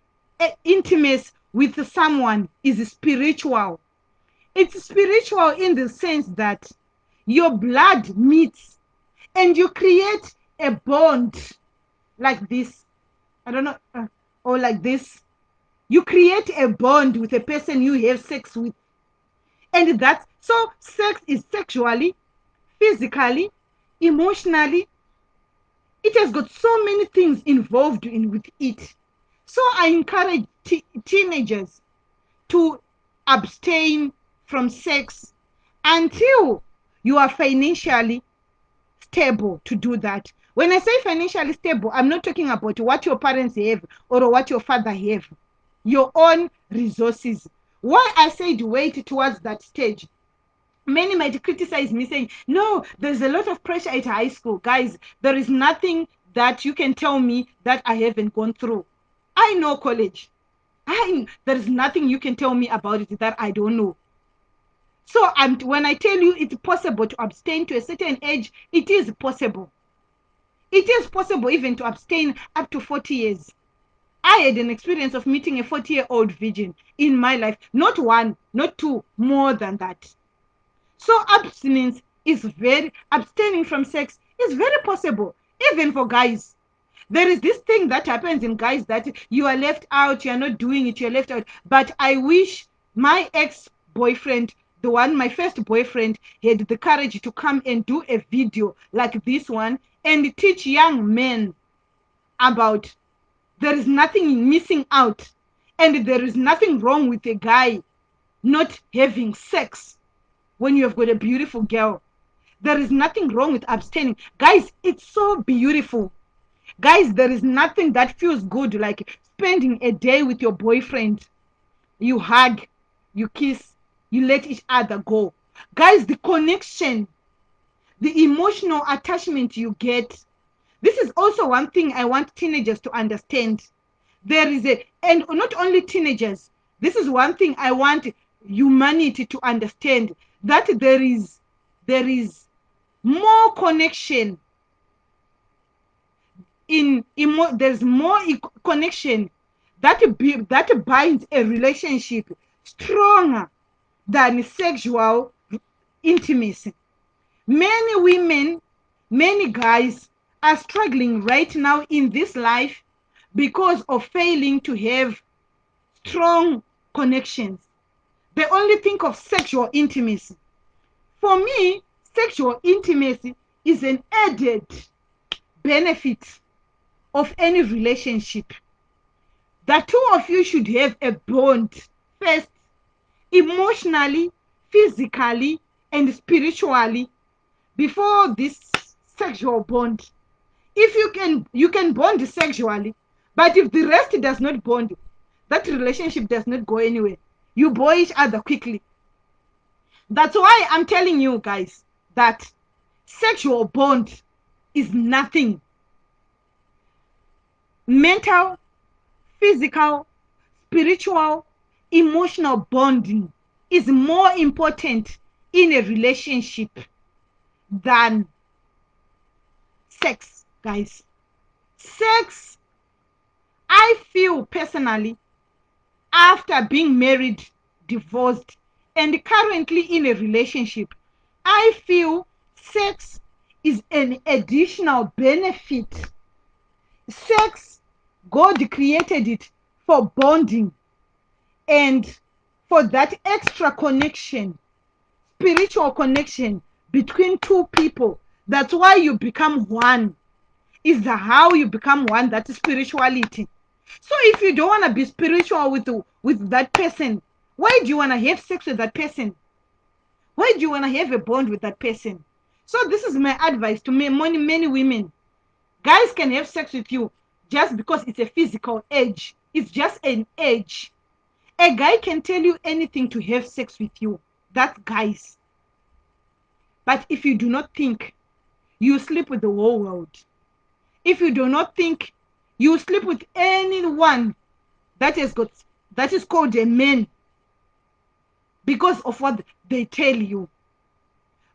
intimate with someone is spiritual. It's spiritual in the sense that your blood meets and you create a bond like this. I don't know, or like this. You create a bond with a person you have sex with. And that's so sex is sexually, physically, emotionally. It has got so many things involved with it. So I encourage teenagers to abstain from sex until you are financially stable to do that. When I say financially stable, I'm not talking about what your parents have or what your father have. Your own resources. Why I said wait towards that stage. Many might criticize me saying, no, there's a lot of pressure at high school. Guys, there is nothing that you can tell me that I haven't gone through. I know college. There is nothing you can tell me about it that I don't know. So when I tell you it's possible to abstain to a certain age, it is possible. It is possible even to abstain up to 40 years. I had an experience of meeting a 40-year-old virgin in my life. Not one, not two, more than that. So abstinence is abstaining from sex is very possible, even for guys. There is this thing that happens in guys that you are left out, you are not doing it, you're left out. But I wish my ex-boyfriend, my first boyfriend, had the courage to come and do a video like this one and teach young men about there is nothing missing out and there is nothing wrong with a guy not having sex when you have got a beautiful girl. There is nothing wrong with abstaining. Guys, it's so beautiful. Guys, there is nothing that feels good like spending a day with your boyfriend. You hug, you kiss, you let each other go. Guys, the connection, the emotional attachment you get. This is also one thing I want teenagers to understand. And not only teenagers, this is one thing I want humanity to understand, that there is more connection there's more connection that binds a relationship stronger than sexual intimacy. Many women, many guys are struggling right now in this life because of failing to have strong connections. They only think of sexual intimacy. For me, sexual intimacy is an added benefit of any relationship. The two of you should have a bond first, emotionally, physically, and spiritually, before this sexual bond. If you can bond sexually, But if the rest does not bond, that relationship does not go anywhere. You bore each other quickly. That's why I'm telling you guys that sexual bond is nothing. Mental, physical, spiritual, emotional bonding is more important in a relationship than sex, guys. Sex, I feel personally, after being married, divorced, and currently in a relationship, I feel sex is an additional benefit. Sex, God created it for bonding and for that extra connection, spiritual connection between two people. That's why you become one. Is the how you become one, that is spirituality. So if you don't want to be spiritual with that person, why do you want to have sex with that person? Why do you want to have a bond with that person? So this is my advice to many women. Guys can have sex with you just because it's a physical edge. It's just an edge. A guy can tell you anything to have sex with you. That's guys. But if you do not think, you sleep with the whole world. If you do not think, you sleep with anyone that is called a man because of what they tell you.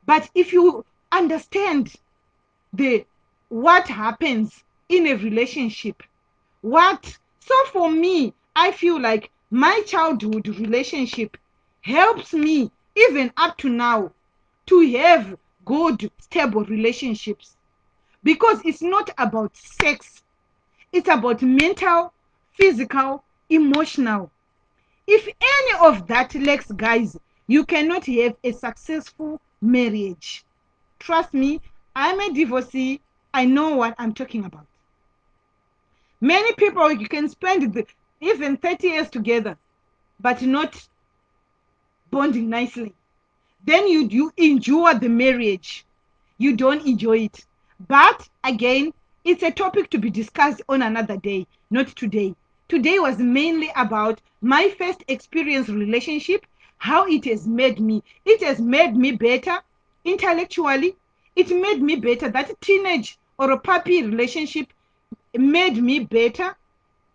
But if you understand what happens in a relationship, so for me, I feel like my childhood relationship helps me even up to now to have good, stable relationships, because it's not about sex. It's about mental, physical, emotional. If any of that lacks, guys, you cannot have a successful marriage. Trust me, I'm a divorcee. I know what I'm talking about. Many people, you can spend even 30 years together, but not bonding nicely. Then you endure the marriage. You don't enjoy it. But again, it's a topic to be discussed on another day, not today. Today was mainly about my first experience relationship, how it has made me. It has made me better intellectually. It made me better. That teenage or a puppy relationship made me better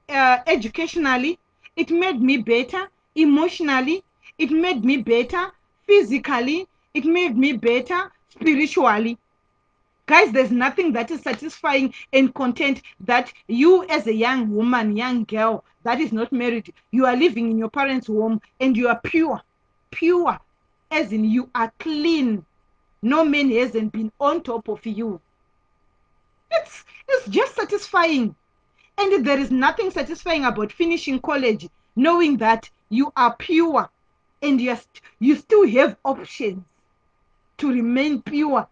educationally. It made me better emotionally. It made me better physically. It made me better spiritually. Guys, there's nothing that is satisfying and content that you as a young woman, young girl that is not married, you are living in your parents' home and you are pure, as in you are clean. No man hasn't been on top of you. It's just satisfying. And there is nothing satisfying about finishing college knowing that you are pure and you still have options to remain pure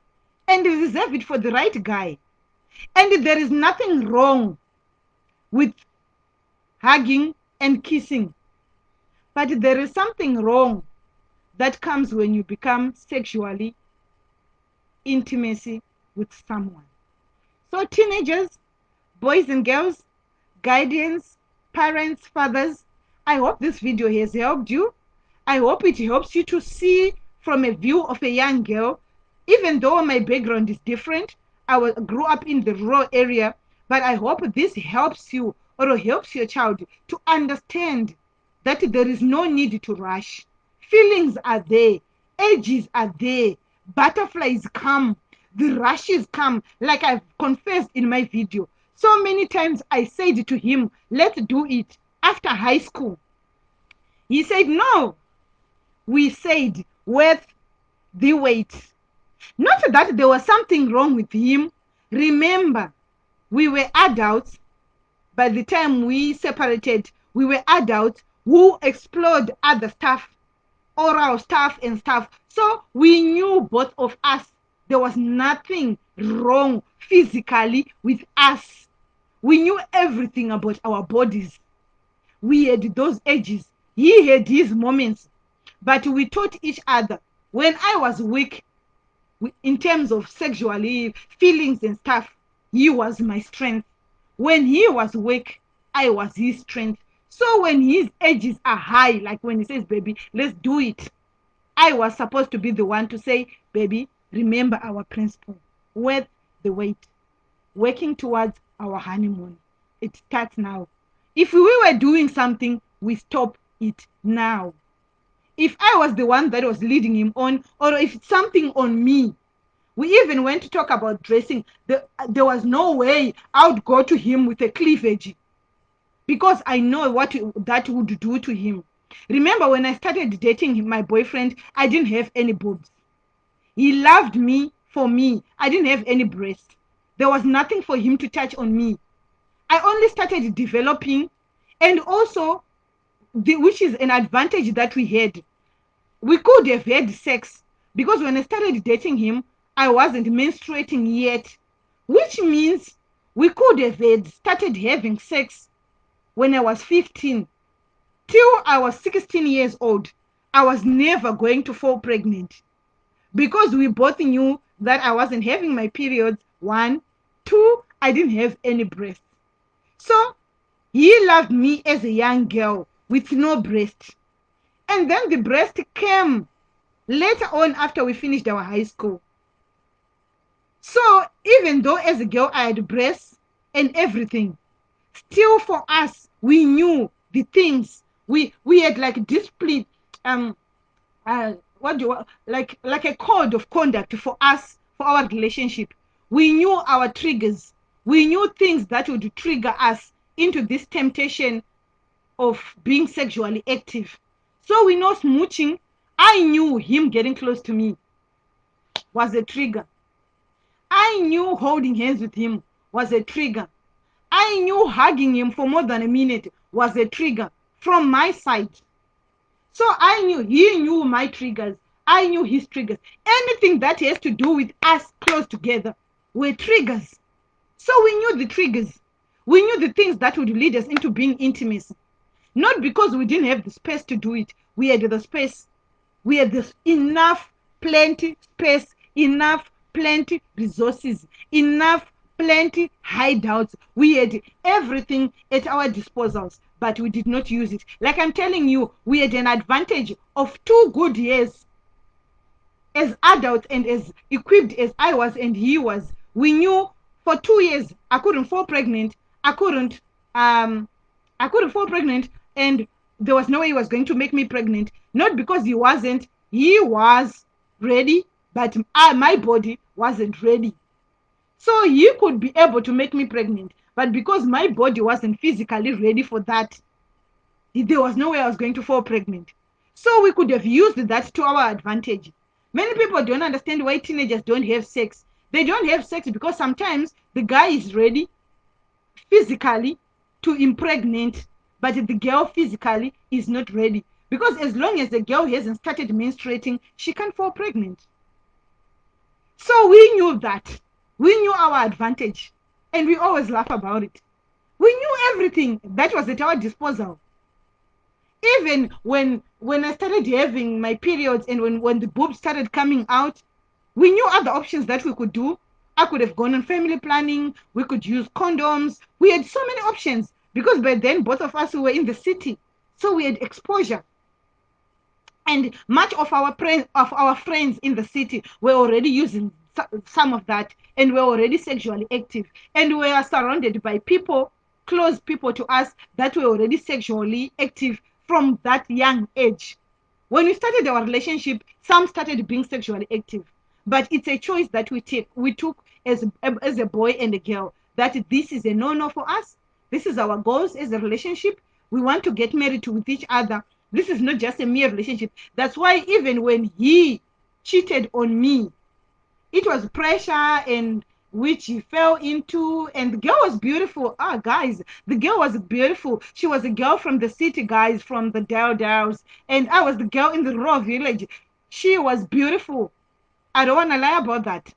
and reserve it for the right guy. And there is nothing wrong with hugging and kissing. But there is something wrong that comes when you become sexually intimacy with someone. So teenagers, boys and girls, guardians, parents, fathers, I hope this video has helped you. I hope it helps you to see from a view of a young girl. Even though my background is different, grew up in the rural area, but I hope this helps you or helps your child to understand that there is no need to rush. Feelings are there, ages are there, butterflies come, the rushes come, like I've confessed in my video. So many times I said to him, let's do it after high school. He said, no. We said, worth the wait. Not that there was something wrong with him. Remember, we were adults. By the time we separated, we were adults who explored other stuff, oral stuff and stuff. So we knew, both of us, there was nothing wrong physically with us. We knew everything about our bodies. We had those ages. He had his moments. But we taught each other. When I was weak, in terms of sexually feelings and stuff, he was my strength. When he was weak, I was his strength. So when his edges are high, like when he says, baby, let's do it, I was supposed to be the one to say, baby, remember our principle. Worth the wait. Working towards our honeymoon. It starts now. If we were doing something, we stop it now. If I was the one that was leading him on, or if it's something on me, we even went to talk about dressing. There was no way I would go to him with a cleavage because I know what that would do to him. Remember, when I started dating my boyfriend, I didn't have any boobs. He loved me for me. I didn't have any breast. There was nothing for him to touch on me. I only started developing, and also, which is an advantage that we had. We could have had sex because when I started dating him, I wasn't menstruating yet, which means we could have started having sex when I was 15 till I was 16 years old. I was never going to fall pregnant because we both knew that I wasn't having my periods. One, two, I didn't have any breasts. So he loved me as a young girl with no breast. And then the breast came later on after we finished our high school. So even though as a girl I had breasts and everything, still for us, we knew the things. We had like discipline, what do you, like a code of conduct for us, for our relationship. We knew our triggers. We knew things that would trigger us into this temptation of being sexually active. So we know smooching. I knew him getting close to me was a trigger. I knew holding hands with him was a trigger. I knew hugging him for more than a minute was a trigger from my side. So I knew, he knew my triggers. I knew his triggers. Anything that has to do with us close together were triggers. So we knew the triggers. We knew the things that would lead us into being intimacy. Not because we didn't have the space to do it. We had the space. We had this enough, plenty space, enough, plenty resources, enough, plenty hideouts. We had everything at our disposals, but we did not use it. Like I'm telling you, we had an advantage of 2 good years as adults and as equipped as I was and he was. We knew for 2 years I couldn't fall pregnant. I couldn't fall pregnant, and there was no way he was going to make me pregnant. Not because he wasn't. He was ready, but my body wasn't ready. So he could be able to make me pregnant, but because my body wasn't physically ready for that, there was no way I was going to fall pregnant. So we could have used that to our advantage. Many people don't understand why teenagers don't have sex. They don't have sex because sometimes the guy is ready physically to impregnate, but the girl physically is not ready. Because as long as the girl hasn't started menstruating, she can't fall pregnant. So we knew that. We knew our advantage. And we always laugh about it. We knew everything that was at our disposal. Even when I started having my periods and when the boobs started coming out, we knew other options that we could do. I could have gone on family planning. We could use condoms. We had so many options because by then both of us were in the city. So we had exposure. And much of our friends in the city were already using some of that and were already sexually active. And we are surrounded by people, close people to us, that were already sexually active from that young age. When we started our relationship, some started being sexually active. But it's a choice that we took as a boy and a girl, that this is a no-no for us. This is our goals as a relationship. We want to get married with each other. This is not just a mere relationship. That's why even when he cheated on me, it was pressure and which he fell into, and the girl was beautiful. Guys, the girl was beautiful. She was a girl from the city, guys, from the Dowdowns, and I was the girl in the raw village. She was beautiful. I don't want to lie about that.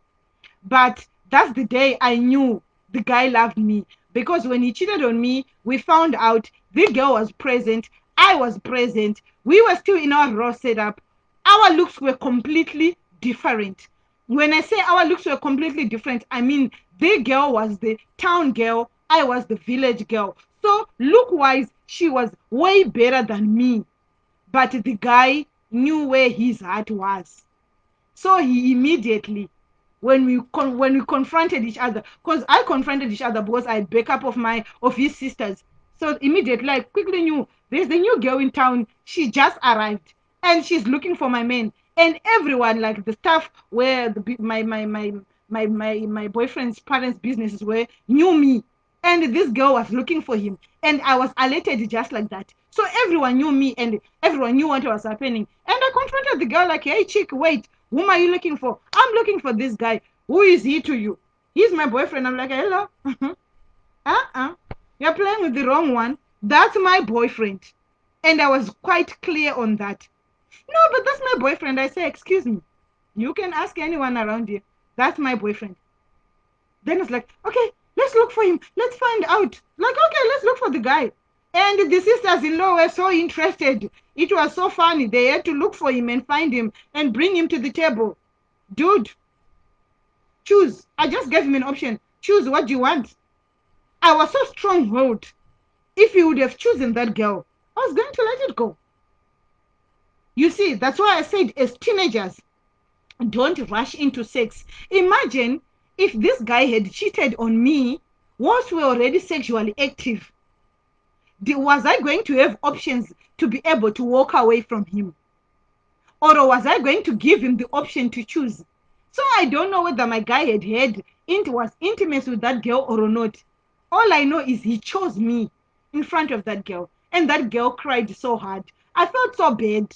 But that's the day I knew the guy loved me. Because when he cheated on me, we found out the girl was present. I was present. We were still in our raw setup. Our looks were completely different. When I say our looks were completely different, I mean the girl was the town girl. I was the village girl. So look-wise, she was way better than me. But the guy knew where his heart was. So he immediately, when we confronted each other, because I confronted each other because I had backup of his sisters. So immediately I quickly knew there's a new girl in town. She just arrived and she's looking for my man. And everyone, like the staff where my boyfriend's parents' businesses were, knew me. And this girl was looking for him. And I was alerted just like that. So everyone knew me and everyone knew what was happening. And I confronted the girl like, hey, chick, wait, whom are you looking for? I'm looking for this guy. Who is he to you? He's my boyfriend. I'm like, hello. You're playing with the wrong one. That's my boyfriend. And I was quite clear on that. No, but that's my boyfriend. I say, excuse me. You can ask anyone around here. That's my boyfriend. Then it's like, okay, let's look for him. Let's find out. Like, okay, let's look for the guy. And the sisters-in-law were so interested. It was so funny. They had to look for him and find him and bring him to the table. Dude, choose. I just gave him an option. Choose what you want. I was so strong-willed. If he would have chosen that girl, I was going to let it go. You see, that's why I said as teenagers, don't rush into sex. Imagine if this guy had cheated on me once we were already sexually active. Was I going to have options to be able to walk away from him? Or was I going to give him the option to choose? So I don't know whether my guy was intimate with that girl or not. All I know is he chose me in front of that girl. And that girl cried so hard. I felt so bad.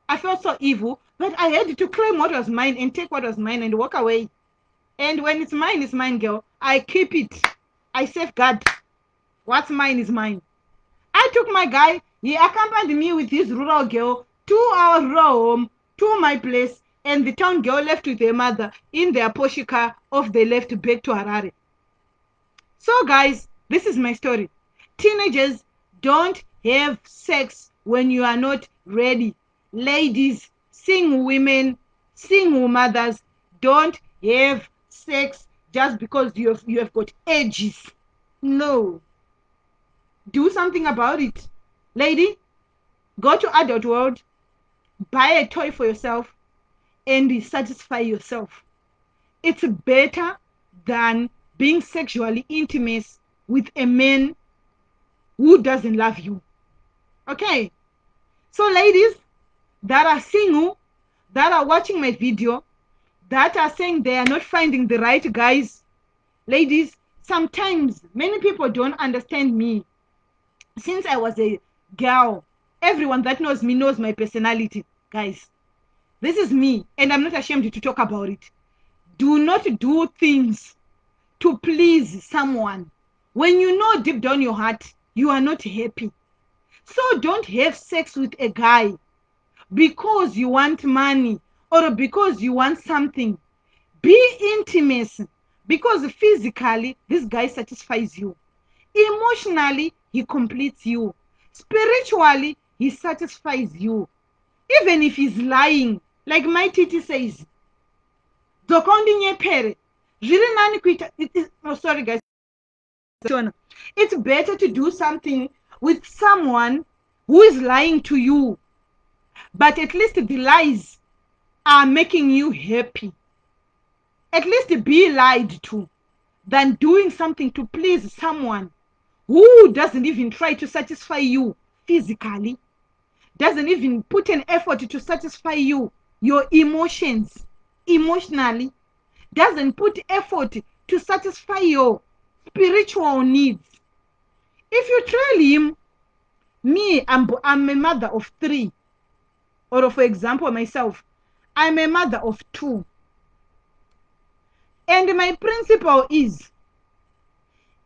I felt so evil. But I had to claim what was mine and take what was mine and walk away. And when it's mine, girl. I keep it. I safeguard. What's mine is mine. I took my guy. He accompanied me with his rural girl to our rural home, to my place, and the town girl left with her mother in their Porsche car off they left back to Harare. So guys, this is my story. Teenagers, don't have sex when you are not ready. Ladies, single women, single mothers, don't have sex just because you have got edges. No. Do something about it. Lady, go to adult world, buy a toy for yourself, and satisfy yourself. It's better than being sexually intimate with a man who doesn't love you. Okay? So ladies that are single, that are watching my video, that are saying they are not finding the right guys, ladies, sometimes many people don't understand me. Since I was a girl, everyone that knows me knows my personality. Guys, this is me, and I'm not ashamed to talk about it. Do not do things to please someone when you know deep down your heart you are not happy. So don't have sex with a guy because you want money or because you want something. Be intimate because physically this guy satisfies you. Emotionally, he completes you. Spiritually, he satisfies you. Even if he's lying, like my titi says, sorry guys. It's better to do something with someone who is lying to you, but at least the lies are making you happy. At least be lied to than doing something to please someone who doesn't even try to satisfy you physically, doesn't even put an effort to satisfy you, your emotions, emotionally, doesn't put effort to satisfy your spiritual needs. If you trail him, me, I'm a mother of 3. Or for example, myself, I'm a mother of 2. And my principle is,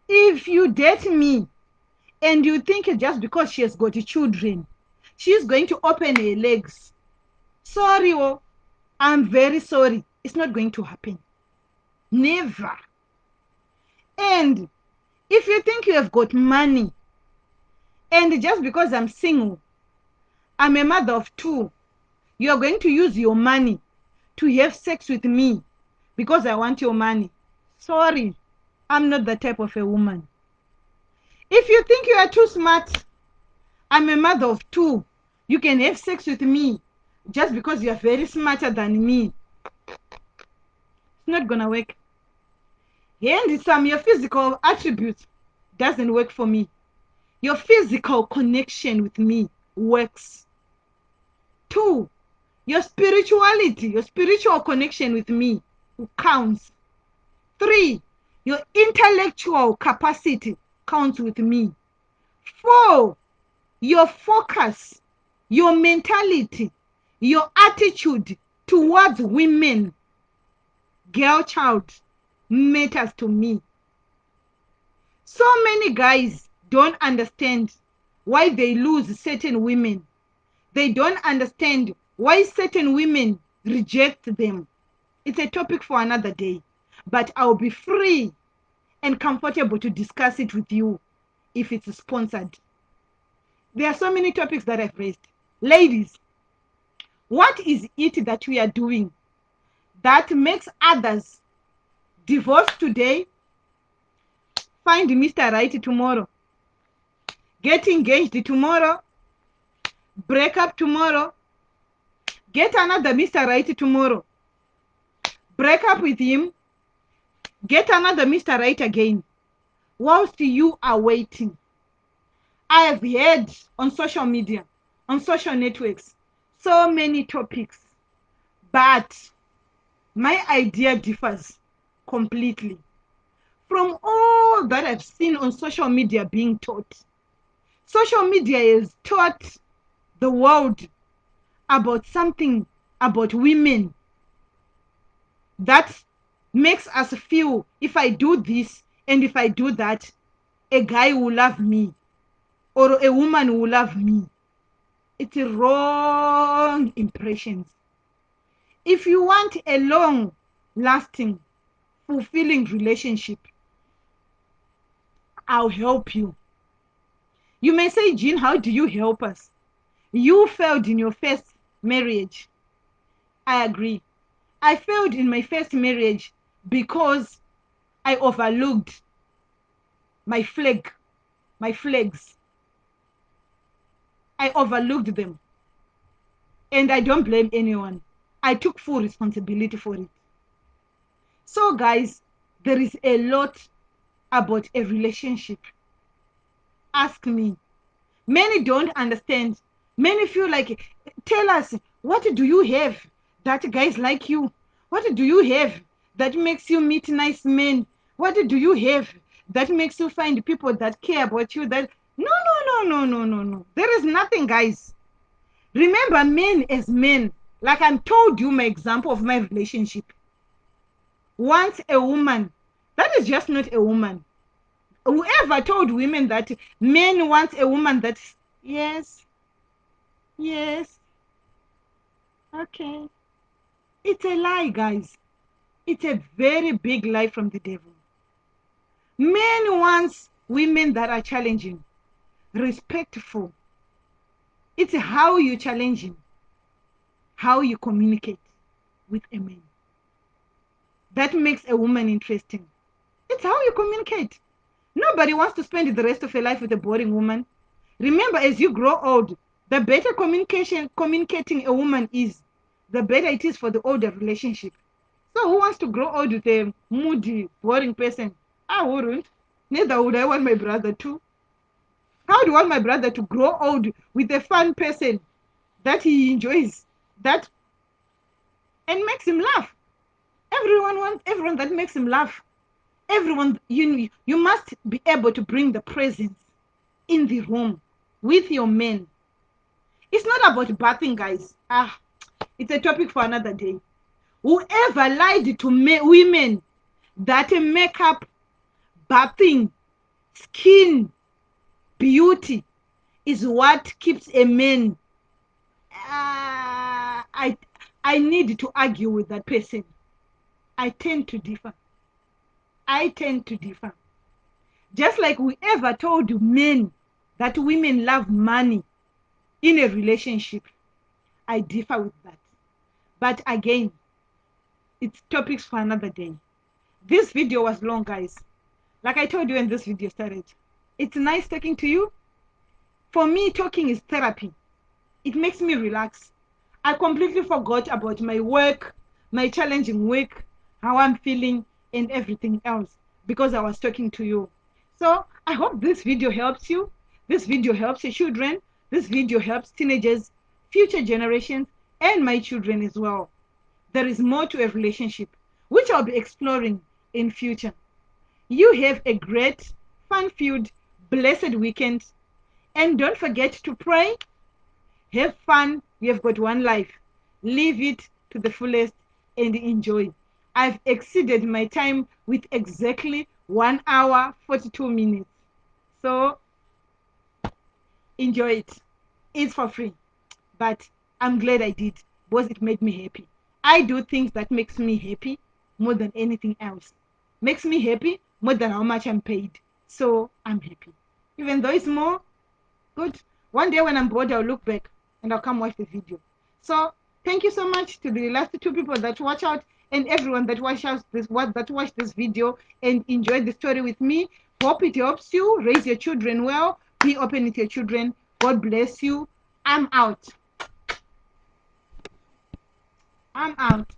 if you date me and you think just because she has got children, she's going to open her legs. Sorry, I'm very sorry. It's not going to happen. Never. And if you think you have got money, and just because I'm single, I'm a mother of 2, you're going to use your money to have sex with me because I want your money. Sorry, I'm not that type of a woman. If you think you are too smart, I'm a mother of two. You can have sex with me just because you are very smarter than me. It's not gonna work. And some your physical attributes doesn't work for me. Your physical connection with me works. Two, your spirituality, your spiritual connection with me counts. Three, your intellectual capacity counts with me. Four, your focus, your mentality, your attitude towards women, girl child, matters to me. So many guys don't understand why they lose certain women. They don't understand why certain women reject them. It's a topic for another day, but I'll be free and comfortable to discuss it with you if it's sponsored. There are so many topics that I've raised. Ladies, what is it that we are doing that makes others divorce today, find Mr. Right tomorrow, get engaged tomorrow, break up tomorrow, get another Mr. Right tomorrow, break up with him, get another Mr. Right again, whilst you are waiting? I have heard on social media, on social networks, so many topics, but my idea differs completely from all that I've seen on social media being taught. Social media has taught the world about something about women that makes us feel if I do this and if I do that, a guy will love me or a woman will love me. It's a wrong impressions. If you want a long lasting fulfilling relationship, I'll help you. You may say, Jean, how do you help us? You failed in your first marriage. I agree. I failed in my first marriage because I overlooked my flags. I overlooked them. And I don't blame anyone. I took full responsibility for it. So guys, there is a lot about a relationship. Ask me. Many don't understand. Many feel like, tell us, what do you have that guys like you? What do you have that makes you meet nice men? What do you have that makes you find people that care about you? That no. There is nothing, guys. Remember, men as men, like I told you my example of my relationship. Once a woman, that is just not a woman. Whoever told women that men want a woman that, yes, okay. It's a lie, guys. It's a very big lie from the devil. Men want women that are challenging, respectful. It's how you challenge him, how you communicate with a man. That makes a woman interesting. It's how you communicate. Nobody wants to spend the rest of your life with a boring woman. Remember, as you grow old, the better communicating a woman is, the better it is for the older relationship. So who wants to grow old with a moody, boring person? I wouldn't. Neither would I want my brother to. How do I want my brother to grow old with a fun person that he enjoys, that and makes him laugh? Everyone wants everyone that makes him laugh. Everyone, you must be able to bring the presence in the room with your men. It's not about bathing, guys. It's a topic for another day. Whoever lied to women that makeup, bathing, skin, beauty is what keeps a man. I need to argue with that person. I tend to differ. Just like whoever told men that women love money in a relationship, I differ with that. But again, it's topics for another day. This video was long, guys. Like I told you when this video started, It's nice talking to you. For me, talking is therapy. It makes me relax. I completely forgot about my work, my challenging week, how I'm feeling, and everything else because I was talking to you. So I hope this video helps you. This video helps your children. This video helps teenagers, future generations, and my children as well. There is more to a relationship, which I'll be exploring in future. You have a great, fun-filled, blessed weekend. And don't forget to pray. Have fun. You have got one life. Live it to the fullest and enjoy. I've exceeded my time with exactly 1 hour 42 minutes. So enjoy it. It's for free. But I'm glad I did because it made me happy. I do things that makes me happy more than anything else. Makes me happy more than how much I'm paid. So I'm happy. Even though it's more, good. One day when I'm bored, I'll look back and I'll come watch the video. So thank you so much to the last two people that watch out and everyone that watched this video and enjoyed the story with me. Hope it helps you raise your children well. Be open with your children. God bless you. I'm out. I'm out.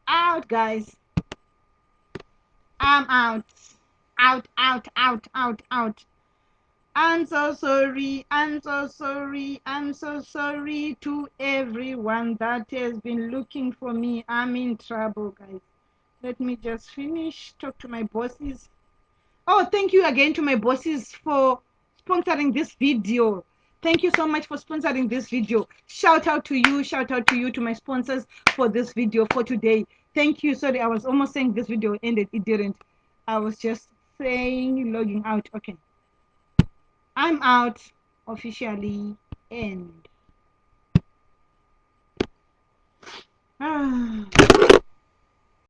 Out, guys. I'm out. Out, out, out, out, out. I'm so sorry, I'm so sorry, I'm so sorry to everyone that has been looking for me. I'm in trouble, guys. Let me just finish, talk to my bosses. Oh, thank you again to my bosses for sponsoring this video. Thank you so much for sponsoring this video. Shout out to you, to my sponsors for this video for today. Thank you. Sorry, I was almost saying this video ended. It didn't. I was just saying logging out. Okay. I'm out officially. End.